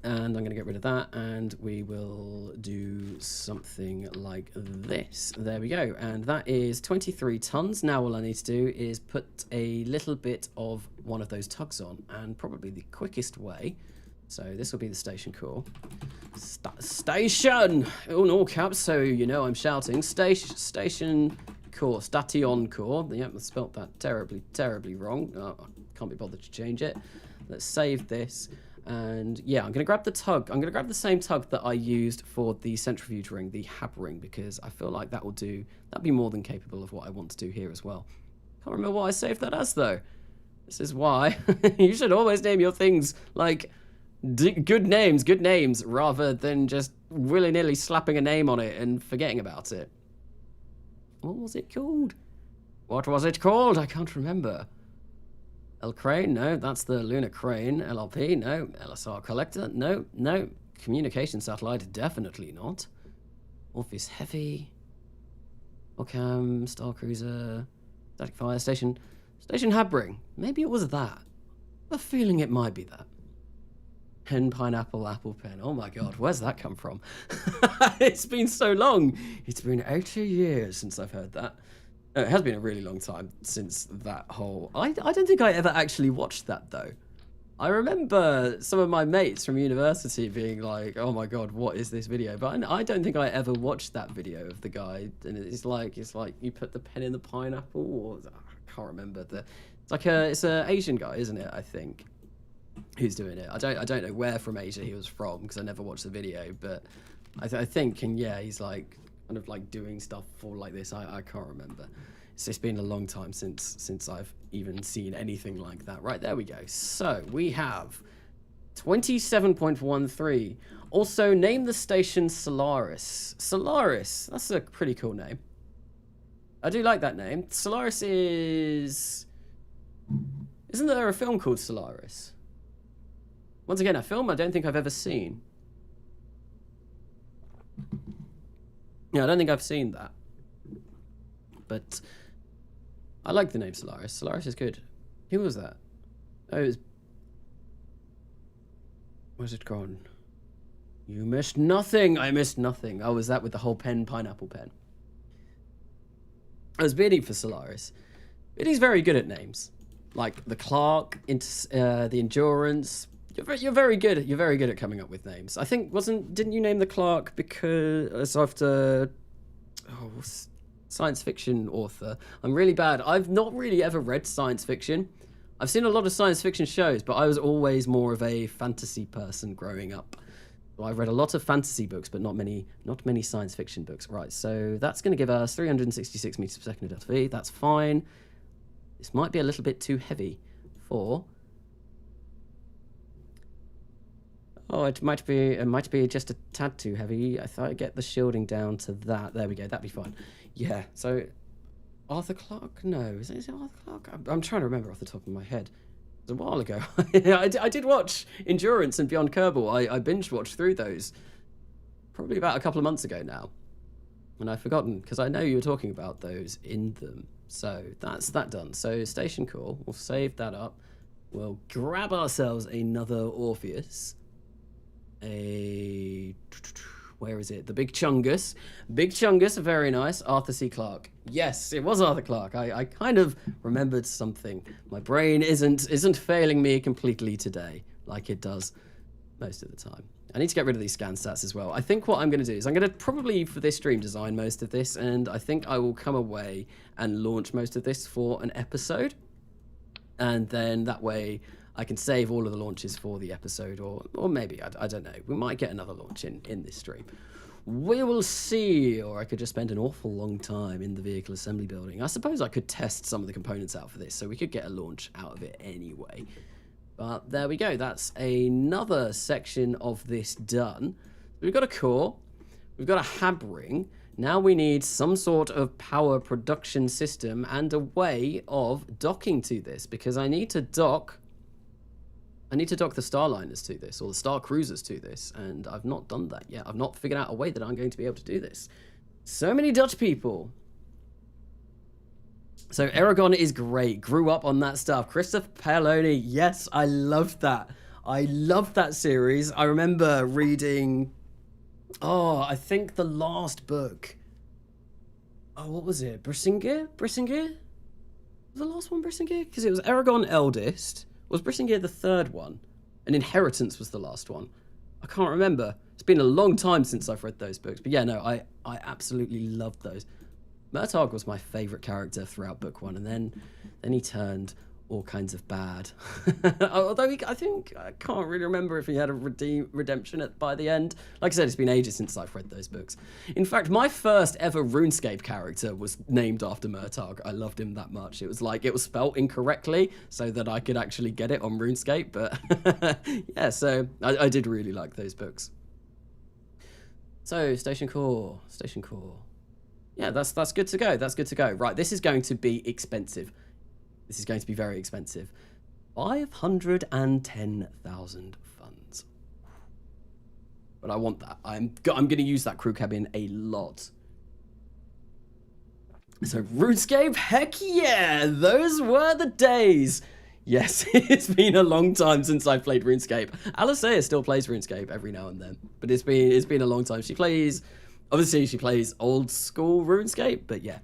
And I'm going to get rid of that, and we will do something like this. There we go, and that is 23 tons. Now all I need to do is put a little bit of one of those tugs on, and probably the quickest way. So this will be the station core. Station! In all caps, so you know I'm shouting. Station core, station core. Yep, I spelt that terribly wrong. Oh, can't be bothered to change it. Let's save this. And yeah, I'm going to grab the tug. I'm going to grab the same tug that I used for the centrifuge ring, the hab ring, because I feel like that'll be more than capable of what I want to do here as well. Can't remember what I saved that as, though. This is why you should always name your things like good names, rather than just willy-nilly slapping a name on it and forgetting about it. What was it called? What was it called? I can't remember. L Crane? No, that's the Lunar Crane. LRP? No. LSR Collector? No. No. Communication Satellite? Definitely not. Orpheus Heavy. Ocam, Star Cruiser, Static Fire Station. Station Habring. Maybe it was that. I have a feeling it might be that. Pen, pineapple, apple pen. Oh my god, where's that come from? It's been so long. It's been 80 years since I've heard that. It has been a really long time since that whole... I don't think I ever actually watched that, though. I remember some of my mates from university being like, oh my god, what is this video? But I don't think I ever watched that video of the guy. And it's like you put the pen in the pineapple, or I can't remember. It's a Asian guy, isn't it, I think, who's doing it. I don't know where from Asia he was from, because I never watched the video, but I think, and yeah, he's like kind of like doing stuff for like this. I can't remember. It's been a long time since I've even seen anything like that. Right, there we go. So we have 27.13. Also, name the station Solaris. Solaris, that's a pretty cool name. I do like that name. Solaris is... Isn't there a film called Solaris? Once again, a film I don't think I've ever seen. Yeah, I don't think I've seen that. But I like the name Solaris. Solaris is good. Who was that? Oh, it was... Where's it gone? You missed nothing. I missed nothing. Oh, was that with the whole pineapple pen? I was bidding for Solaris. Biddy's very good at names. Like the Clark, the Endurance. You're very good. You're very good at coming up with names. I think didn't you name the Clark because after science fiction author? I'm really bad. I've not really ever read science fiction. I've seen a lot of science fiction shows, but I was always more of a fantasy person growing up. So I've read a lot of fantasy books, but not many science fiction books. Right, so that's going to give us 366 meters per second at V. That's fine. This might be a little bit too heavy for... Oh, it might be just a tad too heavy. I thought I'd get the shielding down to that. There we go. That'd be fine. Yeah. So, Arthur Clarke? No, is it Arthur Clarke? I'm trying to remember off the top of my head. It was a while ago. I did watch Endurance and Beyond Kerbal. I binge watched through those probably about a couple of months ago now, and I've forgotten because I know you were talking about those in them. So that's that done. So station call. We'll save that up. We'll grab ourselves another Orpheus. Where is it? The Big Chungus. Big Chungus, very nice. Arthur C. Clarke. Yes, it was Arthur Clarke. I kind of remembered something. My brain isn't failing me completely today, like it does most of the time. I need to get rid of these scan stats as well. I think what I'm going to do is I'm going to probably, for this stream, design most of this, and I think I will come away and launch most of this for an episode. And then that way... I can save all of the launches for the episode, or maybe, I don't know. We might get another launch in this stream. We will see, or I could just spend an awful long time in the vehicle assembly building. I suppose I could test some of the components out for this, so we could get a launch out of it anyway. But there we go. That's another section of this done. We've got a core. We've got a hab ring. Now we need some sort of power production system and a way of docking to this, because I need to dock the Starliners to this, or the Star Cruisers to this, and I've not done that yet. I've not figured out a way that I'm going to be able to do this. So many Dutch people. So Aragon is great. Grew up on that stuff. Christopher Paoloni, yes, I loved that. I loved that series. I remember reading, I think the last book. Oh, what was it? Brisingier? Was the last one Brisingier? Because it was Aragon Eldest. Was Brisingier the third one? And Inheritance was the last one. I can't remember. It's been a long time since I've read those books. But yeah, no, I absolutely loved those. Murtagh was my favourite character throughout book one. And then he turned all kinds of bad. Although I think I can't really remember if he had a redemption by the end. Like I said, it's been ages since I've read those books. In fact, my first ever RuneScape character was named after Murtagh. I loved him that much. It was like it was spelt incorrectly so that I could actually get it on RuneScape. But yeah, so I did really like those books. So Station Core. Yeah, that's good to go. That's good to go. Right, this is going to be expensive. This is going to be very expensive. 510,000 funds. But I want that. I'm going to use that crew cabin a lot. So RuneScape, heck yeah! Those were the days. Yes, it's been a long time since I've played RuneScape. Alicea still plays RuneScape every now and then, but it's been a long time. She plays old school RuneScape, but yeah.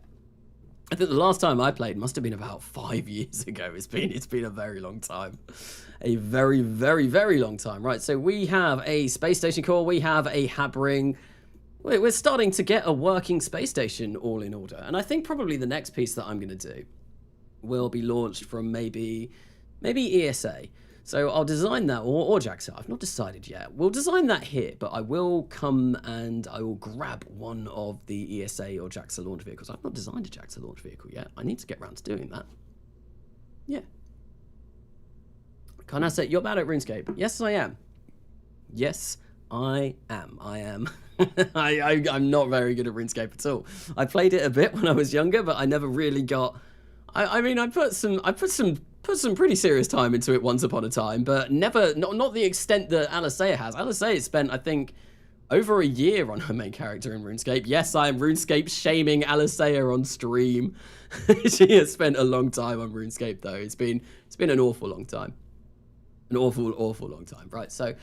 I think the last time I played must have been about 5 years ago. It's been a very long time. A very, very, very long time. Right, so we have a space station core, we have a hab ring. We're starting to get a working space station all in order. And I think probably the next piece that I'm going to do will be launched from maybe ESA. So I'll design that, or JAXA. I've not decided yet. We'll design that here, but I will come and I will grab one of the ESA or JAXA launch vehicles. I've not designed a JAXA launch vehicle yet. I need to get around to doing that. Yeah. Can I say, you're bad at RuneScape? Yes, I am. Yes, I am. I'm not very good at RuneScape at all. I played it a bit when I was younger, but I never really got... I mean, I put some pretty serious time into it once upon a time, but not the extent that Alicea has. Alicea spent, I think, over a year on her main character in RuneScape. Yes, I am RuneScape shaming Alicea on stream. She has spent a long time on RuneScape, though. It's been an awful long time. An awful long time. Right, so...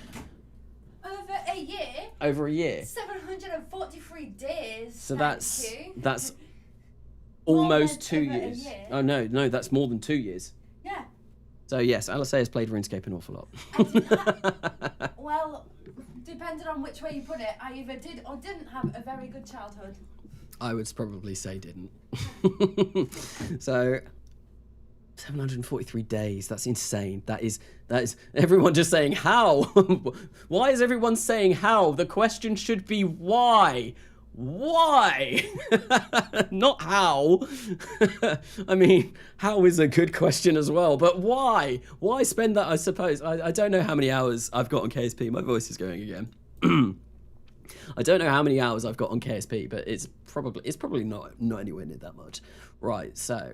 Over a year? 743 days. So that's almost 2 years. Oh, no, that's more than 2 years. Yeah. So, yes, Alicea has played RuneScape an awful lot. Well, depending on which way you put it, I either did or didn't have a very good childhood. I would probably say didn't. So, 743 days. That's insane. That is everyone just saying how. Why is everyone saying how? The question should be why. Why? Not how. I mean, how is a good question as well, but why? Why spend that, I suppose? I don't know how many hours I've got on KSP. My voice is going again. I don't know how many hours I've got on KSP, but it's probably not anywhere near that much. Right, so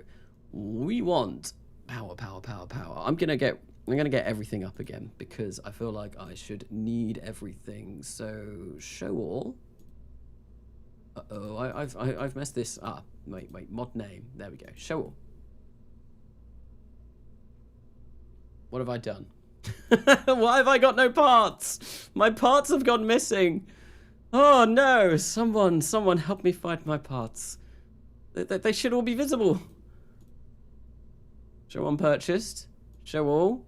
we want power. I'm gonna get everything up again because I feel like I should need everything. So show all. Uh-oh, I've messed this up. Wait, mod name. There we go. Show all. What have I done? Why have I got no parts? My parts have gone missing. Oh no, someone help me find my parts. They should all be visible. Show on purchased. Show all.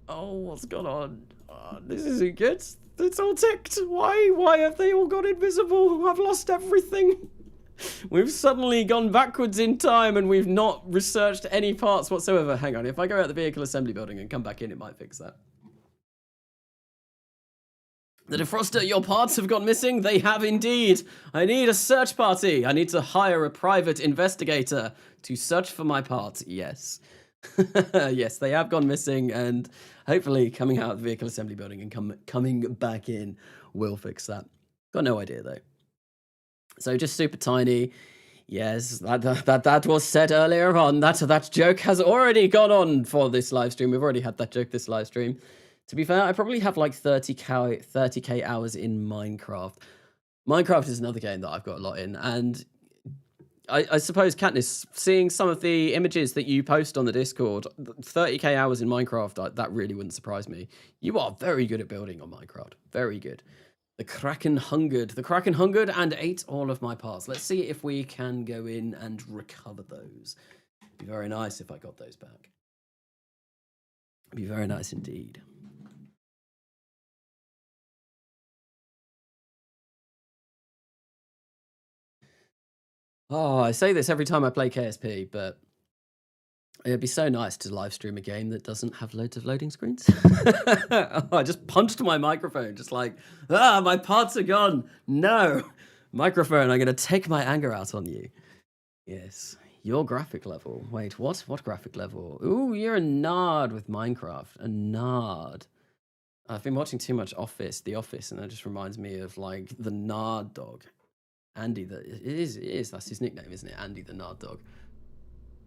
Oh, what's gone on? Oh, this isn't good. It's all ticked. Why have they all gone invisible? I've lost everything. We've suddenly gone backwards in time and we've not researched any parts whatsoever. Hang on, if I go out the vehicle assembly building and come back in, it might fix that. The defroster, your parts have gone missing. They have indeed. I need a search party. I need to hire a private investigator to search for my parts. Yes. Yes, they have gone missing, and hopefully coming out of the vehicle assembly building and coming back in will fix that. Got no idea though. So just super tiny. Yes, that was said earlier on. That joke has already gone on for this live stream. We've already had that joke this live stream. To be fair, I probably have like 30k hours in Minecraft. Minecraft is another game that I've got a lot in, and I suppose, Katniss, seeing some of the images that you post on the Discord, 30k hours in Minecraft, that really wouldn't surprise me. You are very good at building on Minecraft. Very good. The Kraken hungered and ate all of my parts. Let's see if we can go in and recover those. It'd be very nice if I got those back. It'd be very nice indeed. Oh, I say this every time I play KSP, but It'd be so nice to live stream a game that doesn't have loads of loading screens. I just punched my microphone, just like, my parts are gone. No, microphone, I'm going to take my anger out on you. Yes, your graphic level. Wait, what? What graphic level? Ooh, you're a nerd with Minecraft. A nerd. I've been watching too much The Office, and that just reminds me of like the nerd dog. Andy, it is, that's his nickname, isn't it? Andy the nerd dog.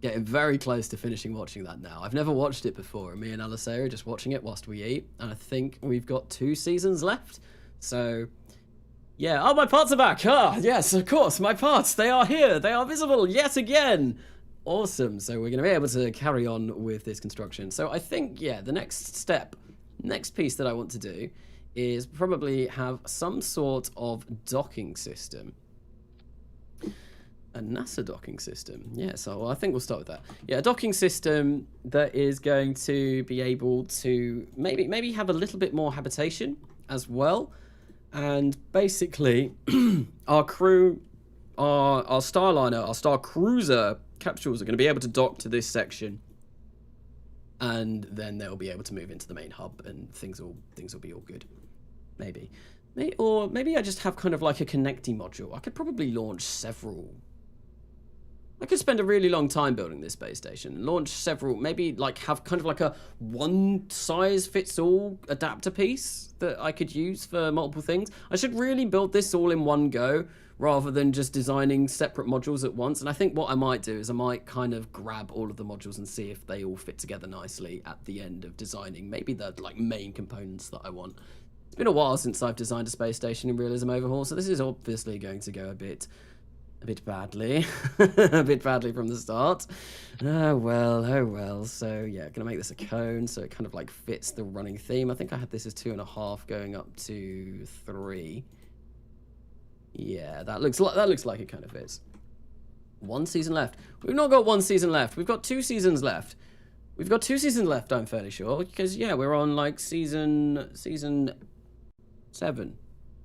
Getting very close to finishing watching that now. I've never watched it before. Me and Alisair are just watching it whilst we eat, and I think we've got 2 seasons left. So, yeah. Oh, my parts are back. Ah, yes, of course, my parts. They are here. They are visible yet again. Awesome. So we're going to be able to carry on with this construction. So I think, yeah, the next piece that I want to do is probably have some sort of docking system. A NASA docking system. Yeah, so I think we'll start with that. Yeah, a docking system that is going to be able to maybe have a little bit more habitation as well. And basically, our crew, our Starliner, our Star Cruiser capsules are going to be able to dock to this section. And then they'll be able to move into the main hub and things will be all good. Maybe. Or maybe I just have kind of like a connecting module. I could probably launch several. I could spend a really long time building this space station, launch several, maybe like have kind of like a one-size-fits-all adapter piece that I could use for multiple things. I should really build this all in one go rather than just designing separate modules at once. And I think what I might do is I might kind of grab all of the modules and see if they all fit together nicely at the end of designing maybe the like main components that I want. It's been a while since I've designed a space station in Realism Overhaul, so this is obviously going to go a bit badly, a bit badly from the start. Oh well. So yeah, gonna make this a cone so it kind of like fits the running theme. I think I had this as 2.5 going up to 3. Yeah, that looks like it kind of fits. 1 season left. We've not got 1 season left. We've got 2 seasons left. We've got 2 seasons left, I'm fairly sure, because yeah, we're on like season 7.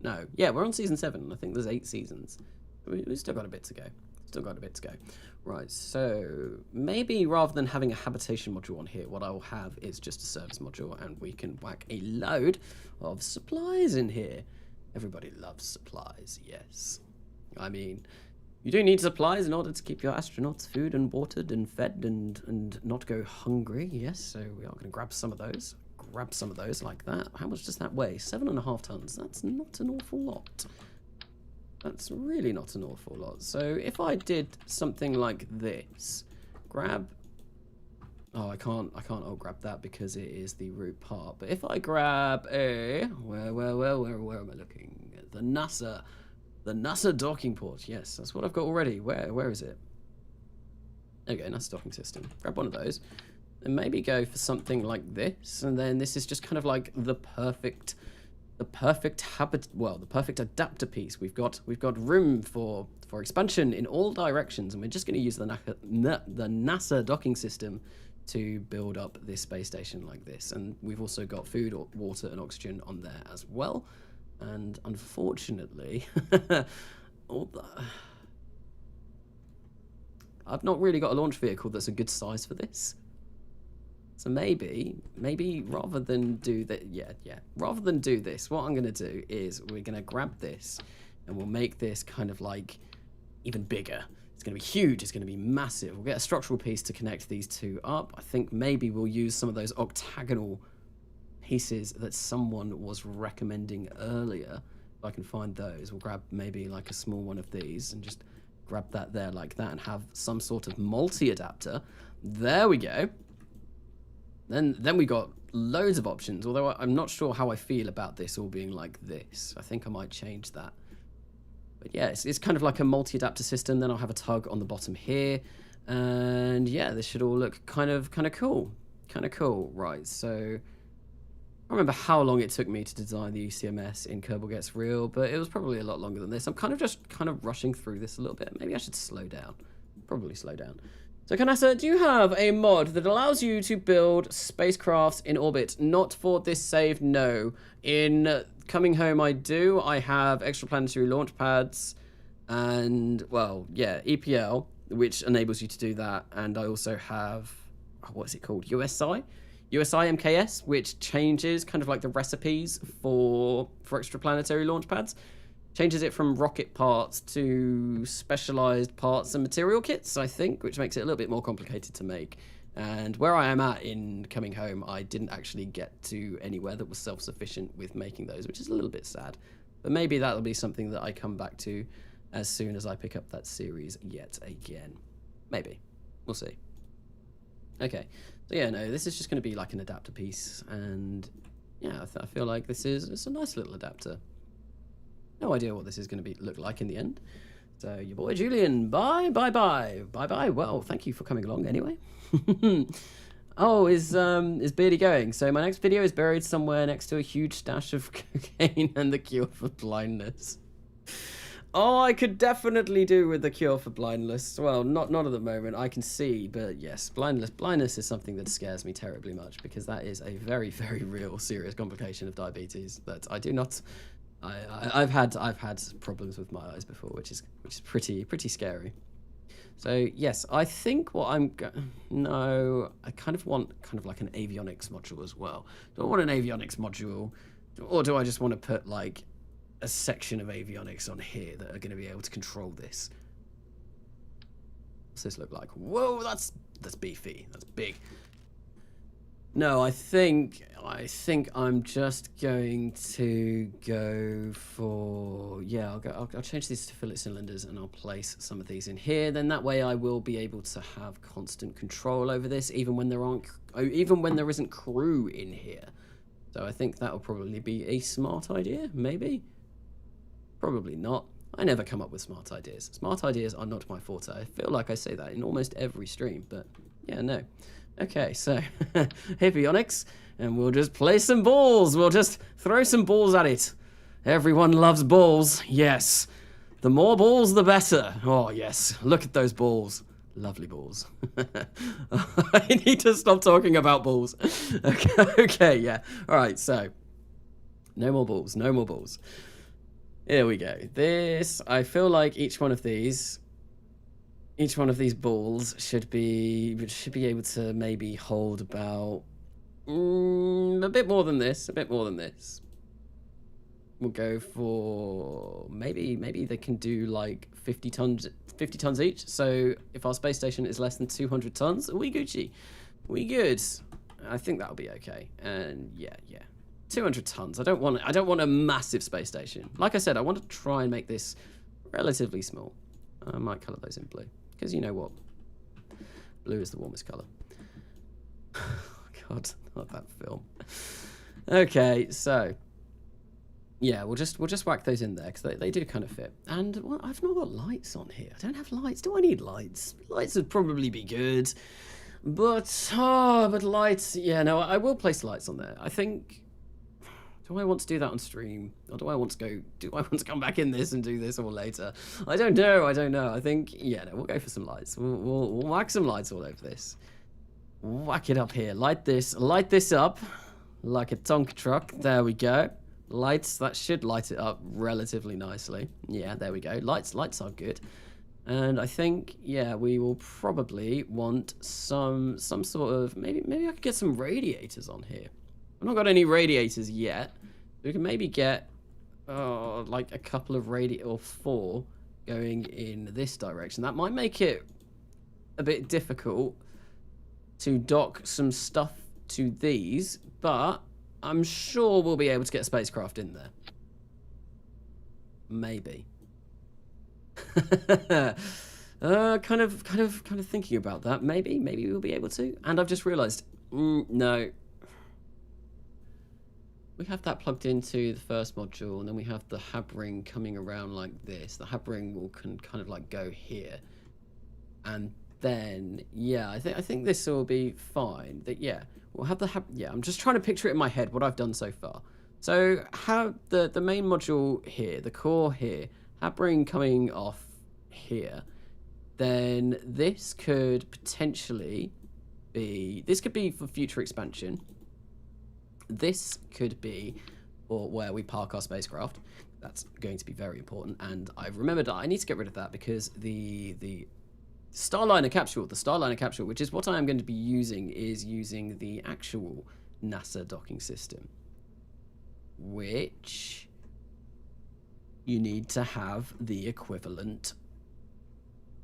No, yeah, we're on season 7. I think there's 8 seasons. We've still got a bit to go. Right, so maybe rather than having a habitation module on here, what I will have is just a service module, and we can whack a load of supplies in here. Everybody loves supplies, yes. I mean, you do need supplies in order to keep your astronauts food and watered and fed and not go hungry, yes, so we are going to grab some of those. Grab some of those like that. How much does that weigh? 7.5 tons. That's not an awful lot. That's really not an awful lot. So if I did something like this, grab... Oh, I can't grab that because it is the root part. But if I grab a... Where am I looking? The NASA docking port. Yes, that's what I've got already. Where is it? There we go, NASA docking system. Grab one of those. And maybe go for something like this. And then this is just kind of like the perfect adapter piece. We've got room for expansion in all directions, and we're just going to use the NASA docking system to build up this space station like this. And we've also got food, water, and oxygen on there as well. And unfortunately, I've not really got a launch vehicle that's a good size for this. So maybe rather than do that, rather than do this, what I'm going to do is we're going to grab this and we'll make this kind of like even bigger. It's going to be huge. It's going to be massive. We'll get a structural piece to connect these two up. I think maybe we'll use some of those octagonal pieces that someone was recommending earlier. If I can find those, we'll grab maybe like a small one of these and just grab that there like that and have some sort of multi-adapter. There we go. Then we got loads of options, although I'm not sure how I feel about this all being like this. I think I might change that. But yeah, it's kind of like a multi-adapter system. Then I'll have a tug on the bottom here. And yeah, this should all look kind of cool. Right, so I don't remember how long it took me to design the UCMS in Kerbal Gets Real, but it was probably a lot longer than this. I'm kind of rushing through this a little bit. Maybe I should slow down. Probably slow down. So Canassa, do you have a mod that allows you to build spacecrafts in orbit? Not for this save, no. In Coming Home, I do. I have extraplanetary launch pads and, well, yeah, EPL, which enables you to do that. And I also have what is it called? USI MKS, which changes kind of like the recipes for extraplanetary launch pads. Changes it from rocket parts to specialized parts and material kits, I think, which makes it a little bit more complicated to make. And where I am at in coming home, I didn't actually get to anywhere that was self-sufficient with making those, which is a little bit sad. But maybe that'll be something that I come back to as soon as I pick up that series yet again. Maybe. We'll see. Okay. So yeah, no, this is just going to be like an adapter piece. And yeah, I feel like it's a nice little adapter. No idea what this is going to look like in the end. So your boy Julian, bye. Well, thank you for coming along anyway. Oh, is Beardy going? So my next video is buried somewhere next to a huge stash of cocaine and the cure for blindness. Oh, I could definitely do with the cure for blindness. Well, not at the moment. I can see, but yes, blindness is something that scares me terribly much because that is a very, very real, serious complication of diabetes that I do not. I've had problems with my eyes before, which is pretty scary. So yes, I think what no, I kind of want like an avionics module as well. Do I want an avionics module, or do I just want to put like a section of avionics on here that are going to be able to control this? What's this look like? Whoa, that's beefy. That's big. No, I think I'm just going to go for, yeah, I'll change these to fillet cylinders and I'll place some of these in here. Then that way I will be able to have constant control over this, even when there isn't crew in here. So I think that will probably be a smart idea, maybe. Probably not. I never come up with smart ideas. Smart ideas are not my forte. I feel like I say that in almost every stream, but yeah, no. Okay, so Hippionix, and we'll just play some balls. We'll just throw some balls at it. Everyone loves balls. Yes. The more balls, the better. Oh, yes. Look at those balls. Lovely balls. I need to stop talking about balls. Okay, yeah. All right, so no more balls. No more balls. Here we go. This, I feel like each one of these balls should be able to maybe hold about a bit more than this. We'll go for maybe they can do like 50 tons each. So if our space station is less than 200 tons, we Gucci, we good. I think that'll be okay. And yeah. 200 tons. I don't want a massive space station. Like I said, I want to try and make this relatively small. I might color those in blue. Because you know what? Blue is the warmest colour. God, not that film. Okay, so yeah, we'll just whack those in there because they do kind of fit. And well, I've not got lights on here. I don't have lights. Do I need lights? Lights would probably be good, but lights. Yeah, no, I will place lights on there. I think. Do I want to do that on stream? Or do I want to come back in this and do this all later? I don't know. I think, yeah, no, we'll go for some lights. We'll whack some lights all over this. Whack it up here. Light this up like a Tonka truck. There we go. Lights, that should light it up relatively nicely. Yeah, there we go. Lights are good. And I think, yeah, we will probably want some sort of, maybe I could get some radiators on here. I've not got any radiators yet. We can maybe get like a couple of or 4 going in this direction. That might make it a bit difficult to dock some stuff to these, but I'm sure we'll be able to get a spacecraft in there. Maybe. Kind of thinking about that. Maybe we'll be able to. And I've just realized, no. We have that plugged into the first module, and then we have the hab ring coming around like this. The hab ring can kind of like go here, and then yeah, I think this will be fine. That yeah, we'll have the hab. Yeah, I'm just trying to picture it in my head what I've done so far. So have the main module here, the core here, hab ring coming off here. Then this could potentially be. This could be for future expansion. This could be for where we park our spacecraft. That's going to be very important, and I've remembered I need to get rid of that because the Starliner capsule. The Starliner capsule, which is what I am going to be using, is using the actual NASA docking system, which you need to have the equivalent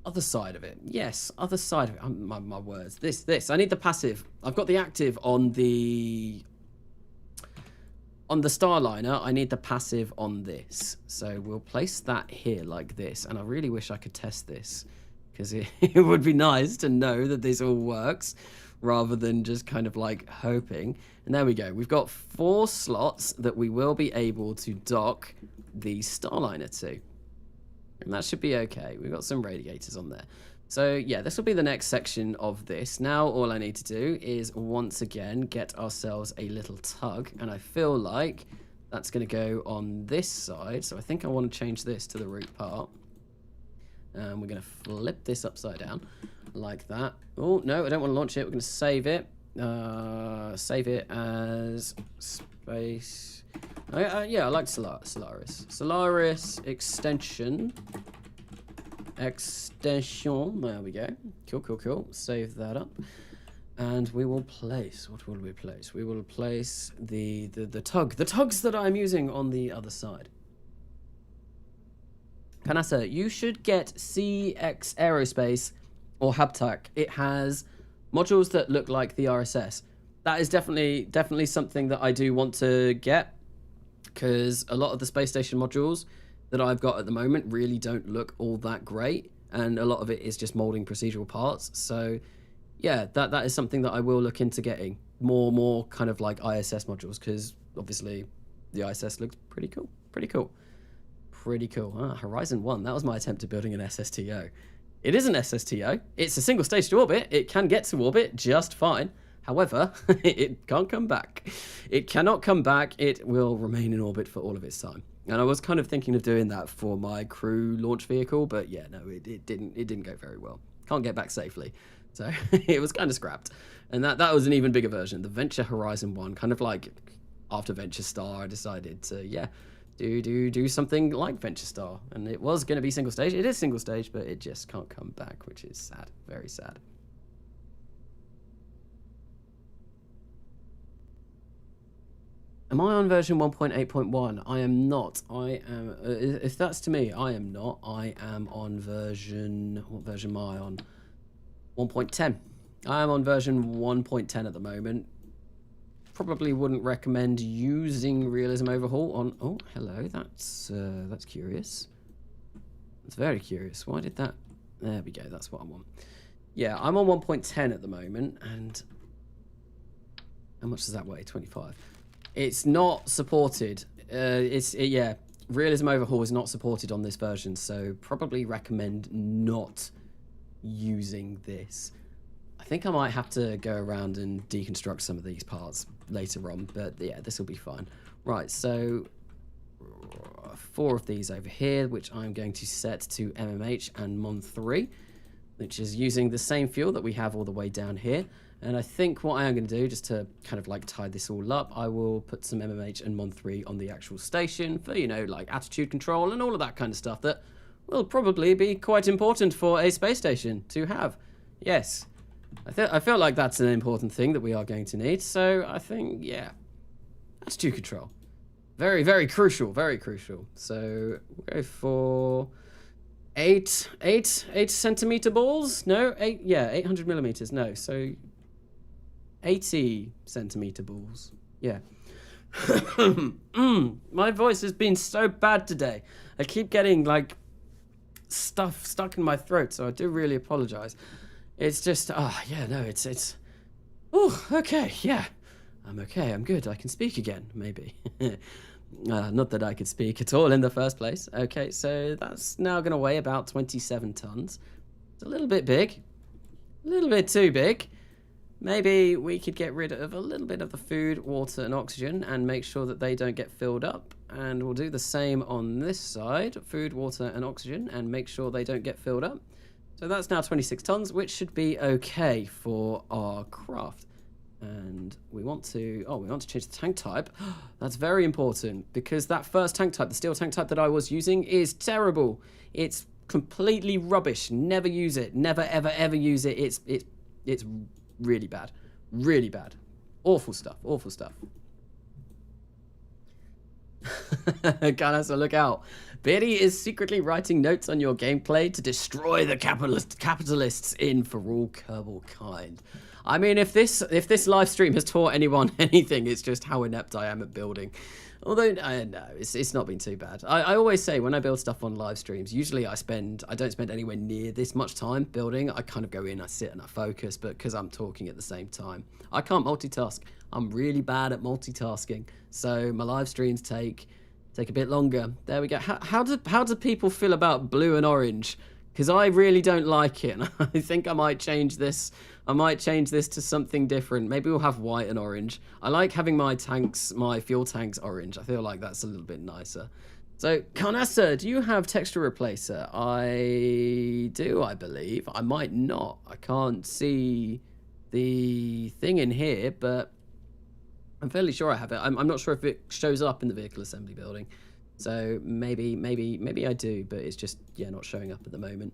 other side of it. Yes, other side of it. My words. This. I need the passive. I've got the active on the Starliner. I need the passive on this. So we'll place that here like this. And I really wish I could test this, because it would be nice to know that this all works rather than just kind of like hoping. And there we go. We've got 4 slots that we will be able to dock the Starliner to. And that should be okay. We've got some radiators on there. So yeah, this will be the next section of this. Now all I need to do is once again get ourselves a little tug. And I feel like that's going to go on this side. So I think I want to change this to the root part. And we're going to flip this upside down like that. Oh, no, I don't want to launch it. We're going to save it. Save it as space. Yeah, I like Solaris. Solaris extension. There we go. Cool. Save that up. And we will place, what will we place? We will place the tugs that I'm using on the other side. Panassa, you should get CX Aerospace or Habtac. It has modules that look like the RSS. That is definitely something that I do want to get, because a lot of the space station modules that I've got at the moment really don't look all that great, and a lot of it is just molding procedural parts. So yeah, that is something that I will look into getting more kind of like ISS modules, because obviously the ISS looks pretty cool. Horizon 1, that was my attempt at building an SSTO. It is an SSTO. It's a single stage to orbit. It can get to orbit just fine. However, it can't come back. It cannot come back. It will remain in orbit for all of its time. And I was kind of thinking of doing that for my crew launch vehicle, but yeah, no, it didn't go very well. Can't get back safely. So it was kind of scrapped. And that was an even bigger version. The Venture Horizon 1, kind of like after Venture Star, I decided to, yeah, do something like Venture Star. And it was going to be single stage. It is single stage, but it just can't come back, which is sad. Very sad. Am I on version 1.8.1? I am not. I am, if that's to me, I am not. I am on version, what version am I on? 1.10. I am on version 1.10 at the moment. Probably wouldn't recommend using Realism Overhaul on, oh, hello, that's curious. That's very curious. Why did that, there we go, that's what I want. Yeah, I'm on 1.10 at the moment, and how much does that weigh? 25. It's not supported. Yeah, Realism Overhaul is not supported on this version, so probably recommend not using this. I think I might have to go around and deconstruct some of these parts later on, but yeah, this will be fine. Right, so 4 of these over here, which I'm going to set to MMH and Mon3, which is using the same fuel that we have all the way down here. And I think what I am going to do, just to kind of like tie this all up, I will put some MMH and Mon3 on the actual station for, you know, like attitude control and all of that kind of stuff that will probably be quite important for a space station to have. Yes, I feel like that's an important thing that we are going to need. So I think, yeah, attitude control. Very, very crucial, very crucial. So we'll go for 8 centimeter balls. No, 800 millimeters. No, so 80 centimeter balls. Yeah. My voice has been so bad today. I keep getting like stuff stuck in my throat, so I do really apologize. It's just, yeah, no, it's, oh, okay, yeah. I'm okay, I'm good, I can speak again, maybe. Not that I could speak at all in the first place. Okay, so that's now going to weigh about 27 tons. It's a little bit big. A little bit too big. Maybe we could get rid of a little bit of the food, water, and oxygen and make sure that they don't get filled up. And we'll do the same on this side. Food, water, and oxygen, and make sure they don't get filled up. So that's now 26 tons, which should be okay for our craft. And we want to, we want to change the tank type. That's very important, because that first tank type, the steel tank type that I was using, is terrible. It's completely rubbish. Never use it. Never, ever, ever use it. It's really bad. Really bad. Awful stuff. Awful stuff. Canassa, look out. Beardy is secretly writing notes on your gameplay to destroy the capitalists in for all Kerbal kind. I mean, if this live stream has taught anyone anything, it's just how inept I am at building. Although, no, it's not been too bad. I always say when I build stuff on live streams, usually I don't spend anywhere near this much time building. I kind of go in, I sit and I focus, but because I'm talking at the same time, I can't multitask. I'm really bad at multitasking. So my live streams take a bit longer. There we go. How do people feel about blue and orange? Because I really don't like it. And I think I might change this. I might change this to something different. Maybe we'll have white and orange. I like having my fuel tanks orange. I feel like that's a little bit nicer. So, Carnassa, do you have texture replacer? I do, I believe. I might not. I can't see the thing in here, but I'm fairly sure I have it. I'm not sure if it shows up in the vehicle assembly building. So maybe I do, but it's just, yeah, not showing up at the moment.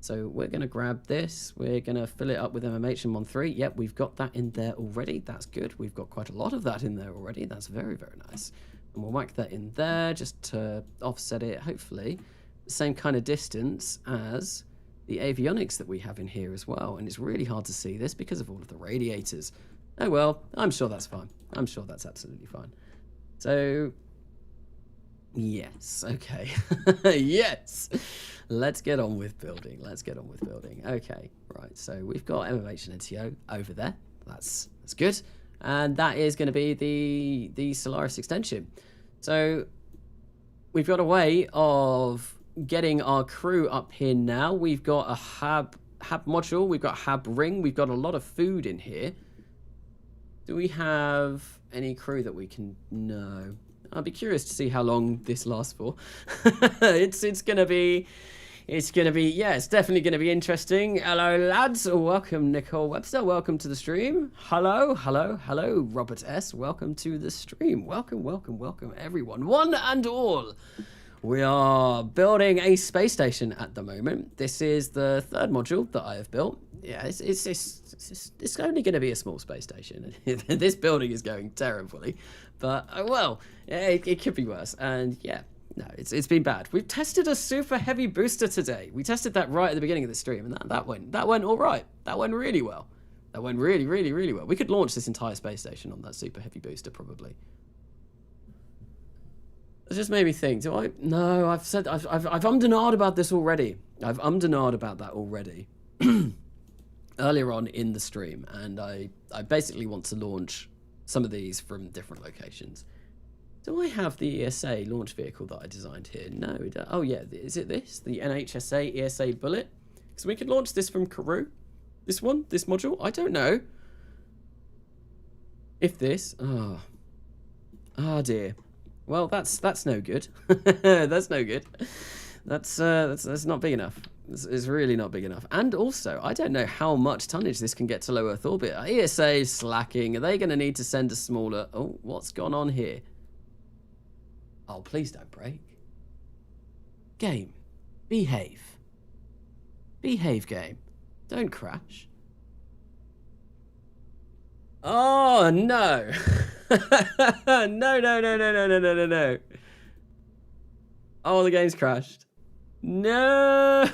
So we're going to grab this. We're going to fill it up with MMH and Mon3. Yep, we've got that in there already. That's good. We've got quite a lot of that in there already. That's very, very nice. And we'll whack that in there just to offset it, hopefully, the same kind of distance as the avionics that we have in here as well. And it's really hard to see this because of all of the radiators. Oh, well, I'm sure that's fine. I'm sure that's absolutely fine. So, yes, okay. Yes. Let's get on with building. Let's get on with building. Okay, right. So we've got MMH and NTO over there. That's good. And that is going to be the Solaris extension. So we've got a way of getting our crew up here now. We've got a hab module. We've got hab ring. We've got a lot of food in here. Do we have any crew that we can... No. I'll be curious to see how long this lasts for. It's gonna be, yeah, it's definitely gonna be interesting. Hello, lads. Welcome, Nicole Webster. Welcome to the stream. Hello, Robert S. Welcome to the stream. Welcome, everyone, one and all. We are building a space station at the moment. This is the third module that I have built. Yeah, it's only going to be a small space station. This building is going terribly, but well, it could be worse. And yeah, no, it's been bad. We've tested a super heavy booster today. We tested that right at the beginning of the stream, and that went all right. That went really well. That went really well. We could launch this entire space station on that super heavy booster probably. It just made me think. Do I? No, I've ummed and ahed about this already. I've ummed and ahed about that already. Earlier on in the stream, and I basically want to launch some of these from different locations. Do I have the ESA launch vehicle that I designed here? No. Oh yeah, is it this? The NHSA ESA Bullet? So we could launch this from Karoo. This one? This module? I don't know. If this... Oh dear. Well, that's no good. That's no good. That's not big enough. It's really not big enough. And also, I don't know how much tonnage this can get to low Earth orbit. ESA is slacking. Are they going to need to send a smaller... Oh, what's gone on here? Oh, please don't break. Game. Behave. Behave, game. Don't crash. Oh, no. No. Oh, the game's crashed. No.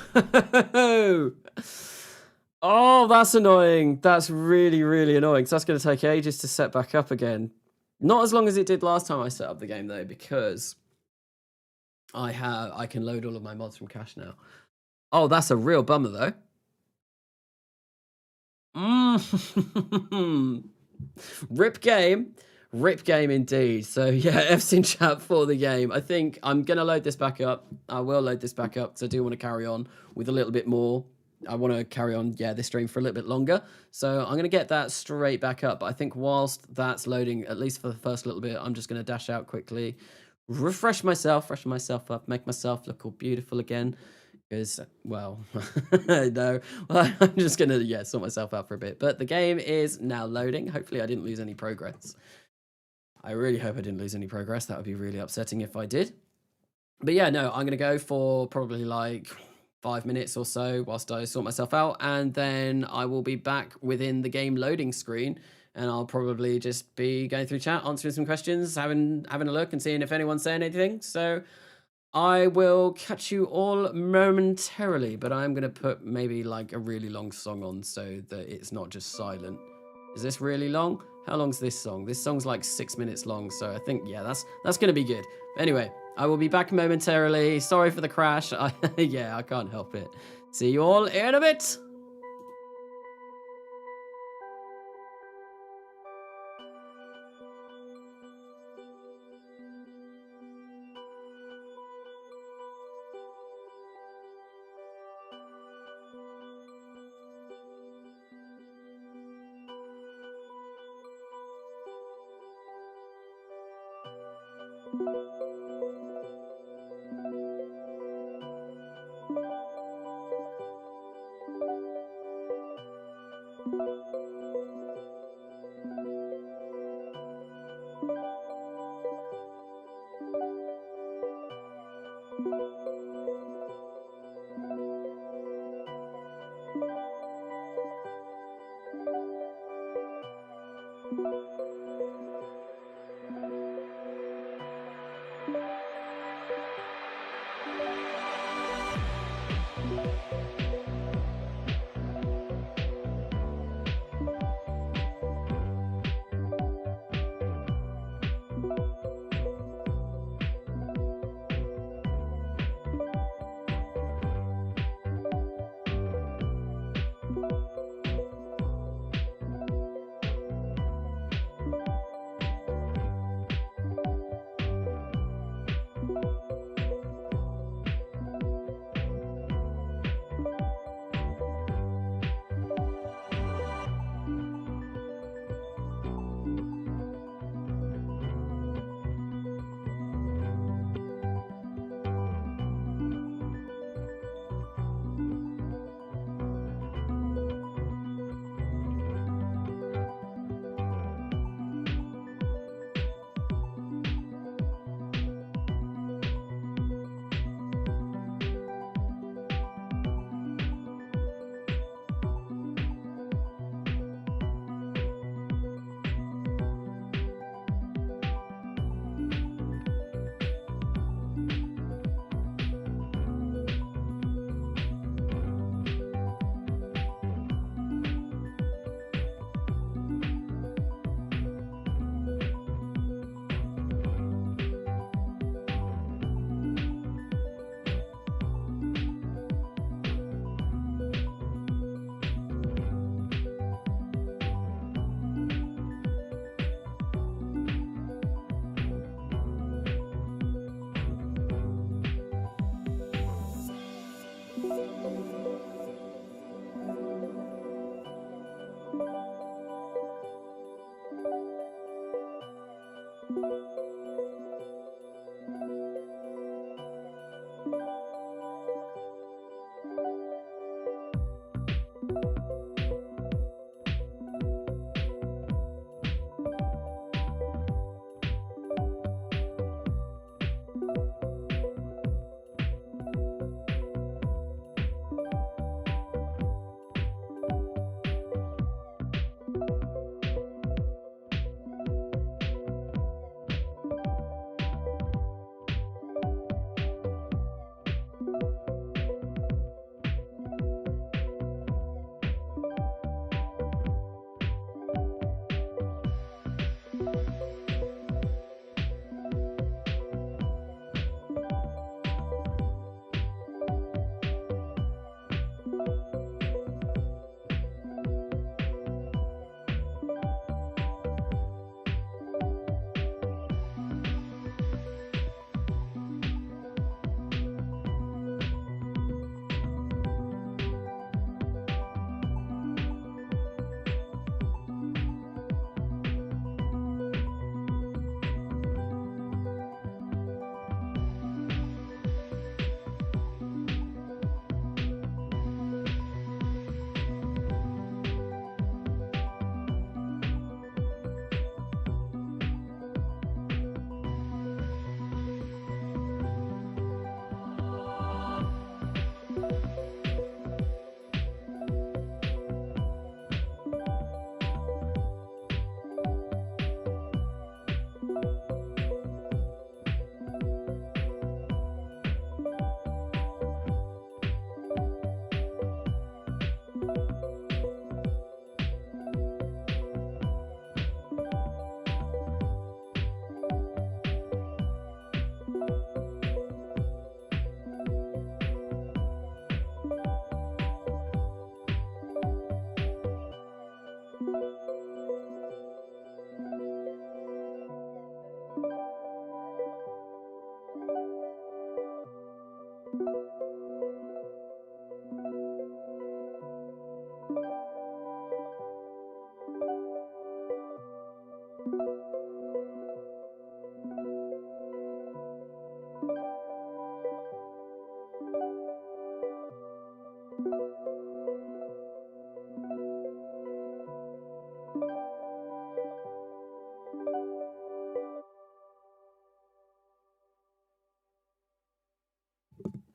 Oh, that's annoying. That's really annoying. So that's going to take ages to set back up again. Not as long as it did last time I set up the game, though, because I can load all of my mods from cache now. Oh, that's a real bummer, though. Rip game indeed. So yeah, F's in chat for the game. I think I'm gonna load this back up. I will load this back up because I do want to carry on with a little bit more. I want to carry on, yeah, this stream for a little bit longer. So I'm gonna get that straight back up. But I think whilst that's loading, at least for the first little bit, I'm just gonna dash out quickly, freshen myself up, make myself look all beautiful again. Because, well, no, well, I'm just going to, yeah, sort myself out for a bit. But the game is now loading. Hopefully I didn't lose any progress. I really hope I didn't lose any progress. That would be really upsetting if I did. But yeah, no, I'm going to go for probably like 5 minutes or so whilst I sort myself out, and then I will be back within the game loading screen, and I'll probably just be going through chat, answering some questions, having a look and seeing if anyone's saying anything. So I will catch you all momentarily, but I'm going to put maybe like a really long song on so that it's not just silent. Is this really long? How long's this song? This song's like 6 minutes long, so I think, yeah, that's going to be good. Anyway, I will be back momentarily. Sorry for the crash. Yeah, I can't help it. See you all in a bit.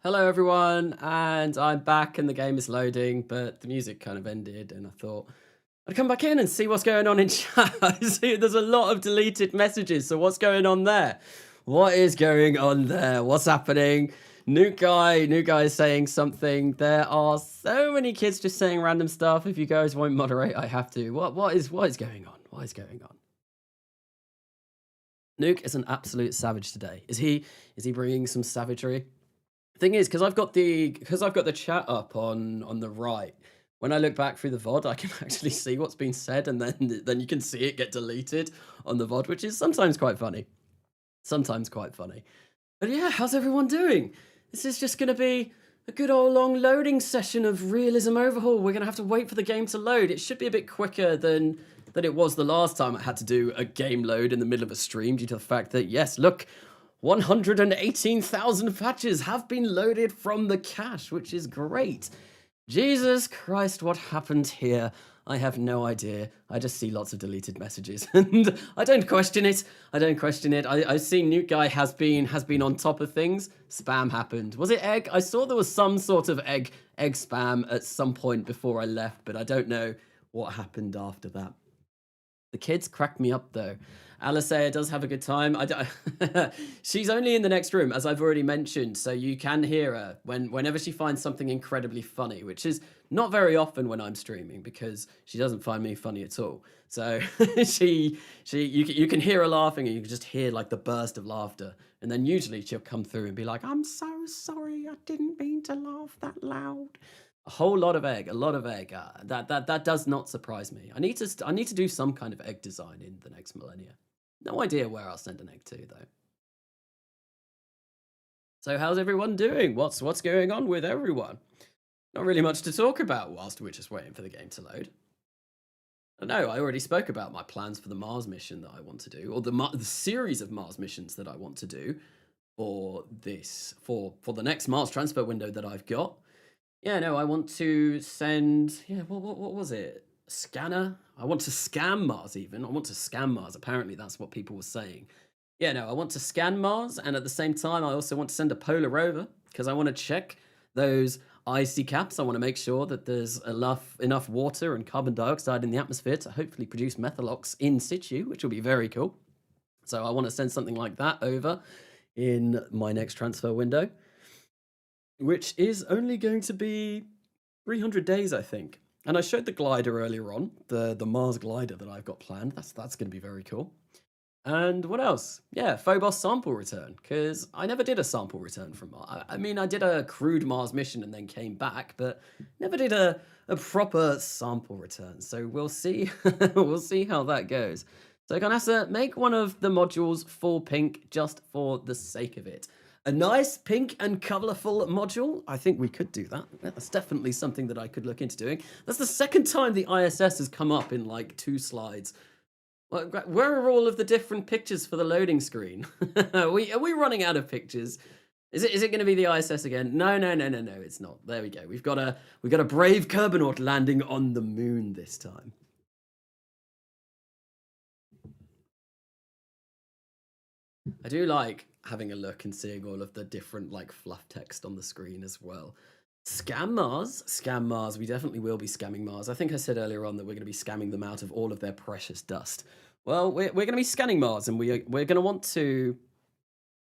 Hello everyone, and I'm back and the game is loading, but the music kind of ended and I thought I'd come back in and see what's going on in chat. I see there's a lot of deleted messages, so what's going on there? What is going on there? What's happening? New guy is saying something. There are so many kids just saying random stuff. If you guys won't moderate, I have to. What is going on? What is going on? Nuke is an absolute savage today. Is he bringing some savagery? Thing is, because I've got the chat up on the right. When I look back through the VOD, I can actually see what's been said, and then you can see it get deleted on the VOD, which is sometimes quite funny. Sometimes quite funny. But yeah, how's everyone doing? This is just going to be a good old long loading session of Realism Overhaul. We're going to have to wait for the game to load. It should be a bit quicker than it was the last time I had to do a game load in the middle of a stream due to the fact that, yes, look, 118,000 patches have been loaded from the cache, which is great. Jesus Christ, what happened here? I have no idea. I just see lots of deleted messages, and I don't question it. I see New Guy has been on top of things. Spam happened. Was it egg? I saw there was some sort of egg spam at some point before I left, but I don't know what happened after that. The kids cracked me up though. Alicea does have a good time. She's only in the next room, as I've already mentioned, so you can hear her whenever she finds something incredibly funny, which is not very often when I'm streaming because she doesn't find me funny at all. So you can hear her laughing, and you can just hear like the burst of laughter, and then usually she'll come through and be like, "I'm so sorry, I didn't mean to laugh that loud." A whole lot of egg, a lot of egg. That does not surprise me. I need to do some kind of egg design in the next millennia. No idea where I'll send an egg to though. So how's everyone doing? What's going on with everyone? Not really much to talk about whilst we're just waiting for the game to load. I know I already spoke about my plans for the Mars mission that I want to do, or the series of Mars missions that I want to do for the next Mars transfer window that I've got. Yeah, no, I want to send, what was it? Scanner? I want to scam Mars even. I want to scam Mars. Apparently that's what people were saying. Yeah, no, I want to scan Mars, and at the same time, I also want to send a polar rover because I want to check those icy caps. I want to make sure that there's enough water and carbon dioxide in the atmosphere to hopefully produce methalox in situ, which will be very cool. So I want to send something like that over in my next transfer window, which is only going to be 300 days, I think. And I showed the glider earlier on, the Mars glider that I've got planned. That's going to be very cool. And what else? Yeah, Phobos sample return, because I never did a sample return from Mars. I mean, I did a crude Mars mission and then came back, but never did a proper sample return. So we'll see. We'll see how that goes. So Ganasa, make one of the modules full pink just for the sake of it. A nice pink and colourful module. I think we could do that. That's definitely something that I could look into doing. That's the second time the ISS has come up in like 2 slides. Where are all of the different pictures for the loading screen? Are we running out of pictures? Is it going to be the ISS again? No, it's not. There we go. We've got a brave Kerbal landing on the moon this time. I do like having a look and seeing all of the different like fluff text on the screen as well. Scam Mars. We definitely will be scamming Mars. I think I said earlier on that we're going to be scamming them out of all of their precious dust. Well, we're going to be scanning Mars, and we're going to want to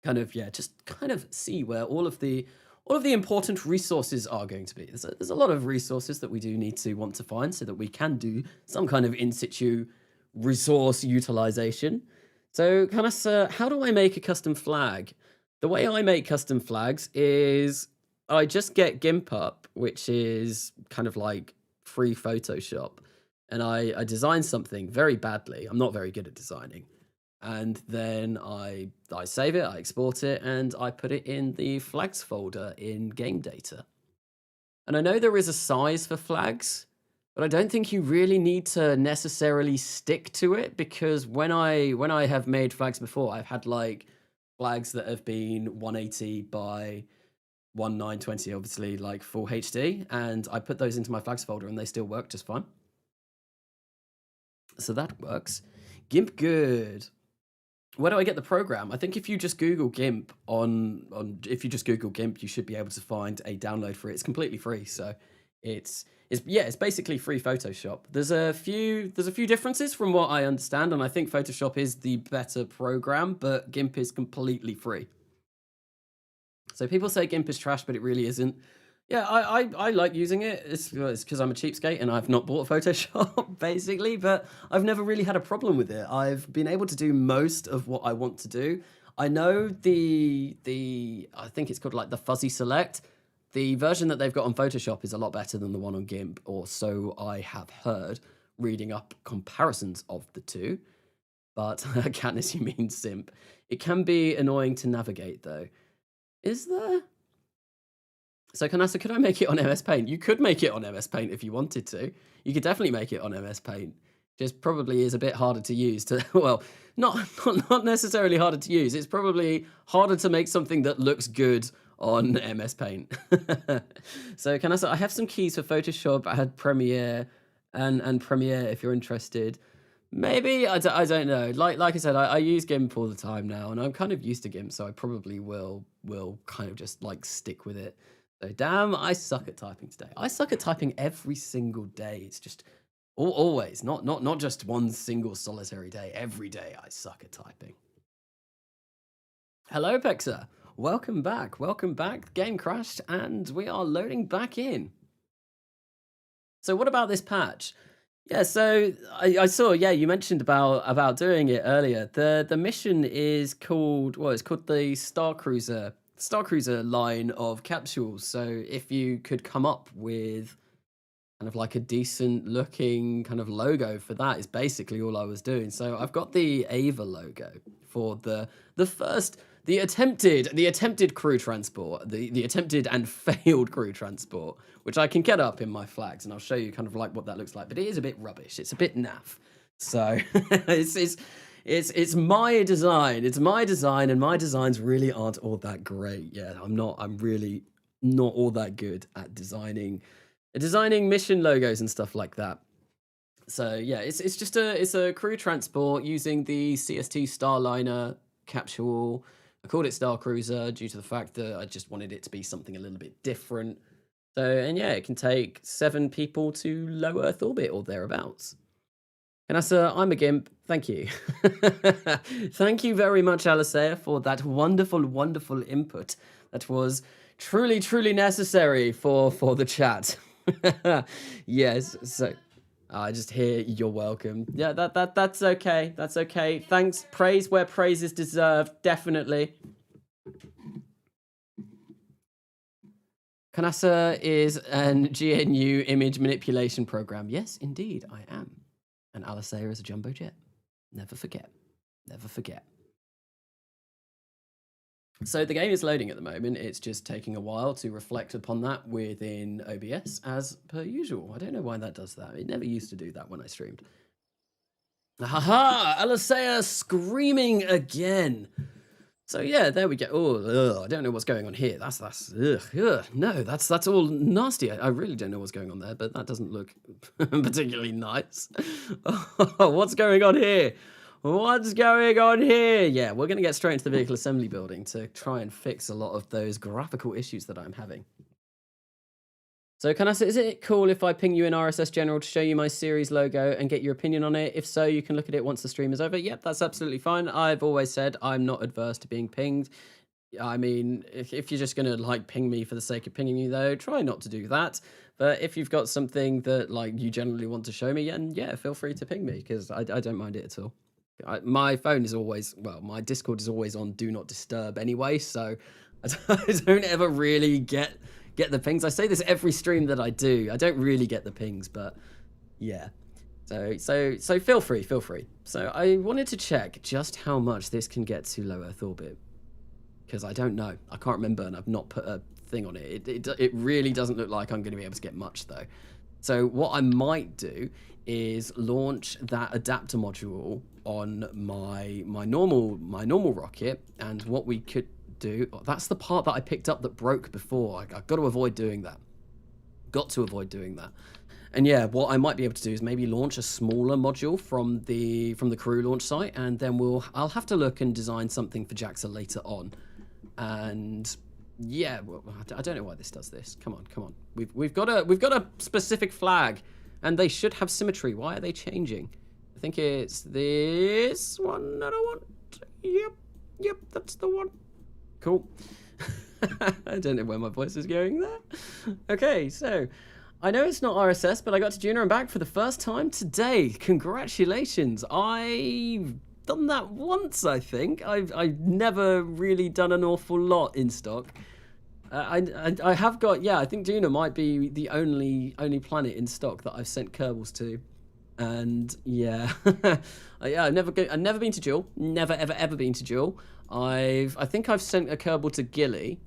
kind of see where all of the important resources are going to be. There's a lot of resources that we do need to want to find so that we can do some kind of in situ resource utilization. So, how do I make a custom flag? The way I make custom flags is I just get GIMP up, which is kind of like free Photoshop, and I design something very badly. I'm not very good at designing. And then I save it, I export it, and I put it in the flags folder in game data. And I know there is a size for flags, but I don't think you really need to necessarily stick to it, because when I have made flags before, I've had like flags that have been 180 by 1920, obviously like full HD, and I put those into my flags folder and they still work just fine. So that works. GIMP good. where do I get the program? I think if you just Google GIMP if you just Google GIMP, you should be able to find a download for it. It's completely free, so it's basically free Photoshop. There's a few differences from what I understand, and I think Photoshop is the better program, but GIMP is completely free. So people say GIMP is trash, but it really isn't. Yeah, I like using it. It's because I'm a cheapskate and I've not bought Photoshop, basically, but I've never really had a problem with it. I've been able to do most of what I want to do. I know I think it's called like the fuzzy select. The version that they've got on Photoshop is a lot better than the one on GIMP, or so I have heard, reading up comparisons of the two. But Katniss, you mean simp. It can be annoying to navigate, though. Is there? So Kanasa, could I make it on MS Paint? You could make it on MS Paint if you wanted to. You could definitely make it on MS Paint. Just probably is a bit harder to use. Well, not necessarily harder to use. It's probably harder to make something that looks good on MS Paint. So Kanasa, I have some keys for Photoshop. I had Premiere and Premiere if you're interested. Maybe, I don't know. Like I said, I use GIMP all the time now, and I'm kind of used to GIMP, so I probably will kind of just like stick with it. So damn, I suck at typing today. I suck at typing every single day. It's just always, not just one single solitary day. Every day I suck at typing. Hello, Pexa. Welcome back. Welcome back. The game crashed, and we are loading back in. So what about this patch? Yeah, so I saw, yeah, you mentioned about doing it earlier. The mission is called, well, it's called the Star Cruiser line of capsules. So if you could come up with kind of like a decent looking kind of logo for that is basically all I was doing. So I've got the Ava logo for the attempted crew transport, the attempted and failed crew transport, which I can get up in my flags, and I'll show you kind of like what that looks like. But it is a bit rubbish. It's a bit naff. So it's my design. It's my design, and my designs really aren't all that great. Yeah, I'm really not all that good at designing mission logos and stuff like that. So yeah, it's just a crew transport using the CST Starliner capsule. I called it Star Cruiser due to the fact that I just wanted it to be something a little bit different. So, and yeah, it can take 7 people to low Earth orbit or thereabouts. And I'm a GIMP. Thank you. Thank you very much, Alicea, for that wonderful, wonderful input. That was truly, truly necessary for the chat. Yes, so I just hear you're welcome. Yeah, that's okay. That's okay. Thanks. Praise where praise is deserved. Definitely. Kanasa is an GNU image manipulation program. Yes, indeed, I am. And Alicea is a jumbo jet. Never forget. Never forget. So the game is loading at the moment. It's just taking a while to reflect upon that within OBS, as per usual. I don't know why that does that. It never used to do that when I streamed. Haha! Alicea screaming again. So yeah, there we go. Oh, I don't know what's going on here. That's no, that's all nasty. I really don't know what's going on there, but that doesn't look particularly nice. Oh, what's going on here? What's going on here? Yeah, we're going to get straight into the vehicle assembly building to try and fix a lot of those graphical issues that I'm having. So is it cool if I ping you in RSS General to show you my series logo and get your opinion on it? If so, you can look at it once the stream is over. Yep, that's absolutely fine. I've always said I'm not adverse to being pinged. I mean, if you're just going to like ping me for the sake of pinging you though, try not to do that. But if you've got something that like you generally want to show me, then yeah, feel free to ping me because I don't mind it at all. My phone is always, well, my Discord is always on Do Not Disturb anyway, so I don't ever really get the pings. I say this every stream that I do. I don't really get the pings, but yeah. So feel free. So I wanted to check just how much this can get to low Earth orbit, because I don't know. I can't remember, and I've not put a thing on it. It really doesn't look like I'm going to be able to get much though. So what I might do is launch that adapter module on my normal rocket, and what we could do, that's the part that I picked up that broke before. I've got to avoid doing that. And yeah, what I might be able to do is maybe launch a smaller module from the crew launch site, and then I'll have to look and design something for JAXA later on. And yeah, well, I don't know why this does this. Come on. We've got a specific flag, and they should have symmetry. Why are they changing? I think it's this one that I want. Yep, that's the one. Cool. I don't know where my voice is going there. Okay, so I know it's not RSS, but I got to Juno and back for the first time today. Congratulations. I've done that once, I think. I've never really done an awful lot in stock. I have got, yeah, I think Juno might be the only planet in stock that I've sent Kerbals to. And yeah, yeah, I've never been to Jewel. Never ever been to Jewel. I think I've sent a Kerbal to Gilly.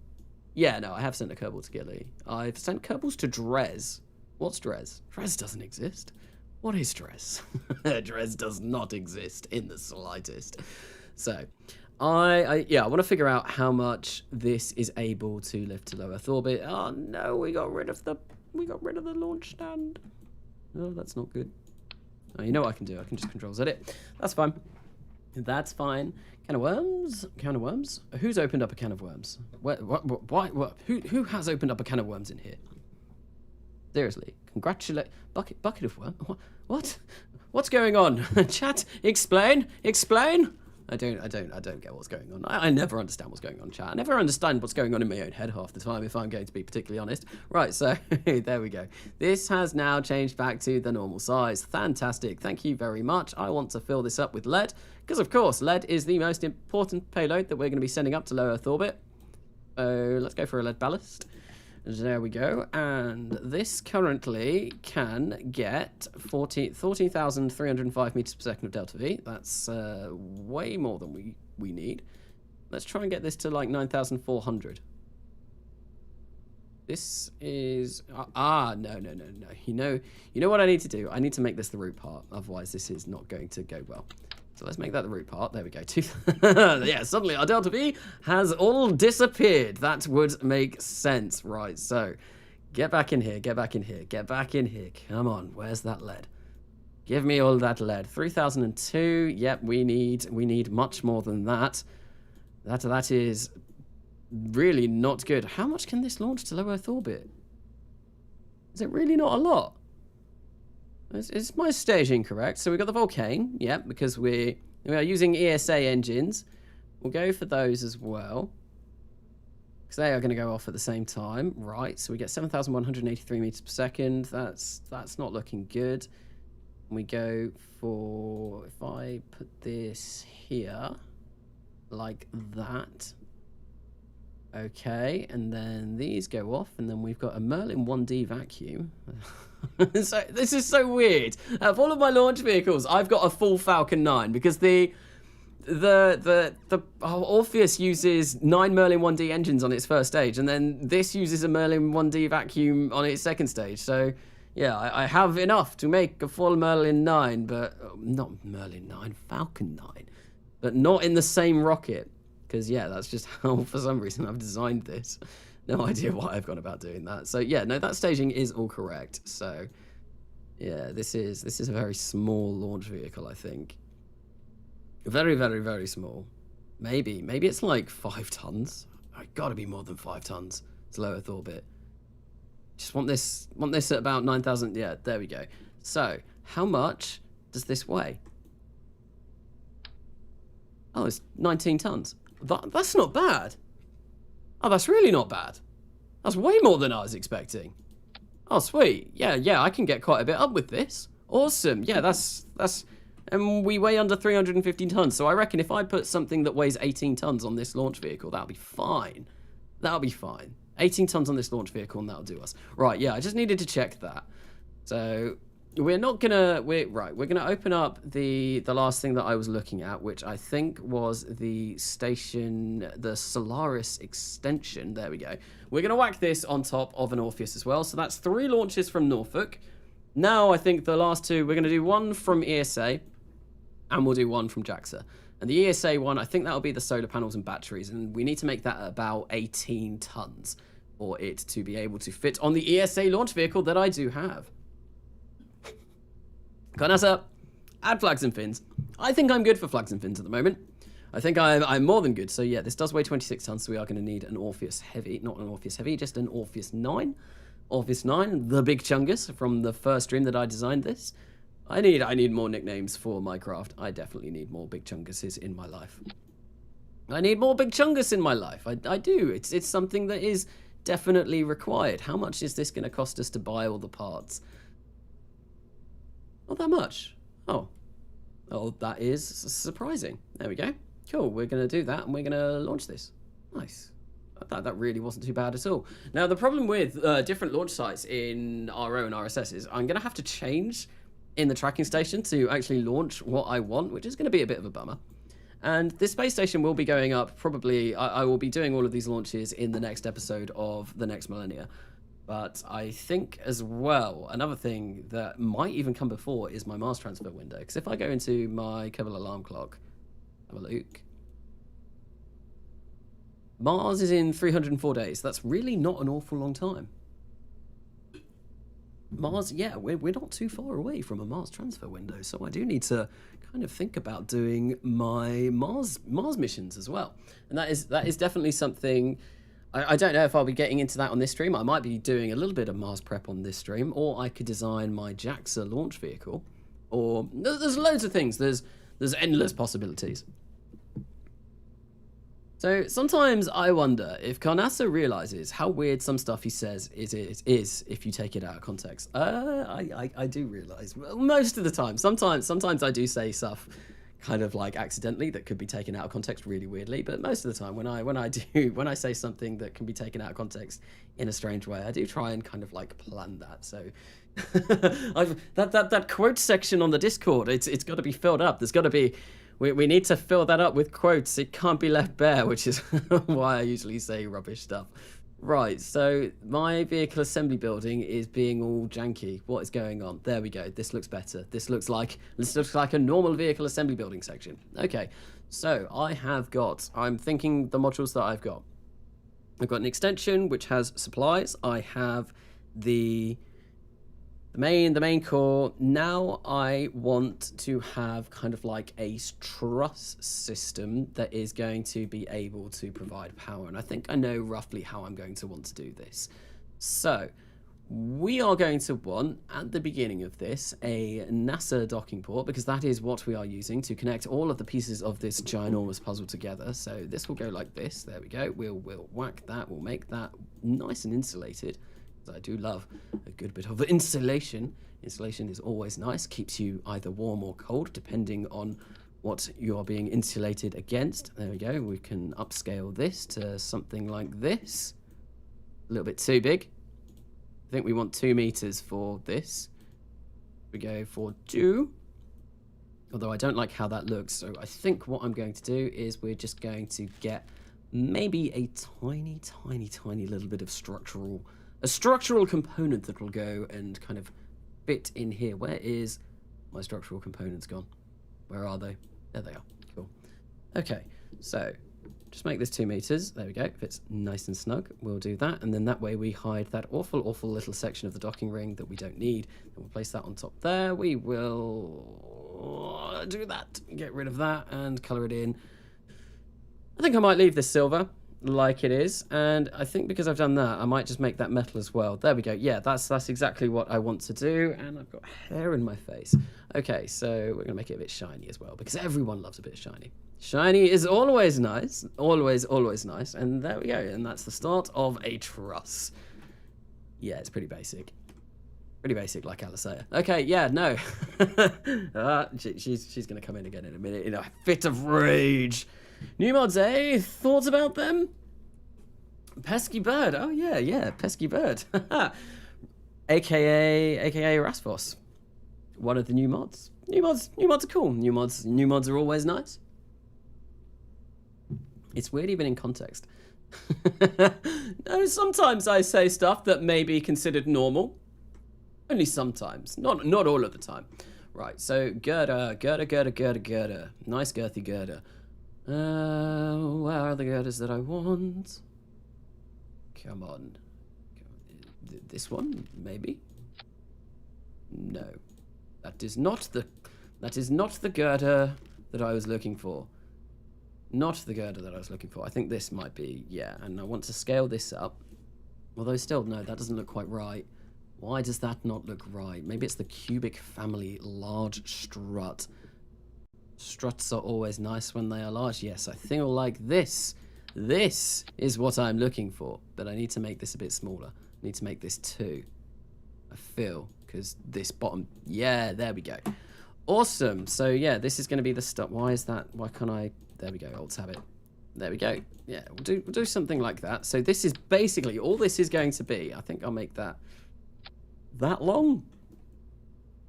Yeah, no, I have sent a Kerbal to Gilly. I've sent Kerbals to Drez. What's Drez? Drez doesn't exist. What is Drez? Drez does not exist in the slightest. So, I want to figure out how much this is able to lift to low Earth orbit. Oh no, we got rid of the launch stand. Oh, that's not good. Oh, you know what I can do? I can just Control Z it. That's fine. That's fine. Can of worms? Can of worms? Who's opened up a can of worms? What? Who has opened up a can of worms in here? Seriously, congratulate bucket of worm. What? What's going on? Chat, explain. I don't get what's going on. I never understand what's going on, chat. I never understand what's going on in my own head half the time, if I'm going to be particularly honest. Right, so there we go. This has now changed back to the normal size. Fantastic. Thank you very much. I want to fill this up with lead, because of course, lead is the most important payload that we're going to be sending up to low Earth orbit. So let's go for a lead ballast. There we go, and this currently can get 14,305 meters per second of delta V. That's way more than we need. Let's try and get this to like 9,400. This is no. You know what I need to do? I need to make this the root part. Otherwise, this is not going to go well. So let's make that the root part. There we go. Yeah, suddenly our delta V has all disappeared. That would make sense. Right, so get back in here. Come on, where's that lead? Give me all that lead. 3002. Yep, we need much more than that. That is really not good. How much can this launch to low Earth orbit? Is it really not a lot? Is my staging correct? So we got the Volcane, yeah, because we are using ESA engines. We'll go for those as well, because they are going to go off at the same time, right? So we get 7,183 meters per second. That's not looking good. We go for, if I put this here, like that. Okay, and then these go off, and then we've got a Merlin 1D vacuum. So this is so weird. Out of all of my launch vehicles, I've got a full Falcon 9 because the Orpheus uses 9 Merlin 1D engines on its first stage, and then this uses a Merlin 1D vacuum on its second stage. So yeah, I have enough to make a full Merlin 9, but not Merlin 9, Falcon 9, but not in the same rocket. Because, yeah, that's just how, for some reason, I've designed this. No idea why I've gone about doing that. So, yeah, no, that staging is all correct. So, yeah, this is a very small launch vehicle, I think. Very, very, very small. Maybe it's like 5 tons. I've got to be more than 5 tons. It's low Earth orbit. Just want this at about 9,000. Yeah, there we go. So, how much does this weigh? Oh, it's 19 tons. That's not bad. Oh, that's really not bad. That's way more than I was expecting. Oh, sweet. Yeah, I can get quite a bit up with this. Awesome. Yeah, that's and we weigh under 315 tons. So I reckon if I put something that weighs 18 tons on this launch vehicle, that'll be fine. 18 tons on this launch vehicle, and that'll do us. Right, yeah, I just needed to check that. So we're gonna open up the last thing that I was looking at, which I think was the station, the Solaris extension. There we go. We're gonna whack this on top of an Orpheus as well. So that's 3 launches from Norfolk. Now I think the last 2, we're gonna do 1 from ESA, and we'll do 1 from JAXA. And the ESA one, I think that'll be the solar panels and batteries, and we need to make that about 18 tons for it to be able to fit on the ESA launch vehicle that I do have. Carnassa, add flags and fins. I think I'm good for flags and fins at the moment. I think I'm more than good. So yeah, this does weigh 26 tons, so we are going to need an Orpheus Heavy. Not an Orpheus Heavy, just an Orpheus 9. Orpheus 9, the Big Chungus from the first stream that I designed this. I need more nicknames for my craft. I definitely need more Big Chunguses in my life. I need more Big Chungus in my life. I do. It's something that is definitely required. How much is this going to cost us to buy all the parts? Not that much. Oh, that is surprising. There we go. Cool. We're going to do that, and we're going to launch this. Nice. That really wasn't too bad at all. Now, the problem with different launch sites in RO and RSS is I'm going to have to change in the tracking station to actually launch what I want, which is going to be a bit of a bummer. And this space station will be going up probably. I will be doing all of these launches in the next episode of the next Millenia. But I think as well, another thing that might even come before is my Mars transfer window. Because if I go into my Kerbal alarm clock, have a look. Mars is in 304 days. That's really not an awful long time. Mars, yeah, we're not too far away from a Mars transfer window, so I do need to kind of think about doing my Mars missions as well. And that is definitely something. I don't know if I'll be getting into that on this stream. I might be doing a little bit of Mars prep on this stream, or I could design my JAXA launch vehicle, or there's loads of things. There's endless possibilities. So sometimes I wonder if Carnassa realizes how weird some stuff he says is if you take it out of context. I do realize most of the time. Sometimes I do say stuff kind of like accidentally that could be taken out of context really weirdly. But most of the time when I say something that can be taken out of context in a strange way, I do try and kind of like plan that. So that quote section on the Discord, it's got to be filled up. There's got to be. We need to fill that up with quotes. It can't be left bare, which is why I usually say rubbish stuff. Right, so my vehicle assembly building is being all janky. What is going on? There we go. This looks better. This looks like a normal vehicle assembly building section. Okay, so I'm thinking the modules that I've got an extension which has supplies. I have the main core. Now I want to have kind of like a truss system that is going to be able to provide power, and I think I know roughly how I'm going to want to do this. So we are going to want, at the beginning of this, a NASA docking port, because that is what we are using to connect all of the pieces of this ginormous puzzle together. So this will go like this. There we go. We'll whack that. We'll make that nice and insulated. I do love a good bit of insulation. Insulation is always nice, keeps you either warm or cold depending on what you are being insulated against. There we go. We can upscale this to something like this. A little bit too big. I think we want 2 meters for this. We go for 2. Although I don't like how that looks, so I think what I'm going to do is we're just going to get maybe a tiny little bit of structural component that will go and kind of fit in here. Where is my structural components gone? Where are they? There they are. Cool. Okay, so just make this 2 meters. There we go. If it's nice and snug, we'll do that. And then that way we hide that awful little section of the docking ring that we don't need. And we'll place that on top there. We will do that. Get rid of that and color it in. I think I might leave this silver like it is, and I think because I've done that, I might just make that metal as well. There we go. Yeah, that's exactly what I want to do, and I've got hair in my face. Okay, so we're gonna make it a bit shiny as well, because everyone loves a bit of shiny. Shiny is always nice, always nice, and there we go, and that's the start of a truss. Yeah, it's pretty basic. Pretty basic, like Alisea. Okay, yeah, no. She's gonna come in again in a minute in a fit of rage. New mods, eh? Thoughts about them? Pesky Bird. Oh, yeah, Pesky Bird. AKA Rasphos. One of the new mods. New mods are cool. New mods are always nice. It's weird even in context. No, sometimes I say stuff that may be considered normal. Only sometimes. Not all of the time. Right, so girder. Nice girthy girder. Where are the girders that I want? Come on. This one, maybe? No. That is not the girder that I was looking for. Not the girder that I was looking for. I think this might be, yeah, and I want to scale this up. Although still, no, that doesn't look quite right. Why does that not look right? Maybe it's the cubic family large strut. Struts are always nice when they are large. Yes, I think I'll like this. This is what I'm looking for. But I need to make this a bit smaller. I need to make this 2. I feel, because this bottom... Yeah, there we go. Awesome. So, yeah, this is going to be the stuff. Why is that? Why can't I... There we go, Alt-tab it. There we go. Yeah, we'll do something like that. So this is basically... All this is going to be... I think I'll make that long.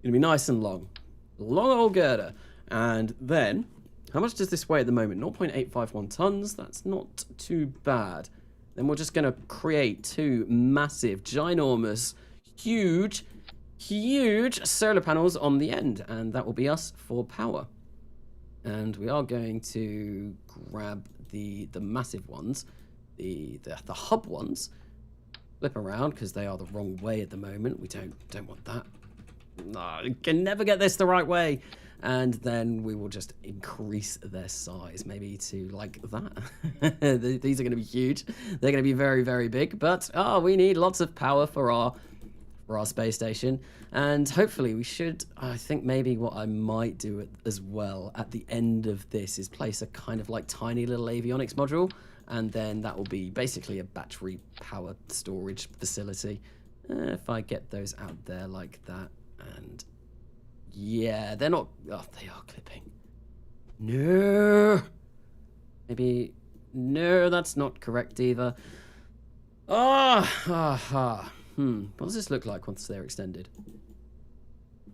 Gonna be nice and long. Long old girder. And then, how much does this weigh at the moment? 0.851 tons. That's not too bad. Then we're just gonna create 2 massive, ginormous, huge solar panels on the end. And that will be us for power. And we are going to grab the massive ones, the hub ones, flip around because they are the wrong way at the moment. We don't want that. No, you can never get this the right way. And then we will just increase their size, maybe to like that. These are going to be huge. They're going to be very, very big. But we need lots of power for our space station. And hopefully we should, I think maybe what I might do as well at the end of this is place a kind of like tiny little avionics module. And then that will be basically a battery power storage facility. If I get those out there like that. And yeah, they're not... Oh, they are clipping. No. Maybe... No, that's not correct either. What does this look like once they're extended?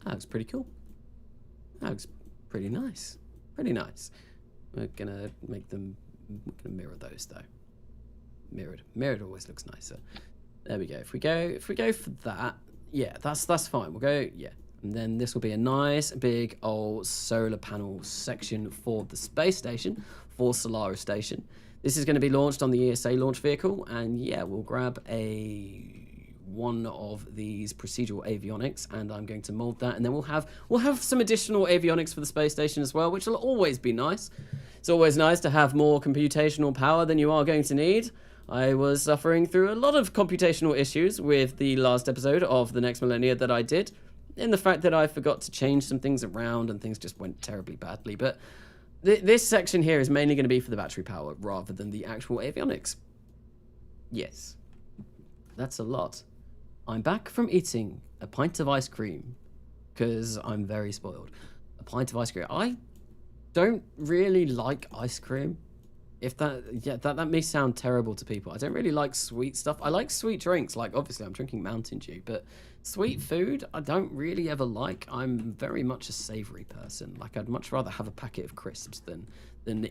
That looks pretty cool. That looks pretty nice. Pretty nice. We're gonna make them... We're gonna mirror those though. Mirrored always looks nicer. There we go. If we go for that, yeah, that's fine. We'll go, yeah. And then this will be a nice big old solar panel section for the space station, for Solaris Station. This is going to be launched on the ESA launch vehicle, and yeah, we'll grab one of these procedural avionics, and I'm going to mold that, and then we'll have some additional avionics for the space station as well, which will always be nice. It's always nice to have more computational power than you are going to need. I was suffering through a lot of computational issues with the last episode of The Next Millennia that I did, in the fact that I forgot to change some things around and things just went terribly badly. But this section here is mainly going to be for the battery power rather than the actual avionics. Yes, that's a lot. I'm back from eating a pint of ice cream because I'm very spoiled. A pint of ice cream. I don't really like ice cream. If that may sound terrible to people. I don't really like sweet stuff. I like sweet drinks. Like, obviously, I'm drinking Mountain Dew. But sweet food, I don't really ever like. I'm very much a savory person. Like, I'd much rather have a packet of crisps than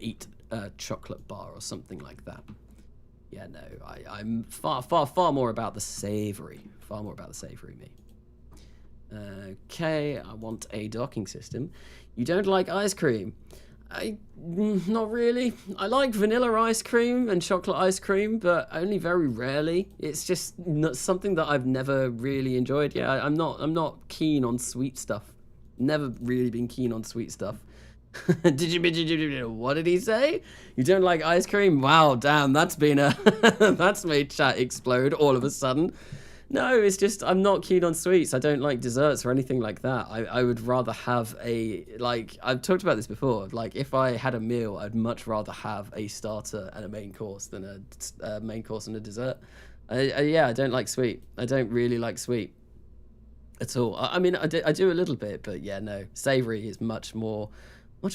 eat a chocolate bar or something like that. Yeah, no, I'm far more about the savory. Far more about the savory me. Okay, I want a docking system. You don't like ice cream. Not really. I like vanilla ice cream and chocolate ice cream, but only very rarely. It's just not something that I've never really enjoyed. Yeah, I'm not keen on sweet stuff. Never really been keen on sweet stuff. What did he say? You don't like ice cream? Wow, damn, that's been that's made chat explode all of a sudden. No, it's just I'm not keen on sweets. I don't like desserts or anything like that. I would rather have I've talked about this before. Like, if I had a meal, I'd much rather have a starter and a main course than a main course and a dessert. Yeah, I don't like sweet. I don't really like sweet at all. I mean, I do a little bit, but yeah, no. Savory is much more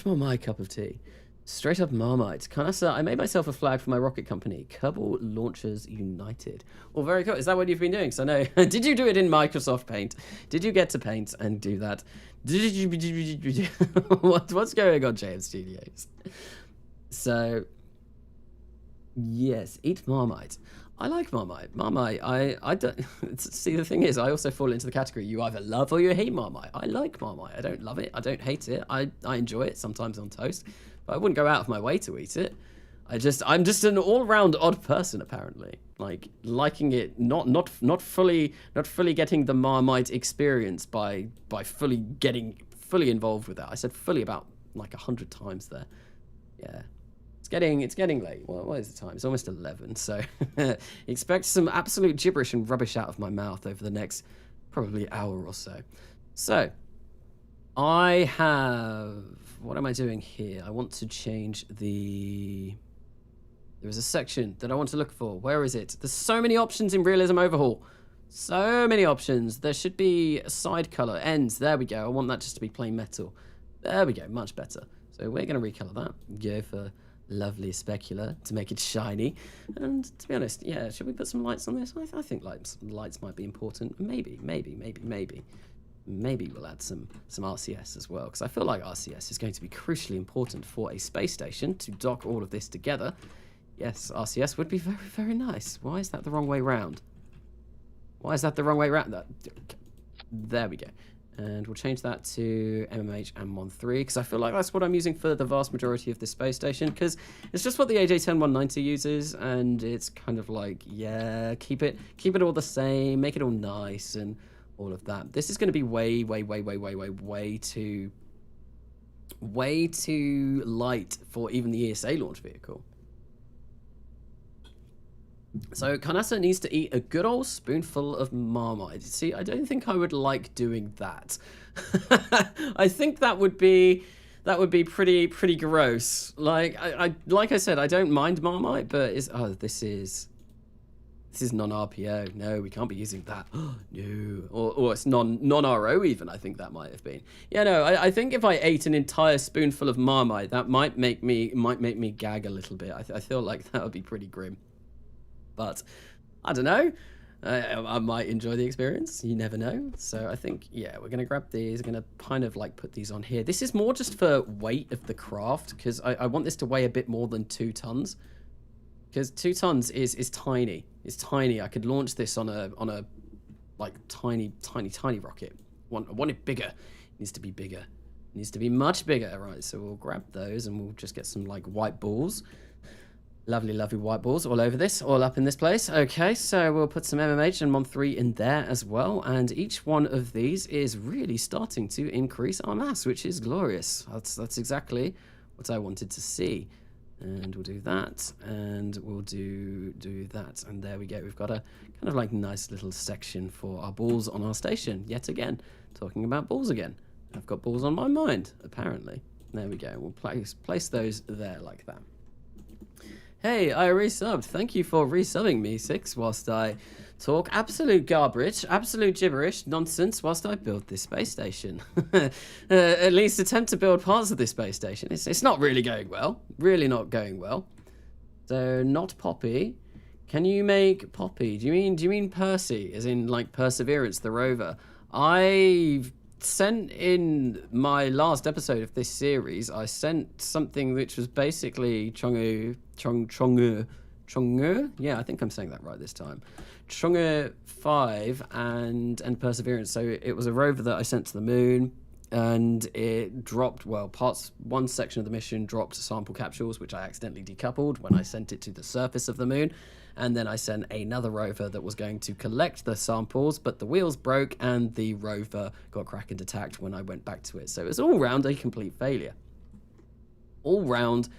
my cup of tea. Straight up Marmite. I made myself a flag for my rocket company, Kerbal Launchers United. Well, very cool. Is that what you've been doing? So no. Did you do it in Microsoft Paint? Did you get to paint and do that? What's going on, JM Studios? So, yes, eat Marmite. I like Marmite. Marmite, I don't... See, the thing is, I also fall into the category, you either love or you hate Marmite. I like Marmite. I don't love it. I don't hate it. I enjoy it sometimes on toast. But I wouldn't go out of my way to eat it. I'm just an all-round odd person, apparently. Like liking it, not fully getting the Marmite experience by getting fully involved with that. I said fully about like 100 times there. Yeah. It's getting late. Well, what is the time? It's almost 11, so expect some absolute gibberish and rubbish out of my mouth over the next probably hour or so. So, I have... What am I doing here? I want to change the... There is a section that I want to look for. Where is it? There's so many options in Realism Overhaul. So many options. There should be a side color. Ends. There we go. I want that just to be plain metal. There we go. Much better. So we're going to recolor that. Go for lovely specular to make it shiny. And to be honest, yeah, should we put some lights on this? I think lights might be important. Maybe we'll add some RCS as well, because I feel like RCS is going to be crucially important for a space station to dock all of this together. Yes, RCS would be very, very nice. Why is that the wrong way round? Why is that the wrong way round? There we go. And we'll change that to MMH and 1.3, because I feel like that's what I'm using for the vast majority of this space station, because it's just what the AJ10190 uses, and it's kind of like, yeah, keep it all the same, make it all nice, and all of that. This is going to be way too light for even the ESA launch vehicle. So Carnassa needs to eat a good old spoonful of Marmite. See, I don't think I would like doing that. I think that would be pretty gross. Like I said, I don't mind Marmite, but this is non-RPO. No, we can't be using that. No, or it's non-RO even. I think that might have been. Yeah, no. I think if I ate an entire spoonful of Marmite, that might make me gag a little bit. I feel like that would be pretty grim. But I don't know. I might enjoy the experience. You never know. So I think, yeah, we're going to grab these. We're going to kind of like put these on here. This is more just for weight of the craft, because I want this to weigh a bit more than 2 tons. Because 2 tons is tiny. It's tiny. I could launch this on a like tiny rocket. I want it bigger. It needs to be bigger. It needs to be much bigger. Right, so we'll grab those and we'll just get some like white balls. Lovely white balls all over this, all up in this place. Okay, so we'll put some MMH and 1.3 in there as well. And each one of these is really starting to increase our mass, which is glorious. That's exactly what I wanted to see. And we'll do that, and we'll do that. And there we go. We've got a kind of like nice little section for our balls on our station. Yet again, talking about balls again. I've got balls on my mind, apparently. There we go. We'll place those there like that. Hey, I resubbed. Thank you for resubbing me, 6, whilst I talk absolute garbage, absolute gibberish, nonsense, whilst I build this space station. At least attempt to build parts of this space station. It's not really going well. Really not going well. So, not Poppy. Can you make Poppy? Do you mean Percy, as in, like, Perseverance, the rover? I've sent in my last episode of this series, I sent something which was basically Chongu, yeah, I think I'm saying that right this time. Chongu 5 and Perseverance. So it was a rover that I sent to the moon, and it dropped, well, one section of the mission dropped sample capsules, which I accidentally decoupled when I sent it to the surface of the moon. And then I sent another rover that was going to collect the samples, but the wheels broke and the rover got Kraken attacked when I went back to it. So it was all round a complete failure. All round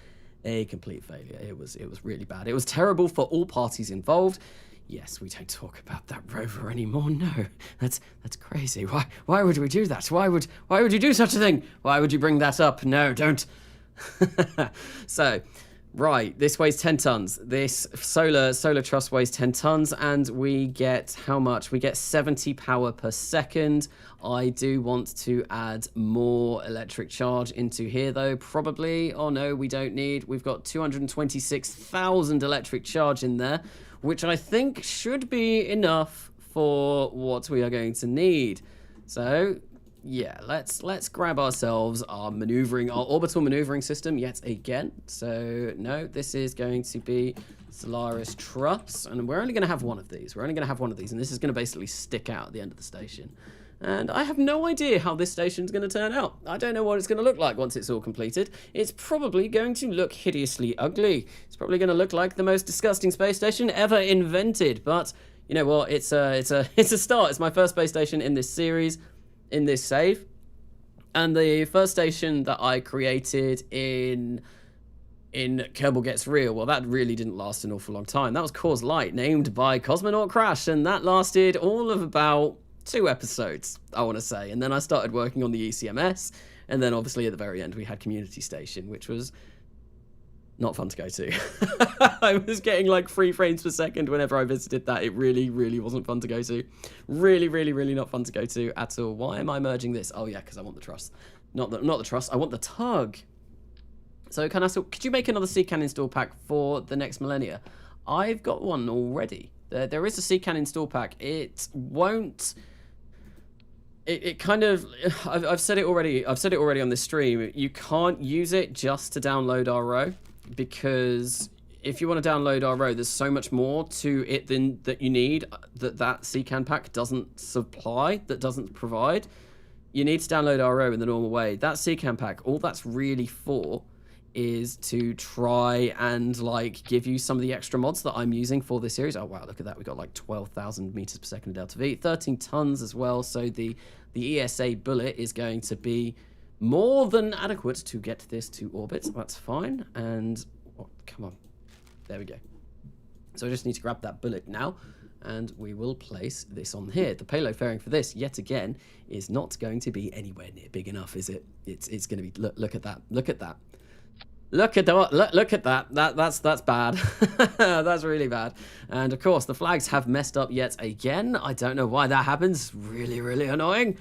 a complete failure. It was really bad. It was terrible for all parties involved. Yes, we don't talk about that rover anymore. No, that's crazy. Why would we do that? Why would you do such a thing? Why would you bring that up? No, don't. So, right, this weighs 10 tons. This solar truss weighs 10 tons, and we get how much? We get 70 power per second. I do want to add more electric charge into here, though, probably. Oh, no, we don't need. We've got 226,000 electric charge in there, which I think should be enough for what we are going to need. So, yeah, let's grab ourselves our orbital maneuvering system yet again. So, no, this is going to be Solaris Truss, and we're only going to have one of these. And this is going to basically stick out at the end of the station. And I have no idea how this station's going to turn out. I don't know what it's going to look like once it's all completed. It's probably going to look hideously ugly. It's probably going to look like the most disgusting space station ever invented. But you know what? It's a start. It's my first space station in this series, in this save. And the first station that I created in Kerbal Gets Real, well, that really didn't last an awful long time. That was Cause Light, named by Cosmonaut Crash, and that lasted all of about 2 episodes, I want to say. And then I started working on the ECMS, and then obviously at the very end we had Community Station, which was not fun to go to. I was getting like 3 frames per second whenever I visited that. It really, really wasn't fun to go to. Really, really, really not fun to go to at all. Why am I merging this? Oh yeah, because I want the truss. Not the truss, I want the tug. So could you make another Seacan install pack for the next Millenia? I've got one already. There is a Seacan install pack. It won't... It kind of... I've said it already. I've said it already on this stream. You can't use it just to download RO, because if you want to download RO, there's so much more to it than that you need that Seacan pack doesn't supply, that doesn't provide. You need to download RO in the normal way. That Seacan pack, all that's really for is to try and like give you some of the extra mods that I'm using for this series. Oh wow, look at that. We got like 12,000 meters per second delta V, 13 tons as well. So the ESA bullet is going to be more than adequate to get this to orbit. That's fine. And oh, come on, there we go. So I just need to grab that bullet now, and we will place this on here. The payload fairing for this, yet again, is not going to be anywhere near big enough, is it? It's going to be. Look at that. Look at that. Look at that. That's bad. That's really bad. And of course, the flags have messed up yet again. I don't know why that happens. Really, really annoying.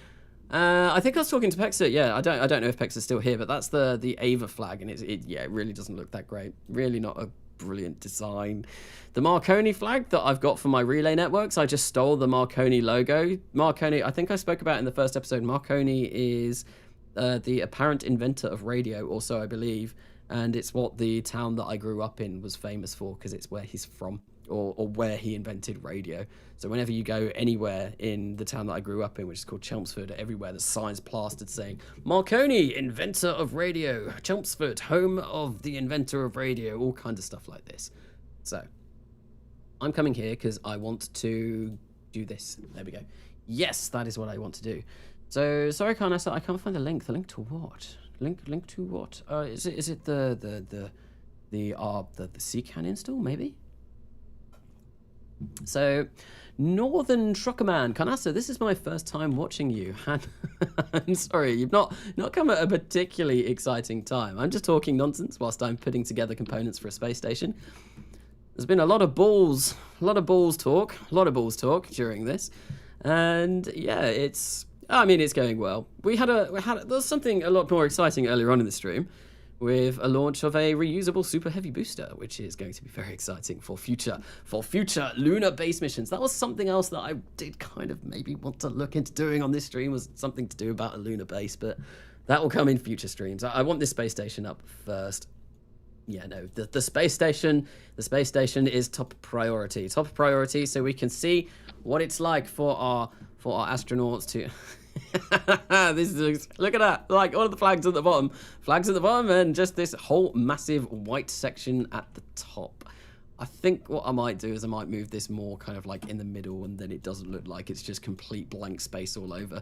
I think I was talking to Pexa. Yeah, I don't know if Pexa's still here, but that's the Ava flag, and it really doesn't look that great. Really not a brilliant design. The Marconi flag that I've got for my relay networks, I just stole the Marconi logo. Marconi, I think I spoke about in the first episode. Marconi is the apparent inventor of radio, also I believe. And it's what the town that I grew up in was famous for, because it's where he's from, or where he invented radio. So whenever you go anywhere in the town that I grew up in, which is called Chelmsford, everywhere there's signs plastered saying, Marconi, inventor of radio, Chelmsford, home of the inventor of radio, all kinds of stuff like this. So I'm coming here because I want to do this. There we go. Yes, that is what I want to do. So sorry, Carnessa, I can't find the link. The link to what? Link to what? Is it the Seacan install, maybe? So, Northern Truckerman, Carnassa, this is my first time watching you. I'm sorry, you've not come at a particularly exciting time. I'm just talking nonsense whilst I'm putting together components for a space station. There's been a lot of balls talk during this, and yeah, it's going well. There's something a lot more exciting earlier on in the stream with a launch of a reusable super heavy booster, which is going to be very exciting for future lunar base missions. That was something else that I did kind of maybe want to look into doing on this stream, was something to do about a lunar base, but that will come in future streams. I want this space station up first. Yeah, no, the space station is top priority, so we can see what it's like for our astronauts to. Look at that, like all of the flags at the bottom, and just this whole massive white section at the top. I think what I might do is I might move this more kind of like in the middle, and then it doesn't look like it's just complete blank space all over.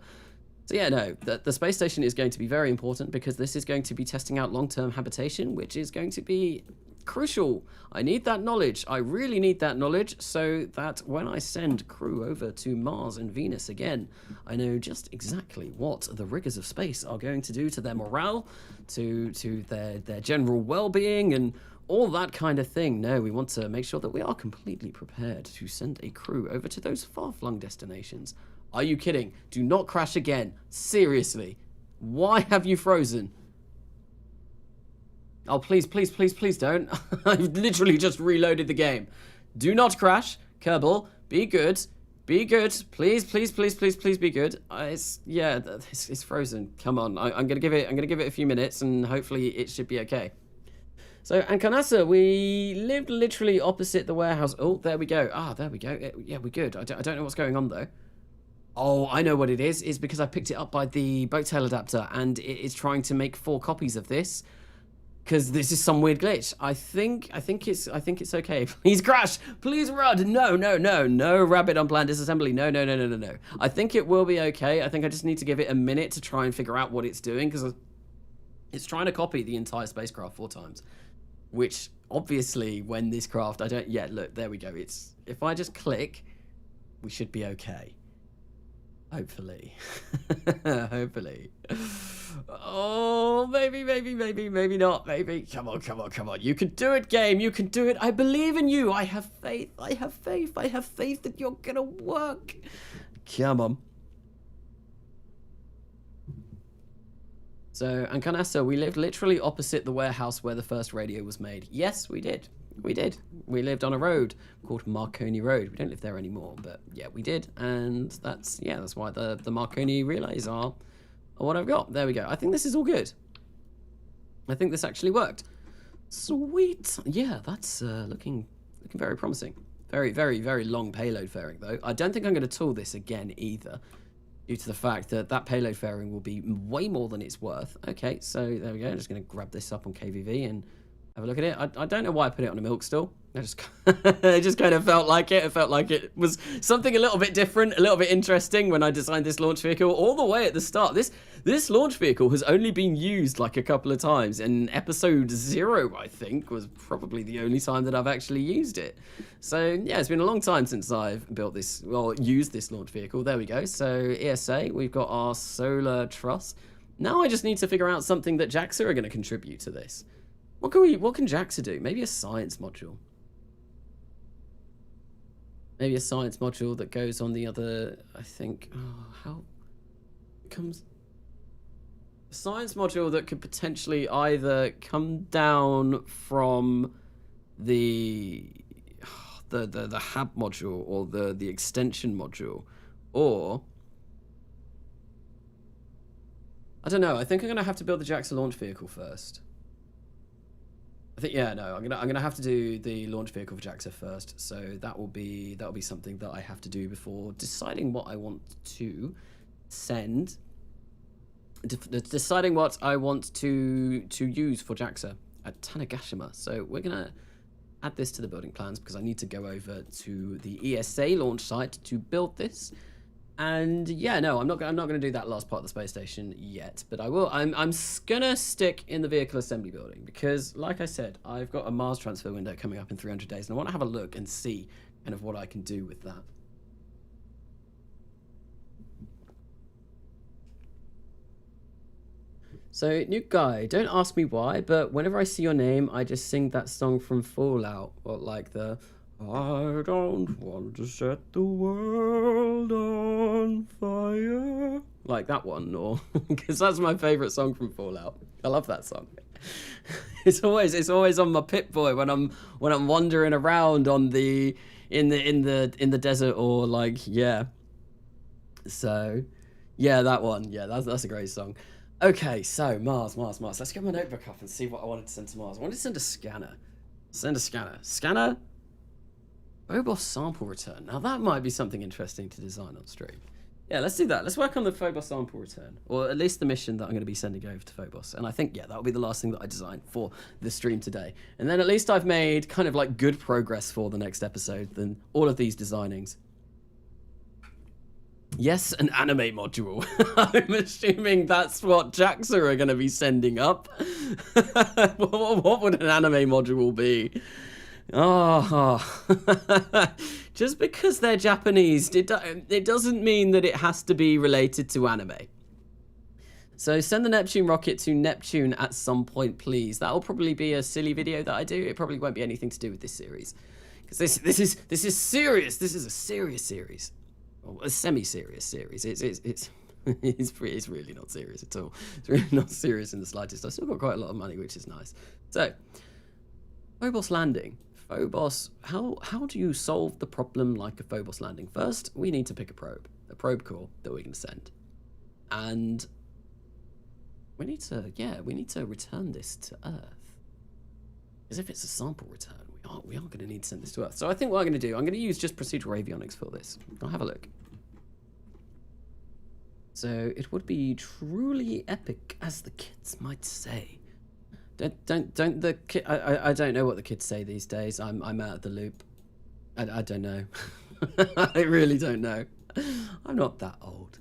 So yeah, no, the space station is going to be very important, because this is going to be testing out long-term habitation, which is going to be crucial. I need that knowledge. I really need that knowledge, so that when I send crew over to Mars and Venus again, I know just exactly what the rigors of space are going to do to their morale, to their general well-being, and all that kind of thing. No, we want to make sure that we are completely prepared to send a crew over to those far-flung destinations. Are you kidding? Do not crash again. Seriously. Why have you frozen? Oh, please, please, please, please don't. I've literally just reloaded the game. Do not crash. Kerbal, be good. Be good. Please, please, please, please, please be good. It's frozen. Come on. I'm gonna give it a few minutes, and hopefully it should be okay. So, and Carnassa, we lived literally opposite the warehouse. Oh, there we go. Ah, there we go. Yeah, we're good. I don't know what's going on though. Oh, I know what it is. It's because I picked it up by the boat tail adapter, and it is trying to make 4 copies of this. Because this is some weird glitch. I think it's okay. Please crash. Please run. No rapid unplanned disassembly. No. I think it will be okay. I think I just need to give it a minute to try and figure out what it's doing, because it's trying to copy the entire spacecraft 4 times. Which obviously, when this craft, I don't. Yeah, look, there we go. It's if I just click, we should be okay. Hopefully. Hopefully. Oh, maybe not. Maybe. Come on. You can do it, game. You can do it. I believe in you. I have faith. I have faith that you're gonna work. Come on. So, Ancanassa, we lived literally opposite the warehouse where the first radio was made. Yes, we did. We lived on a road called Marconi Road. We don't live there anymore, but yeah, we did. And that's why the Marconi relays are what I've got. There we go. I think this is all good. I think this actually worked. Sweet. Yeah, that's looking very promising. Very long payload fairing, though. I don't think I'm going to tool this again either, due to the fact that that payload fairing will be way more than it's worth. Okay, so there we go. I'm just going to grab this up on KVV and have a look at it. I don't know why I put it on a milk stool. It just kind of felt like it. It felt like it was something a little bit different, a little bit interesting when I designed this launch vehicle all the way at the start. This launch vehicle has only been used like a couple of times. In episode 0, I think, was probably the only time that I've actually used it. So yeah, it's been a long time since I've built this, well, used this launch vehicle. There we go. So ESA, we've got our solar truss. Now I just need to figure out something that JAXA are going to contribute to this. What can JAXA do? Maybe a science module. Maybe a science module that goes on the other, I think. Oh, how comes a science module that could potentially either come down from the hab module or the extension module, or I don't know. I think I'm gonna have to build the JAXA launch vehicle first. I think, yeah, no, I'm gonna have to do the launch vehicle for JAXA first. So that'll be something that I have to do before deciding what I want to send. Deciding what I want to use for JAXA at Tanegashima. So we're gonna add this to the building plans because I need to go over to the ESA launch site to build this. And yeah, no, I'm not gonna do that last part of the space station yet, but I will. I'm gonna stick in the vehicle assembly building because, like I said, I've got a Mars transfer window coming up in 300 days, and I want to have a look and see kind of what I can do with that. So, new guy, don't ask me why, but whenever I see your name, I just sing that song from Fallout, or like the I don't want to set the world on fire. Like that one, or because that's my favorite song from Fallout. I love that song. It's always on my Pip-Boy when I'm wandering around on in the desert, or like, yeah. So yeah, that one. Yeah, that's a great song. Okay, so Mars. Let's get my notebook up and see what I wanted to send to Mars. I wanted to send a scanner. Scanner. Phobos sample return. Now that might be something interesting to design on stream. Yeah, let's do that. Let's work on the Phobos sample return, or at least the mission that I'm going to be sending over to Phobos. And I think, yeah, that'll be the last thing that I design for the stream today. And then at least I've made kind of like good progress for the next episode than all of these designings. Yes, an anime module. I'm assuming that's what JAXA are going to be sending up. What would an anime module be? Oh, just because they're Japanese, it doesn't mean that it has to be related to anime. So send the Neptune rocket to Neptune at some point, please. That'll probably be a silly video that I do. It probably won't be anything to do with this series, because this is serious. This is a serious series, or a semi-serious series. It's really not serious at all. It's really not serious in the slightest. I've still got quite a lot of money, which is nice. So, Phobos landing. Phobos, how do you solve the problem like a Phobos landing? First, we need to pick a probe core that we can send. And we need to return this to Earth. Because if it's a sample return, we are going to need to send this to Earth. So I think what I'm going to do, I'm going to use just procedural avionics for this. I'll have a look. So it would be truly epic, as the kids might say. Don't the kid? I don't know what the kids say these days. I'm out of the loop. I don't know. I really don't know. I'm not that old.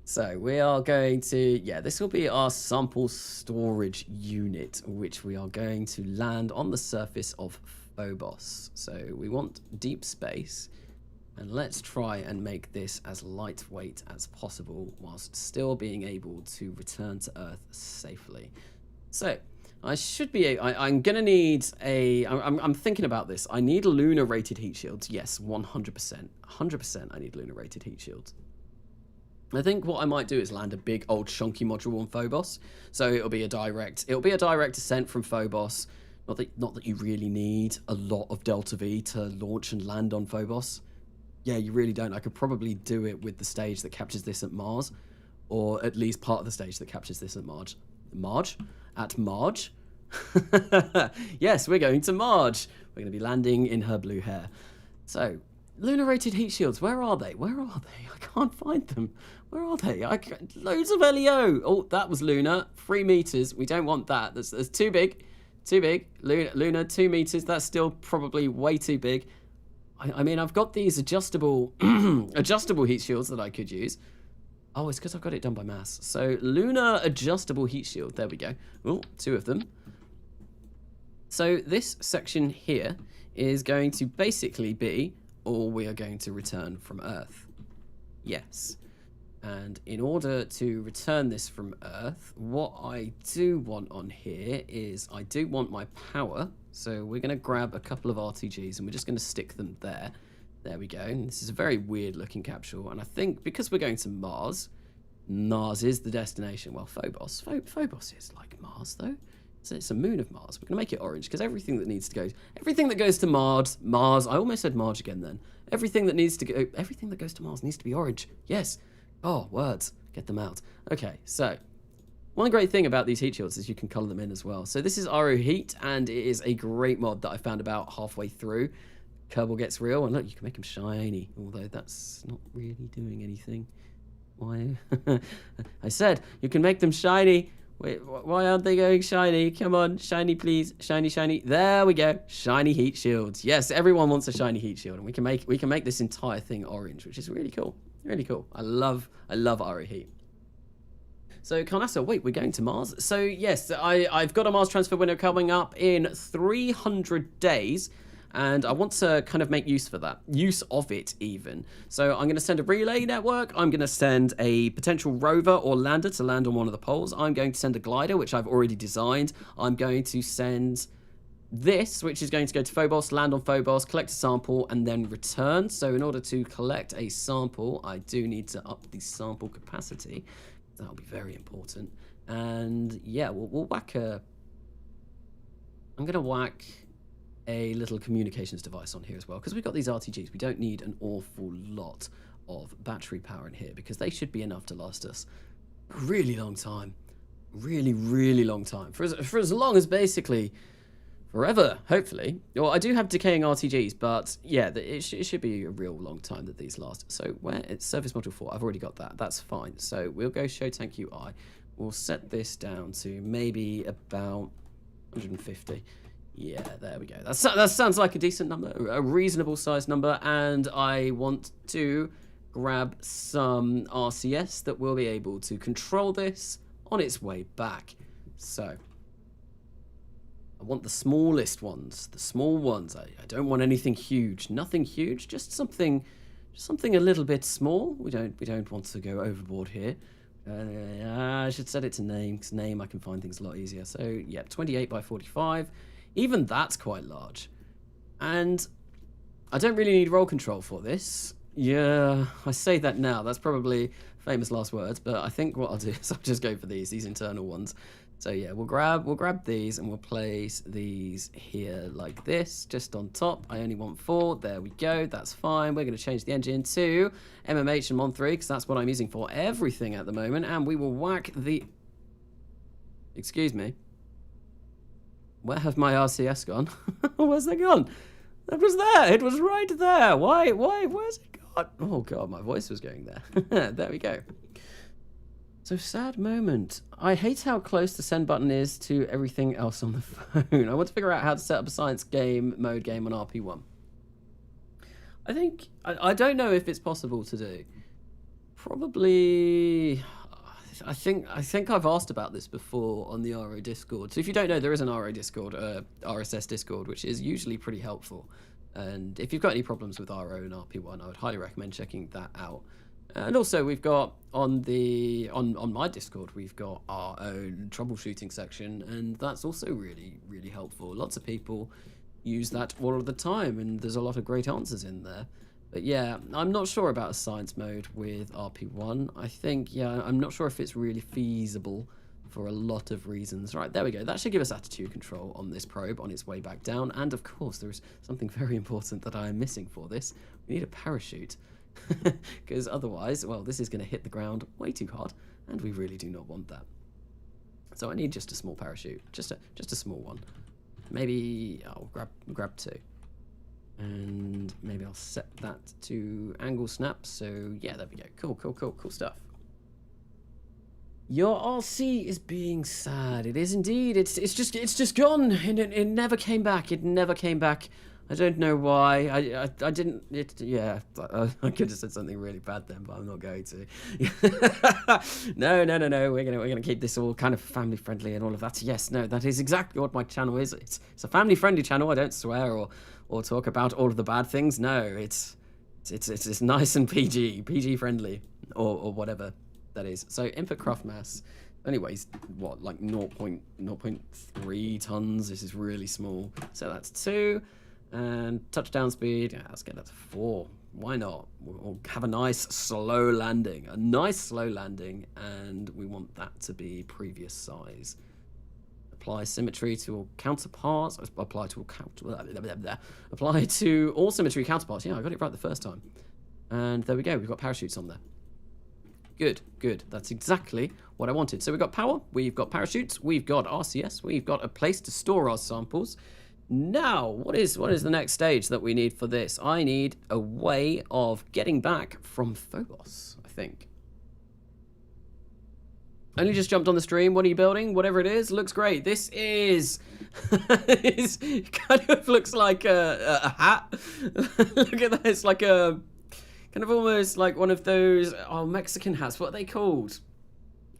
So we are going to, yeah, this will be our sample storage unit, which we are going to land on the surface of Phobos. So we want deep space, and let's try and make this as lightweight as possible whilst still being able to return to Earth safely. So I should be, I'm going to need I'm thinking about this. I need lunar rated heat shields. Yes, 100%. 100% I need lunar rated heat shields. I think what I might do is land a big old chunky module on Phobos. So it'll be a direct ascent from Phobos. Not that you really need a lot of Delta V to launch and land on Phobos. Yeah, you really don't. I could probably do it with the stage that captures this at Mars, or at least part of the stage that captures this at Marge. At Marge? Yes, we're going to Marge. We're going to be landing in her blue hair. So, lunar rated heat shields, where are they? Where are they? I can't find them. Where are they? Loads of LEO. Oh, that was lunar. 3 meters. We don't want that. That's too big. Too big. Lunar, 2 meters. That's still probably way too big. I mean, I've got these adjustable heat shields that I could use. Oh, it's because I've got it done by mass. So, lunar adjustable heat shield. There we go. Oh, 2 of them. So, this section here is going to basically be all we are going to return from Earth. Yes. And in order to return this from Earth, what I do want on here is I do want my power. So we're going to grab a couple of RTGs and we're just going to stick them there. There we go. And this is a very weird looking capsule. And I think because we're going to Mars, Mars is the destination. Well, Phobos is like Mars though. So it's a moon of Mars. We're going to make it orange because everything that goes to Mars, I almost said Marge again then. Everything that goes to Mars needs to be orange. Yes. Oh, words. Get them out. Okay, so one great thing about these heat shields is you can color them in as well. So this is RO Heat, and it is a great mod that I found about halfway through. Kerbal gets real, and look, you can make them shiny, although that's not really doing anything. Why? I said you can make them shiny. Wait, why aren't they going shiny? Come on, shiny please, shiny, shiny. There we go, shiny heat shields. Yes, everyone wants a shiny heat shield, and we can make this entire thing orange, which is really cool. Really cool. I love RO Heat. So Carnassa, wait, we're going to Mars. So yes, I've got a Mars transfer window coming up in 300 days. And I want to kind of make use of it even. So I'm going to send a relay network. I'm going to send a potential rover or lander to land on one of the poles. I'm going to send a glider, which I've already designed. I'm going to send this, which is going to go to Phobos, land on Phobos, collect a sample, and then return. So in order to collect a sample, I do need to up the sample capacity. That'll be very important. And yeah, we'll whack I'm going to whack a little communications device on here as well, because we've got these RTGs. We don't need an awful lot of battery power in here, because they should be enough to last us a really long time. Really, really long time. For as long as basically forever, hopefully. Well, I do have decaying RTGs, but yeah, it should be a real long time that these last. So where it's service module 4, I've already got that. That's fine. So we'll go show tank UI. We'll set this down to maybe about 150. Yeah, there we go. That sounds like a decent number, a reasonable size number. And I want to grab some RCS that will be able to control this on its way back. So I want the smallest ones, the small ones. I don't want anything huge, nothing huge, just something a little bit small. We don't want to go overboard here. I should set it to name, because name I can find things a lot easier. So yeah, 28 by 45. Even that's quite large. And I don't really need roll control for this. Yeah, I say that now. That's probably famous last words, but I think what I'll do is I'll just go for these internal ones. So yeah, we'll grab these and we'll place these here like this, just on top. I only want 4. There we go. That's fine. We're going to change the engine to MMH and Mon 3 because that's what I'm using for everything at the moment. And we will whack the... Excuse me. Where have my RCS gone? Where's it gone? It was there. It was right there. Why? Where's it gone? Oh, God, my voice was going there. There we go. So sad moment. I hate how close the send button is to everything else on the phone. I want to figure out how to set up a science mode game on RP1. I think I don't know if it's possible to do. Probably. I think I've asked about this before on the RO Discord. So if you don't know, there is an RO Discord, RSS Discord, which is usually pretty helpful. And if you've got any problems with RO and RP1, I would highly recommend checking that out. And also, we've got on my Discord, we've got our own troubleshooting section, and that's also really, really helpful. Lots of people use that all of the time, and there's a lot of great answers in there. But yeah, I'm not sure about a science mode with RP1. I think, yeah, I'm not sure if it's really feasible for a lot of reasons. Right, there we go. That should give us attitude control on this probe on its way back down. And of course, there's something very important that I am missing for this. We need a parachute. Because otherwise, well, this is going to hit the ground way too hard, and we really do not want that. So I need just a small parachute, just a small one. Maybe I'll grab two, and maybe I'll set that to angle snap. So yeah, there we go. Cool stuff. Your RC is being sad. It is indeed. It's just gone. It never came back. It never came back. I don't know why. I didn't. Yeah, I could have said something really bad then, but I'm not going to. No. We're gonna keep this all kind of family friendly and all of that. Yes, no, that is exactly what my channel is. It's a family friendly channel. I don't swear or talk about all of the bad things. No, it's nice and PG friendly or whatever that is. So input craft mass. Anyways, what, like 0.3 tons? This is really small. So that's 2. And touchdown speed, yeah, let's get that to 4. Why not? We'll have a nice slow landing. And we want that to be previous size. Apply symmetry to all counterparts. Apply to all symmetry counterparts. Yeah, I got it right the first time. And there we go. We've got parachutes on there. Good. That's exactly what I wanted. So we've got power, we've got parachutes, we've got RCS, we've got a place to store our samples. Now, what is the next stage that we need for this? I need a way of getting back from Phobos, I think. Only just jumped on the stream. What are you building? Whatever it is, looks great. This is... it kind of looks like a hat. Look at that. It's like a... kind of almost like one of those Mexican hats. What are they called?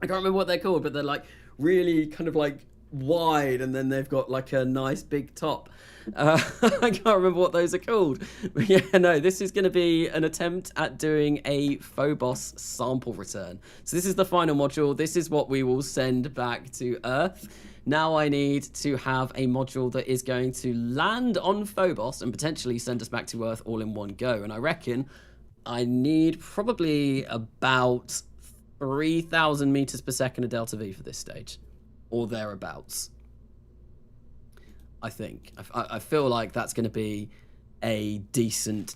I can't remember what they're called, but they're like really kind of like wide, and then they've got like a nice big top. I can't remember what those are called. But yeah, no, this is going to be an attempt at doing a Phobos sample return. So this is the final module. This is what we will send back to Earth. Now I need to have a module that is going to land on Phobos and potentially send us back to Earth all in one go. And I reckon I need probably about 3,000 meters per second of delta V for this stage, or thereabouts. I think. I feel like that's going to be a decent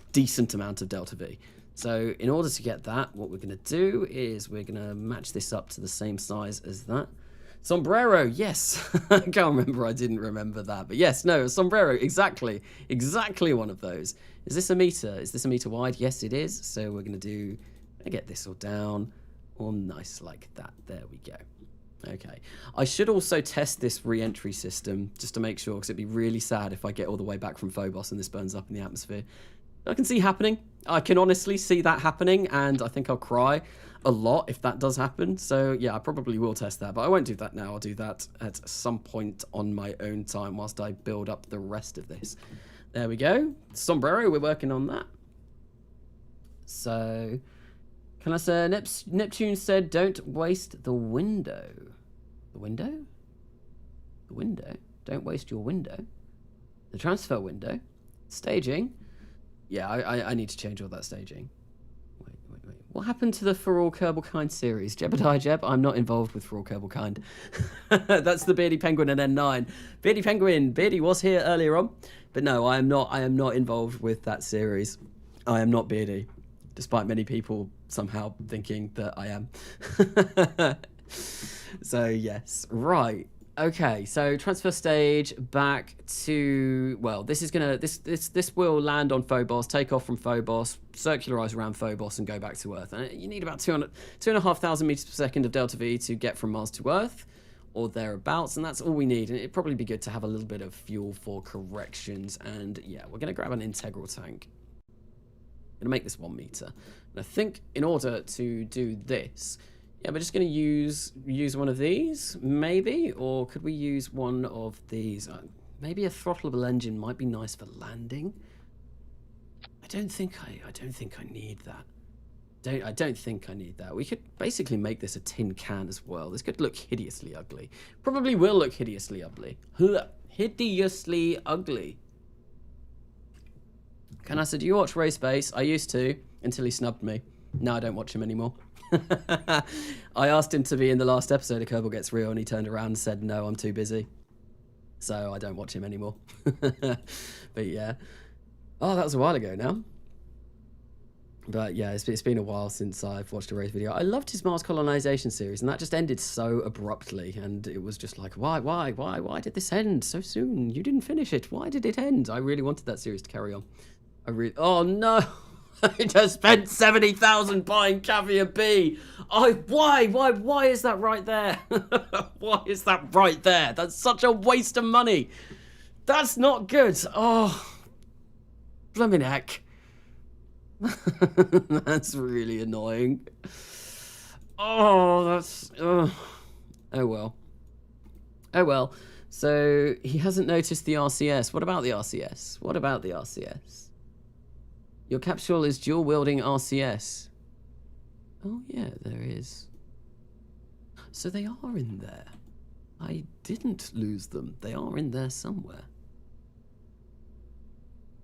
amount of delta V. So in order to get that, what we're going to do is we're going to match this up to the same size as that. Sombrero, yes. I can't remember. I didn't remember that. But yes, no, sombrero, exactly one of those. Is this a meter? Is this a meter wide? Yes, it is. So we're going to get this all down, all nice like that. There we go. Okay. I should also test this re-entry system just to make sure, because it'd be really sad if I get all the way back from Phobos and this burns up in the atmosphere. I can see happening. I can honestly see that happening, and I think I'll cry a lot if that does happen. So yeah, I probably will test that, but I won't do that now. I'll do that at some point on my own time whilst I build up the rest of this. There we go. Sombrero, we're working on that. So, can I say, Neptune said, don't waste the window. The window? The window? Don't waste your window. The transfer window. Staging. Yeah, I need to change all that staging. Wait. What happened to the For All Kerbal Kind series? Jebediah Jeb? I'm not involved with For All Kerbal Kind. That's the Beardy Penguin and N9. Beardy Penguin. Beardy was here earlier on. But no, I am not involved with that series. I am not Beardy. Despite many people somehow thinking that I am. So yes, right. Okay, so transfer stage back to, well, this is gonna this will land on Phobos, take off from Phobos, circularize around Phobos, and go back to Earth. And you need about 2,500 meters per second of delta V to get from Mars to Earth, or thereabouts, and that's all we need. And it'd probably be good to have a little bit of fuel for corrections. And yeah, we're gonna grab an integral tank. I'm gonna make this 1 meter, and I think in order to do this. Yeah, we're just going to use one of these, maybe, or could we use one of these? Maybe a throttleable engine might be nice for landing. I don't think I need that. I don't think I need that. We could basically make this a tin can as well. This could look hideously ugly. Probably will look hideously ugly. Hideously ugly. Canassa, do you watch Ray Space? I used to, until he snubbed me. Now I don't watch him anymore. I asked him to be in the last episode of Kerbal Gets Real, and he turned around and said, no, I'm too busy. So I don't watch him anymore. But yeah. Oh, that was a while ago now. But yeah, it's been a while since I've watched a Ray's video. I loved his Mars colonization series, and that just ended so abruptly. And it was just like, why did this end so soon? You didn't finish it. Why did it end? I really wanted that series to carry on. Oh no! I just spent 70,000 buying Caviar B. Why is that right there? Why is that right there? That's such a waste of money. That's not good. Oh, blimmin' heck. That's really annoying. Oh, that's... Oh well. Oh well. So, he hasn't noticed the RCS. What about the RCS? What about the RCS? Your capsule is dual-wielding RCS. Oh, yeah, there is. So they are in there. I didn't lose them. They are in there somewhere.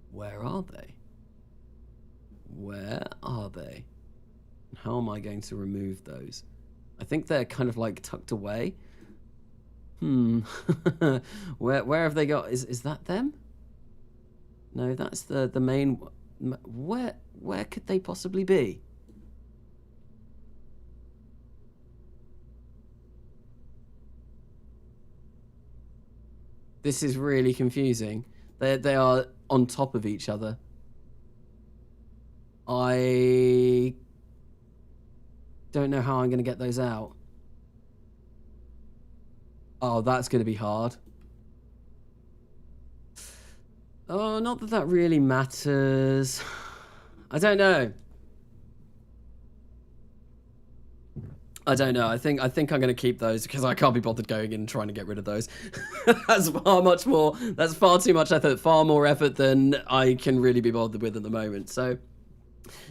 Where are they? Where are they? How am I going to remove those? I think they're kind of like tucked away. Where have they got? Is that them? No, that's the main... Where could they possibly be? This is really confusing. They are on top of each other. I don't know how I'm going to get those out. Oh, that's going to be hard. Oh, not that that really matters. I don't know. I don't know. I think I'm going to keep those because I can't be bothered going in and trying to get rid of those. That's far much more. That's far too much effort. Far more effort than I can really be bothered with at the moment. So,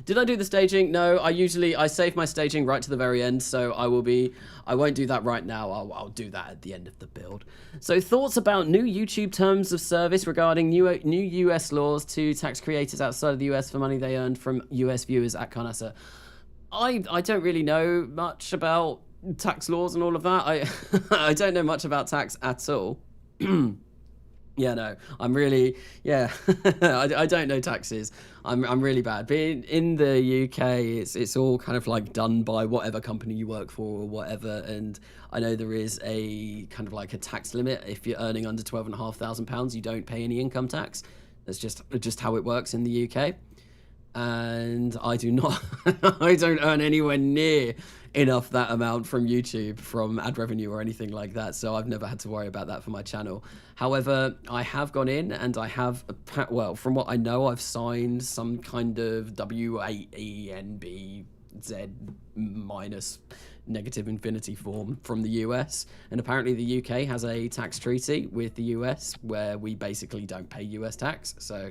did I do the staging? No. I save my staging right to the very end. So I won't do that right now. I'll do that at the end of the build. So thoughts about new YouTube terms of service regarding new US laws to tax creators outside of the US for money they earned from US viewers at Carnassa. I don't really know much about tax laws and all of that. I don't know much about tax at all. Yeah, no, I'm really, yeah, I don't know taxes. I'm really bad. Being in the UK, it's all kind of like done by whatever company you work for or whatever. And I know there is a kind of like a tax limit. If you're earning under £12,500, you don't pay any income tax. That's just how it works in the UK. And I do not, I don't earn anywhere near enough that amount from YouTube, from ad revenue or anything like that, so I've never had to worry about that for my channel. However, I have gone in and I have, well, from what I know, I've signed some kind of W8ENBZ minus negative infinity form from the US, and apparently the UK has a tax treaty with the US where we basically don't pay US tax, so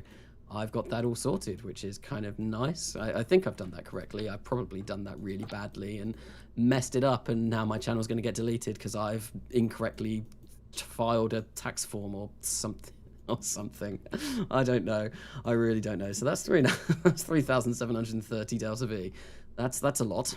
I've got that all sorted, which is kind of nice. I think I've done that correctly. I've probably done that really badly and messed it up, and now my channel's going to get deleted because I've incorrectly filed a tax form or something. I don't know. I really don't know. So that's 3,730 delta V. That's a lot.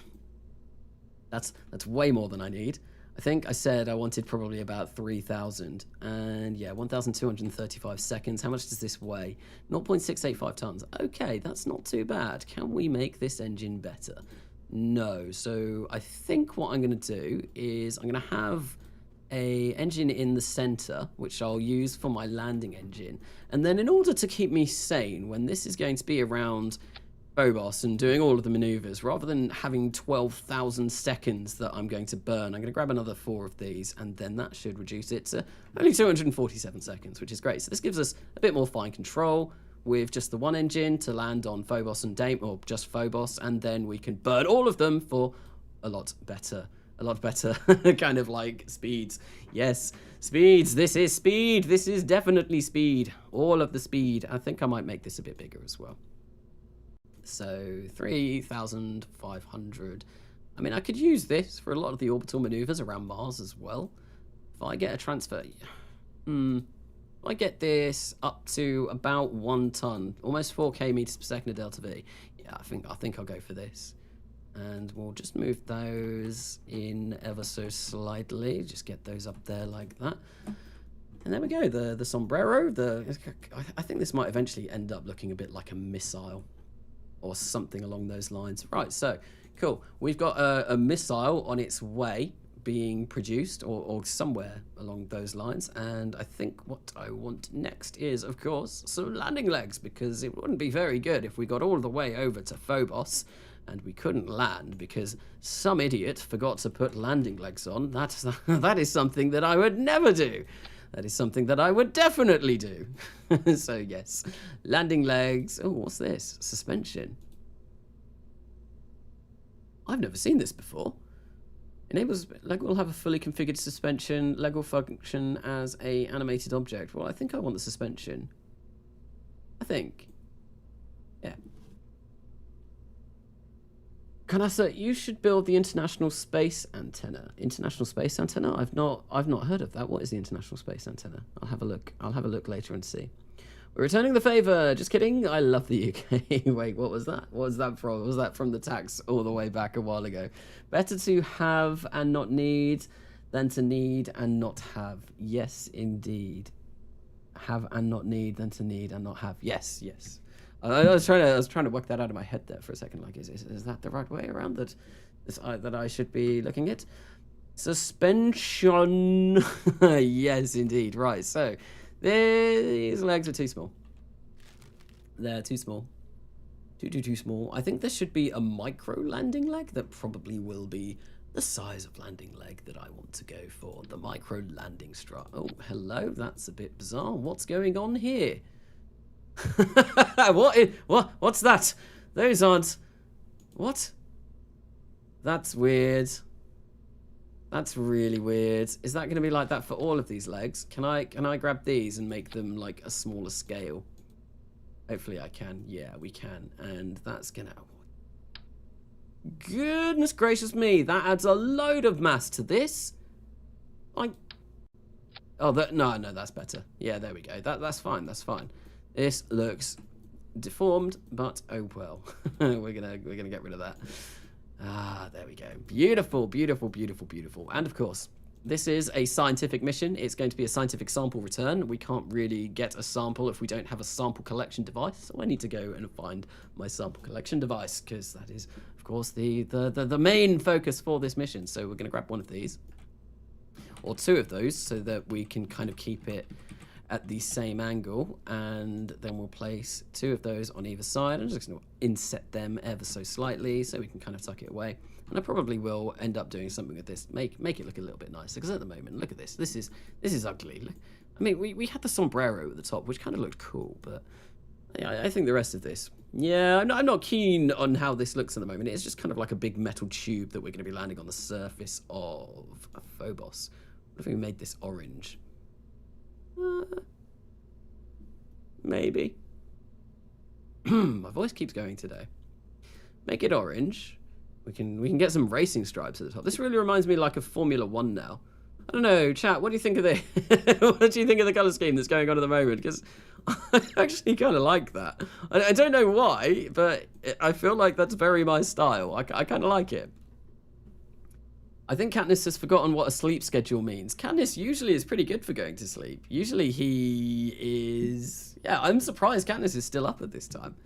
That's way more than I need. I think I said I wanted probably about 3,000, and yeah, 1,235 seconds. How much does this weigh? 0.685 tons. Okay, that's not too bad. Can we make this engine better? No. So I think what I'm going to do is I'm going to have a engine in the center, which I'll use for my landing engine. And then in order to keep me sane, when this is going to be around Phobos and doing all of the maneuvers, rather than having 12,000 seconds that I'm going to burn, I'm going to grab another 4 of these, and then that should reduce it to only 247 seconds, which is great. So this gives us a bit more fine control with just the one engine to land on Phobos and Dame, or just Phobos, and then we can burn all of them for a lot better kind of like speeds. Yes, speeds. This is speed. This is definitely speed. All of the speed. I think I might make this a bit bigger as well. So 3,500. I mean, I could use this for a lot of the orbital maneuvers around Mars as well. If I get a transfer, I get this up to about 1 ton, almost 4k meters per second of delta V. Yeah, I think I'll go for this. And we'll just move those in ever so slightly. Just get those up there like that. And there we go. The sombrero. I think this might eventually end up looking a bit like a missile or something along those lines. Right, so cool. We've got a missile on its way being produced, or somewhere along those lines. And I think what I want next is, of course, some landing legs, because it wouldn't be very good if we got all the way over to Phobos and we couldn't land because some idiot forgot to put landing legs on. That is something that I would never do. That is something that I would definitely do. So yes, landing legs. Oh, what's this? Suspension. I've never seen this before. Enables leg will have a fully configured suspension. Leg will function as a animated object. Well, I think I want the suspension. I think. Yeah. Kanasa, you should build the International Space Antenna. International Space Antenna? I've not heard of that. What is the International Space Antenna? I'll have a look. I'll have a look later and see. We're returning the favor. Just kidding. I love the UK. Wait, what was that? What was that from? Was that from the tax all the way back a while ago? Better to have and not need than to need and not have. Yes, indeed. Have and not need than to need and not have. Yes, yes. I was trying to work that out of my head there for a second. Like, is that the right way around that I should be looking at? Suspension. Yes, indeed. Right. So these legs are too small. They're too small. Too small. I think there should be a micro landing leg that probably will be the size of landing leg that I want to go for. The micro landing strut. Oh, hello. That's a bit bizarre. What's going on here? What's that? Those aren't. What? That's weird. That's really weird. Is that going to be like that for all of these legs? Can I grab these and make them like a smaller scale? Hopefully I can. Yeah, we can. And that's gonna. Goodness gracious me! That adds a load of mass to this. No, that's better. Yeah, there we go. That's fine. That's fine. This looks deformed, but oh well. we're gonna get rid of that. Ah, there we go. Beautiful, beautiful, beautiful, beautiful. And of course, this is a scientific mission. It's going to be a scientific sample return. We can't really get a sample if we don't have a sample collection device. So I need to go and find my sample collection device, because that is, of course, the main focus for this mission. So we're gonna grab one of these, or 2 of those, so that we can kind of keep it at the same angle, and then we'll place 2 of those on either side. I'm just going to inset them ever so slightly so we can kind of tuck it away. And I probably will end up doing something with this, make it look a little bit nicer, because at the moment, look at this. This is ugly. I mean, we had the sombrero at the top, which kind of looked cool, but yeah, I think the rest of this, yeah, I'm not keen on how this looks at the moment. It's just kind of like a big metal tube that we're going to be landing on the surface of Phobos. What if we made this orange? Maybe. My voice keeps going today. Make it orange. We can get some racing stripes at the top. This really reminds me like of Formula 1 now. I don't know, chat, what do you think of this? What do you think of the colour scheme that's going on at the moment? Because I actually kind of like that. I don't know why, but I feel like that's very my style. I kind of like it. I think Katniss has forgotten what a sleep schedule means. Katniss usually is pretty good for going to sleep. Usually he is... Yeah, I'm surprised Katniss is still up at this time.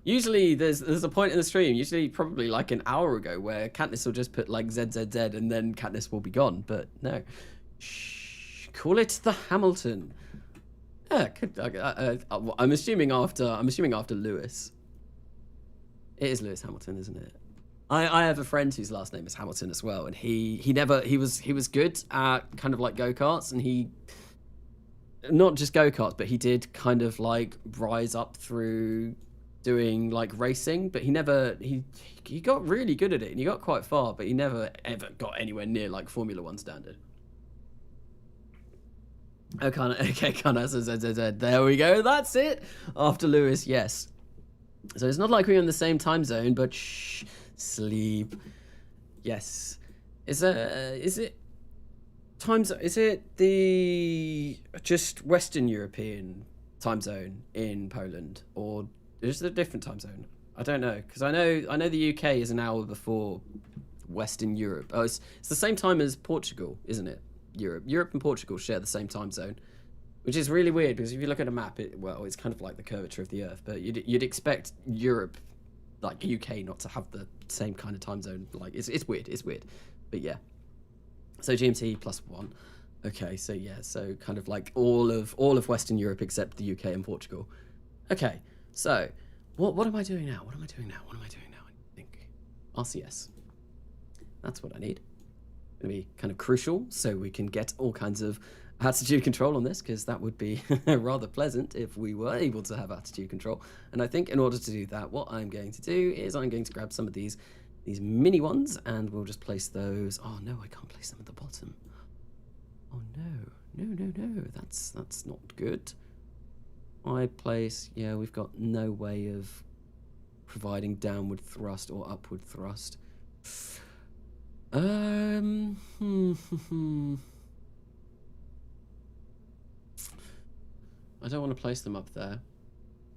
Usually there's a point in the stream, usually probably like an hour ago, where Katniss will just put like ZZZ and then Katniss will be gone. But no, Shh, call it the Hamilton. Yeah, I'm assuming after Lewis. It is Lewis Hamilton, isn't it? I have a friend whose last name is Hamilton as well, and he was good at kind of like go-karts, and he not just go-karts, but he did kind of like rise up through doing like racing, but he got really good at it, and he got quite far, but he never ever got anywhere near like Formula One standard. Okay, there we go. That's it. After Lewis, yes. So it's not like we're in the same time zone, but shh, sleep. Yes. Is it time zone? Is it the just Western European time zone in Poland, or is it a different time zone? I don't know, because I know the UK is an hour before Western Europe. Oh, it's the same time as Portugal, isn't it? Europe and Portugal share the same time zone, which is really weird because if you look at a map, it's kind of like the curvature of the Earth. But you'd expect Europe, like UK, not to have the same kind of time zone. Like it's weird. It's weird, but yeah. So GMT +1. Okay, so yeah, so kind of like all of Western Europe except the UK and Portugal. Okay, so what am I doing now? What am I doing now? I think RCS. That's what I need. Going to be kind of crucial so we can get all kinds of attitude control on this, because that would be rather pleasant if we were able to have attitude control. And I think in order to do that, what I'm going to do is I'm going to grab some of these mini ones, and we'll just place those. Oh no, I can't place them at the bottom. Oh no, that's not good. Yeah, we've got no way of providing downward thrust or upward thrust. I don't want to place them up there,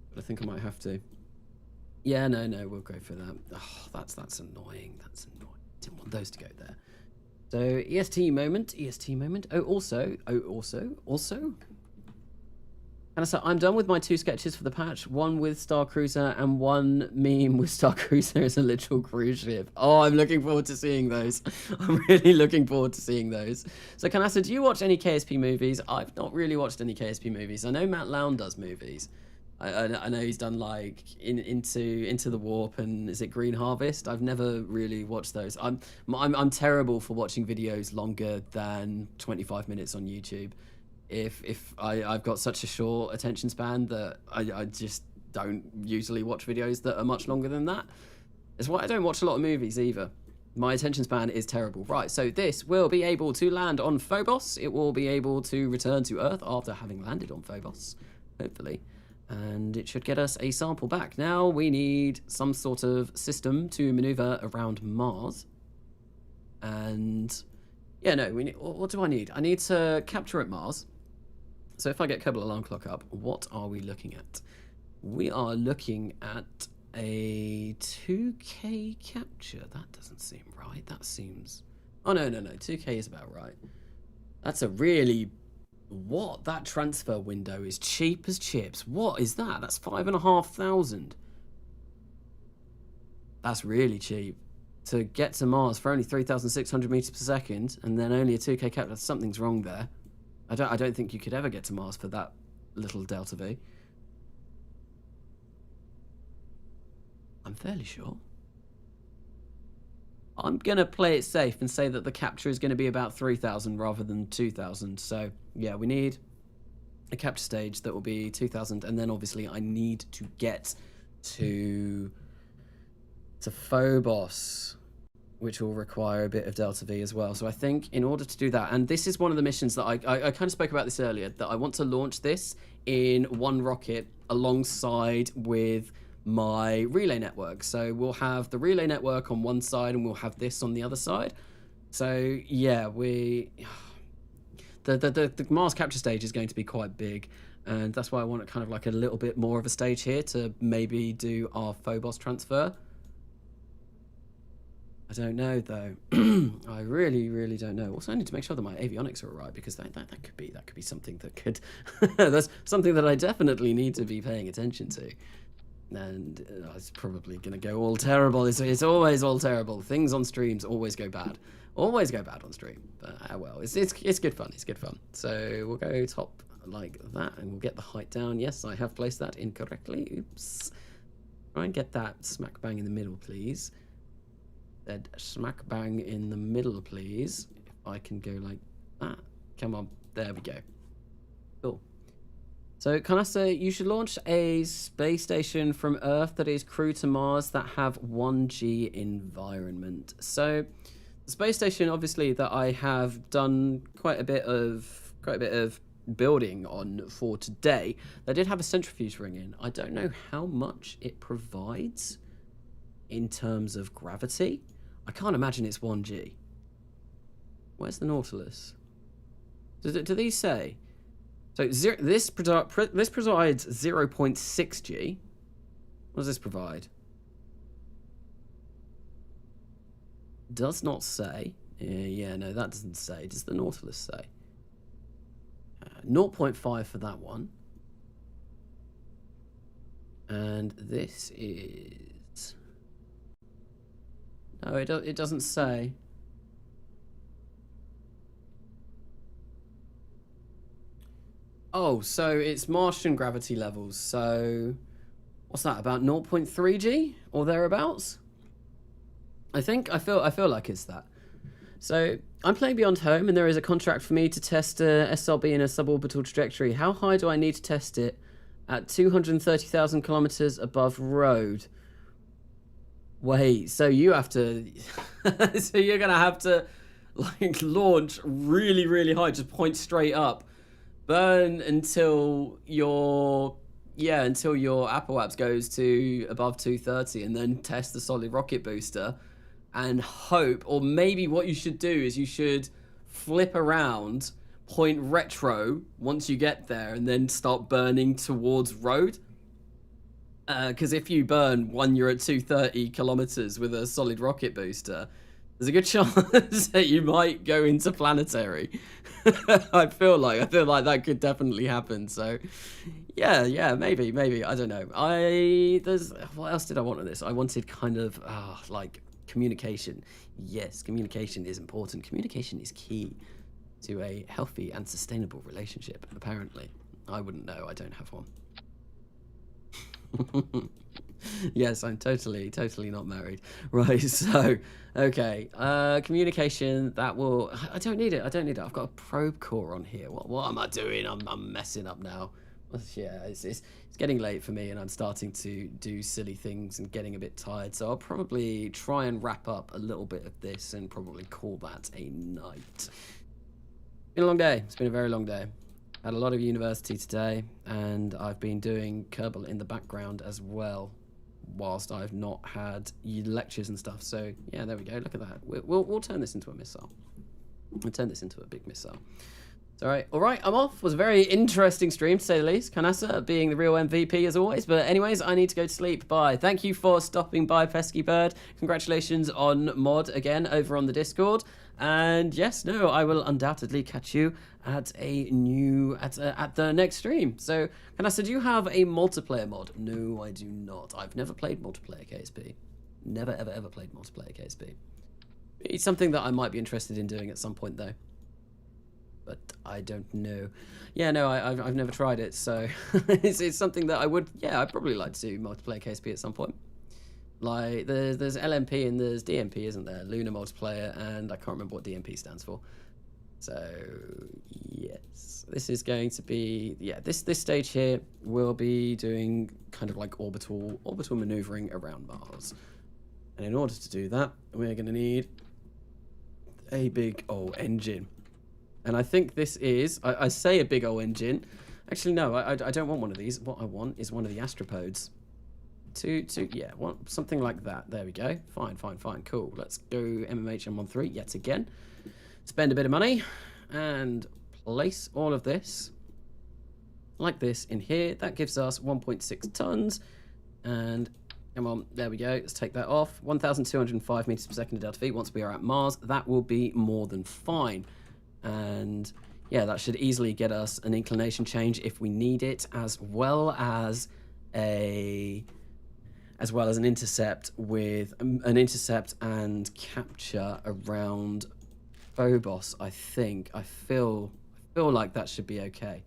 but I think I might have to. Yeah, no, we'll go for that. Oh, that's annoying. That's annoying. Didn't want those to go there. So EST moment. Oh, also. And so I'm done with my 2 sketches for the patch, one with Star Cruiser and one meme with Star Cruiser as a literal cruise ship. Oh, I'm looking forward to seeing those. I'm really looking forward to seeing those. So Canassa, do you watch any KSP movies? I've not really watched any KSP movies. I know Matt Lown does movies. I know he's done like into the Warp and is it Green Harvest? I've never really watched those. I'm terrible for watching videos longer than 25 minutes on YouTube. If I've got such a short attention span that I just don't usually watch videos that are much longer than that. That's why I don't watch a lot of movies either. My attention span is terrible. Right, so this will be able to land on Phobos. It will be able to return to Earth after having landed on Phobos, hopefully. And it should get us a sample back. Now we need some sort of system to maneuver around Mars. And yeah, no, what do I need? I need to capture at Mars. So if I get Kerbal alarm clock up, what are we looking at? We are looking at a 2K capture. That doesn't seem right. That seems... Oh, no. 2K is about right. That's a really... What? That transfer window is cheap as chips. What is that? That's 5,500. That's really cheap. To get to Mars for only 3,600 meters per second, and then only a 2K capture. Something's wrong there. I don't think you could ever get to Mars for that little delta V. I'm fairly sure. I'm going to play it safe and say that the capture is going to be about 3,000 rather than 2,000. So, yeah, we need a capture stage that will be 2,000. And then, obviously, I need to get to Phobos, which will require a bit of delta V as well. So I think in order to do that, and this is one of the missions that I kind of spoke about this earlier, that I want to launch this in one rocket alongside with my relay network. So we'll have the relay network on one side and we'll have this on the other side. So yeah, the Mars capture stage is going to be quite big, and that's why I want kind of like a little bit more of a stage here to maybe do our Phobos transfer. I don't know though. I really don't know. Also, I need to make sure that my avionics are alright, because that could be something that could that's something that I definitely need to be paying attention to. And it's probably going to go all terrible. It's always all terrible. Things on streams always go bad. Always go bad on stream. But well, it's good fun. It's good fun. So we'll go top like that, and we'll get the height down. Yes, I have placed that incorrectly. Oops. Try and get that smack bang in the middle, please. That smack bang in the middle, please. If I can go like that. Come on. There we go. Cool. So, Canasta, you should launch a space station from Earth that is crewed to Mars that have 1G environment. So, the space station, obviously, that I have done quite a bit of building on for today, they did have a centrifuge ring in. I don't know how much it provides in terms of gravity. I can't imagine it's 1G. Where's the Nautilus? Do these say? So this provides 0.6G. What does this provide? Does not say. Yeah, no, that doesn't say. Does the Nautilus say? 0.5 for that one. And this is... No, it doesn't say. Oh, so it's Martian gravity levels. So what's that, about 0.3G or thereabouts? I feel like it's that. So I'm playing Beyond Home, and there is a contract for me to test SLB in a suborbital trajectory. How high do I need to test it? At 230,000 kilometers above road. Wait, so you have to... so you're going to have to like launch really, really high, just point straight up. Burn until your Apple Apps goes to above 230, and then test the solid rocket booster and hope. Or maybe what you should do is you should flip around, point retro once you get there, and then start burning towards road. Because if you burn when you're at 230 kilometers with a solid rocket booster, there's a good chance that you might go into planetary. I feel like that could definitely happen. So, yeah, maybe. I don't know. What else did I want on this? I wanted kind of like communication. Yes, communication is important. Communication is key to a healthy and sustainable relationship. Apparently, I wouldn't know. I don't have one. Yes, I'm totally not married. Right, so, okay. Communication, that will... I don't need it. I've got a probe core on here. What am I doing? I'm messing up now. Yeah, it's getting late for me, and I'm starting to do silly things and getting a bit tired. So I'll probably try and wrap up a little bit of this and probably call that a night. It's been a long day. It's been a very long day. Had a lot of university today, and I've been doing Kerbal in the background as well, whilst I've not had lectures and stuff. So yeah, there we go. Look at that. We'll turn this into a missile. We'll turn this into a big missile. It's all right. I'm off. It was a very interesting stream, to say the least. Kanasa being the real MVP as always. But anyways, I need to go to sleep. Bye. Thank you for stopping by, Pesky Bird. Congratulations on mod again over on the Discord. And yes, no, I will undoubtedly catch you at the next stream. So, Kanasa, do you have a multiplayer mod? No, I do not. I've never played multiplayer KSP. Never, ever played multiplayer KSP. It's something that I might be interested in doing at some point, though. But I don't know. Yeah, no, I've never tried it, so it's something that I'd probably like to do multiplayer KSP at some point. Like, there's LMP and there's DMP, isn't there? Lunar multiplayer, and I can't remember what DMP stands for. So, yes. This is going to be... Yeah, this stage here will be doing kind of like orbital maneuvering around Mars. And in order to do that, we're going to need a big old engine. And I think this is... I say a big old engine. Actually, no, I don't want one of these. What I want is one of the astropodes. Yeah, something like that. There we go. Fine, cool. Let's go MMH M13 yet again. Spend a bit of money and place all of this like this in here. That gives us 1.6 tons. And come on, there we go. Let's take that off. 1,205 meters per second to delta V. Once we are at Mars, that will be more than fine. And yeah, that should easily get us an inclination change if we need it, as well as a as well as an intercept with an intercept and capture around Phobos. I think I feel like that should be okay.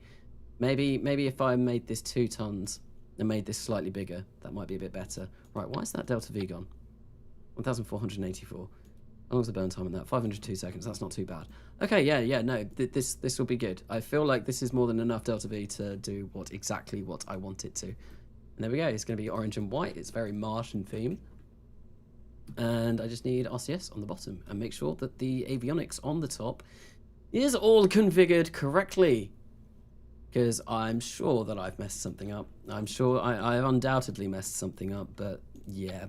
Maybe if I made this 2 tons and made this slightly bigger, that might be a bit better. Right, why is that delta V gone? 1484. How long's the burn time on that? 502 seconds. That's not too bad. Okay, yeah, no, this will be good. I feel like this is more than enough delta V to do exactly what I want it to. And there we go. It's going to be orange and white. It's very Martian themed. And I just need RCS on the bottom and make sure that the avionics on the top is all configured correctly. Because I'm sure that I've messed something up. I'm sure I've undoubtedly messed something up, but yeah,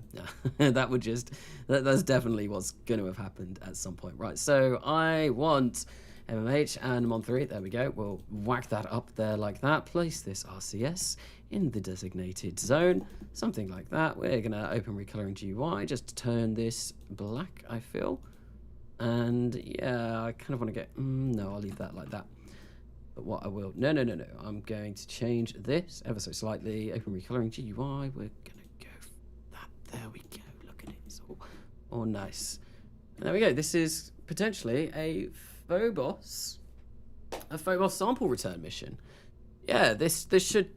that's definitely what's going to have happened at some point. Right, so I want MMH and Mon3. There we go. We'll whack that up there like that. Place this RCS in the designated zone. Something like that. We're going to open recoloring GUI. Just turn this black, I feel. And yeah, I kind of want to get... no, I'll leave that like that. But what I will... No. I'm going to change this ever so slightly. Open recoloring GUI. We're going to go for that. There we go. Look at it. It's all nice. And there we go. This is potentially a Phobos sample return mission. Yeah, this should...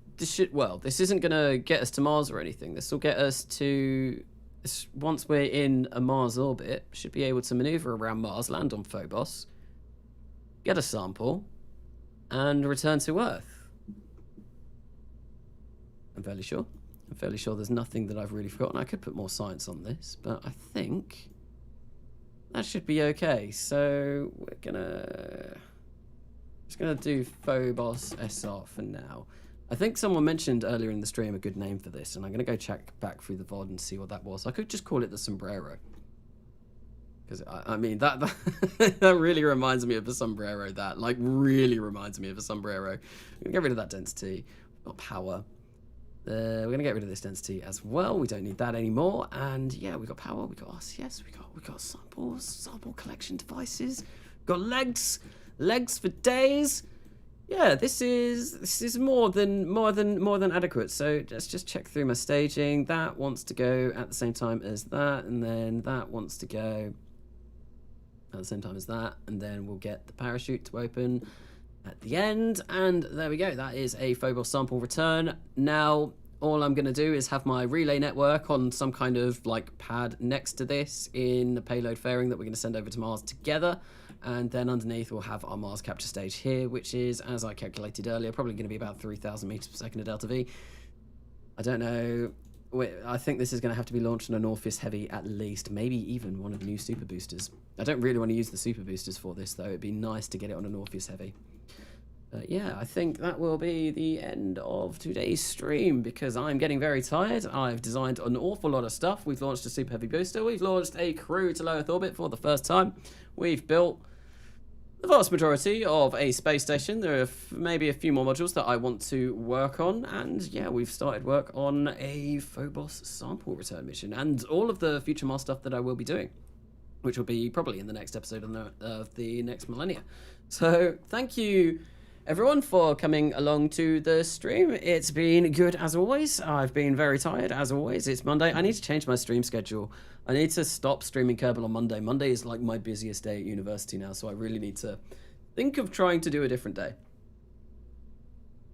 Well, this isn't going to get us to Mars or anything. This will get us to... Once we're in a Mars orbit, should be able to maneuver around Mars, land on Phobos, get a sample, and return to Earth. I'm fairly sure there's nothing that I've really forgotten. I could put more science on this, but I think that should be okay. So we're just gonna do Phobos SR for now. I think someone mentioned earlier in the stream a good name for this, and I'm going to go check back through the VOD and see what that was. I could just call it the Sombrero. Because, I mean, that really reminds me of a sombrero, really reminds me of a sombrero. We're going to get rid of that density. We've got power. We're going to get rid of this density as well. We don't need that anymore. And, yeah, we've got power, we've got RCS, we've got samples, sample collection devices. We've got legs for days. Yeah, this is more than adequate. So let's just check through my staging. That wants to go at the same time as that, and then that wants to go at the same time as that, and then we'll get the parachute to open at the end, and there we go. That is a Phobos sample return. Now, all I'm going to do is have my relay network on some kind of pad next to this in the payload fairing that we're going to send over to Mars together. And then underneath we'll have our Mars capture stage here, which is, as I calculated earlier, probably going to be about 3,000 meters per second of delta V. I don't know. I think this is going to have to be launched on an Orpheus Heavy at least, maybe even one of the new super boosters. I don't really want to use the super boosters for this, though. It'd be nice to get it on an Orpheus Heavy. But yeah, I think that will be the end of today's stream because I'm getting very tired. I've designed an awful lot of stuff. We've launched a super heavy booster. We've launched a crew to low Earth orbit for the first time. We've built the vast majority of a space station. There are maybe a few more modules that I want to work on. And yeah, we've started work on a Phobos sample return mission and all of the future Mars stuff that I will be doing, which will be probably in the next episode of the next Millenia. So thank you everyone for coming along to the stream. It's been good as always. I've been very tired as always. It's Monday. I need to change my stream schedule. I need to stop streaming Kerbal on Monday. Monday is my busiest day at university now, so I really need to think of trying to do a different day.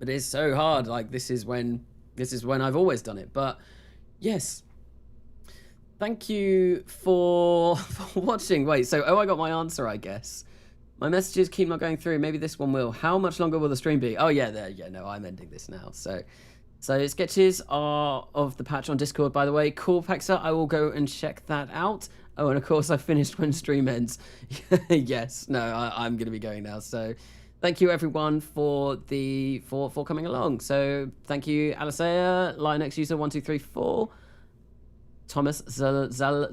But it's so hard. This is when I've always done it. But yes, thank you for watching. Wait, so I got my answer, I guess. My messages keep not going through. Maybe this one will. How much longer will the stream be? Oh yeah, there. Yeah, no, I'm ending this now. So sketches are of the patch on Discord, by the way. Cool, Paxa. I will go and check that out. Oh, and of course I finished when stream ends. Yes. No, I'm going to be going now. So thank you everyone for coming along. So thank you, Alicea, Linux user 1234. Thomas Zalewski.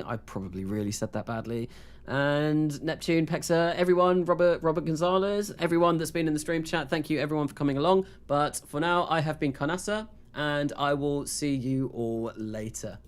I probably really said that badly. And Neptune, Pexa, everyone, Robert Gonzalez, everyone that's been in the stream chat, thank you everyone for coming along. But for now, I have been Carnassa, and I will see you all later.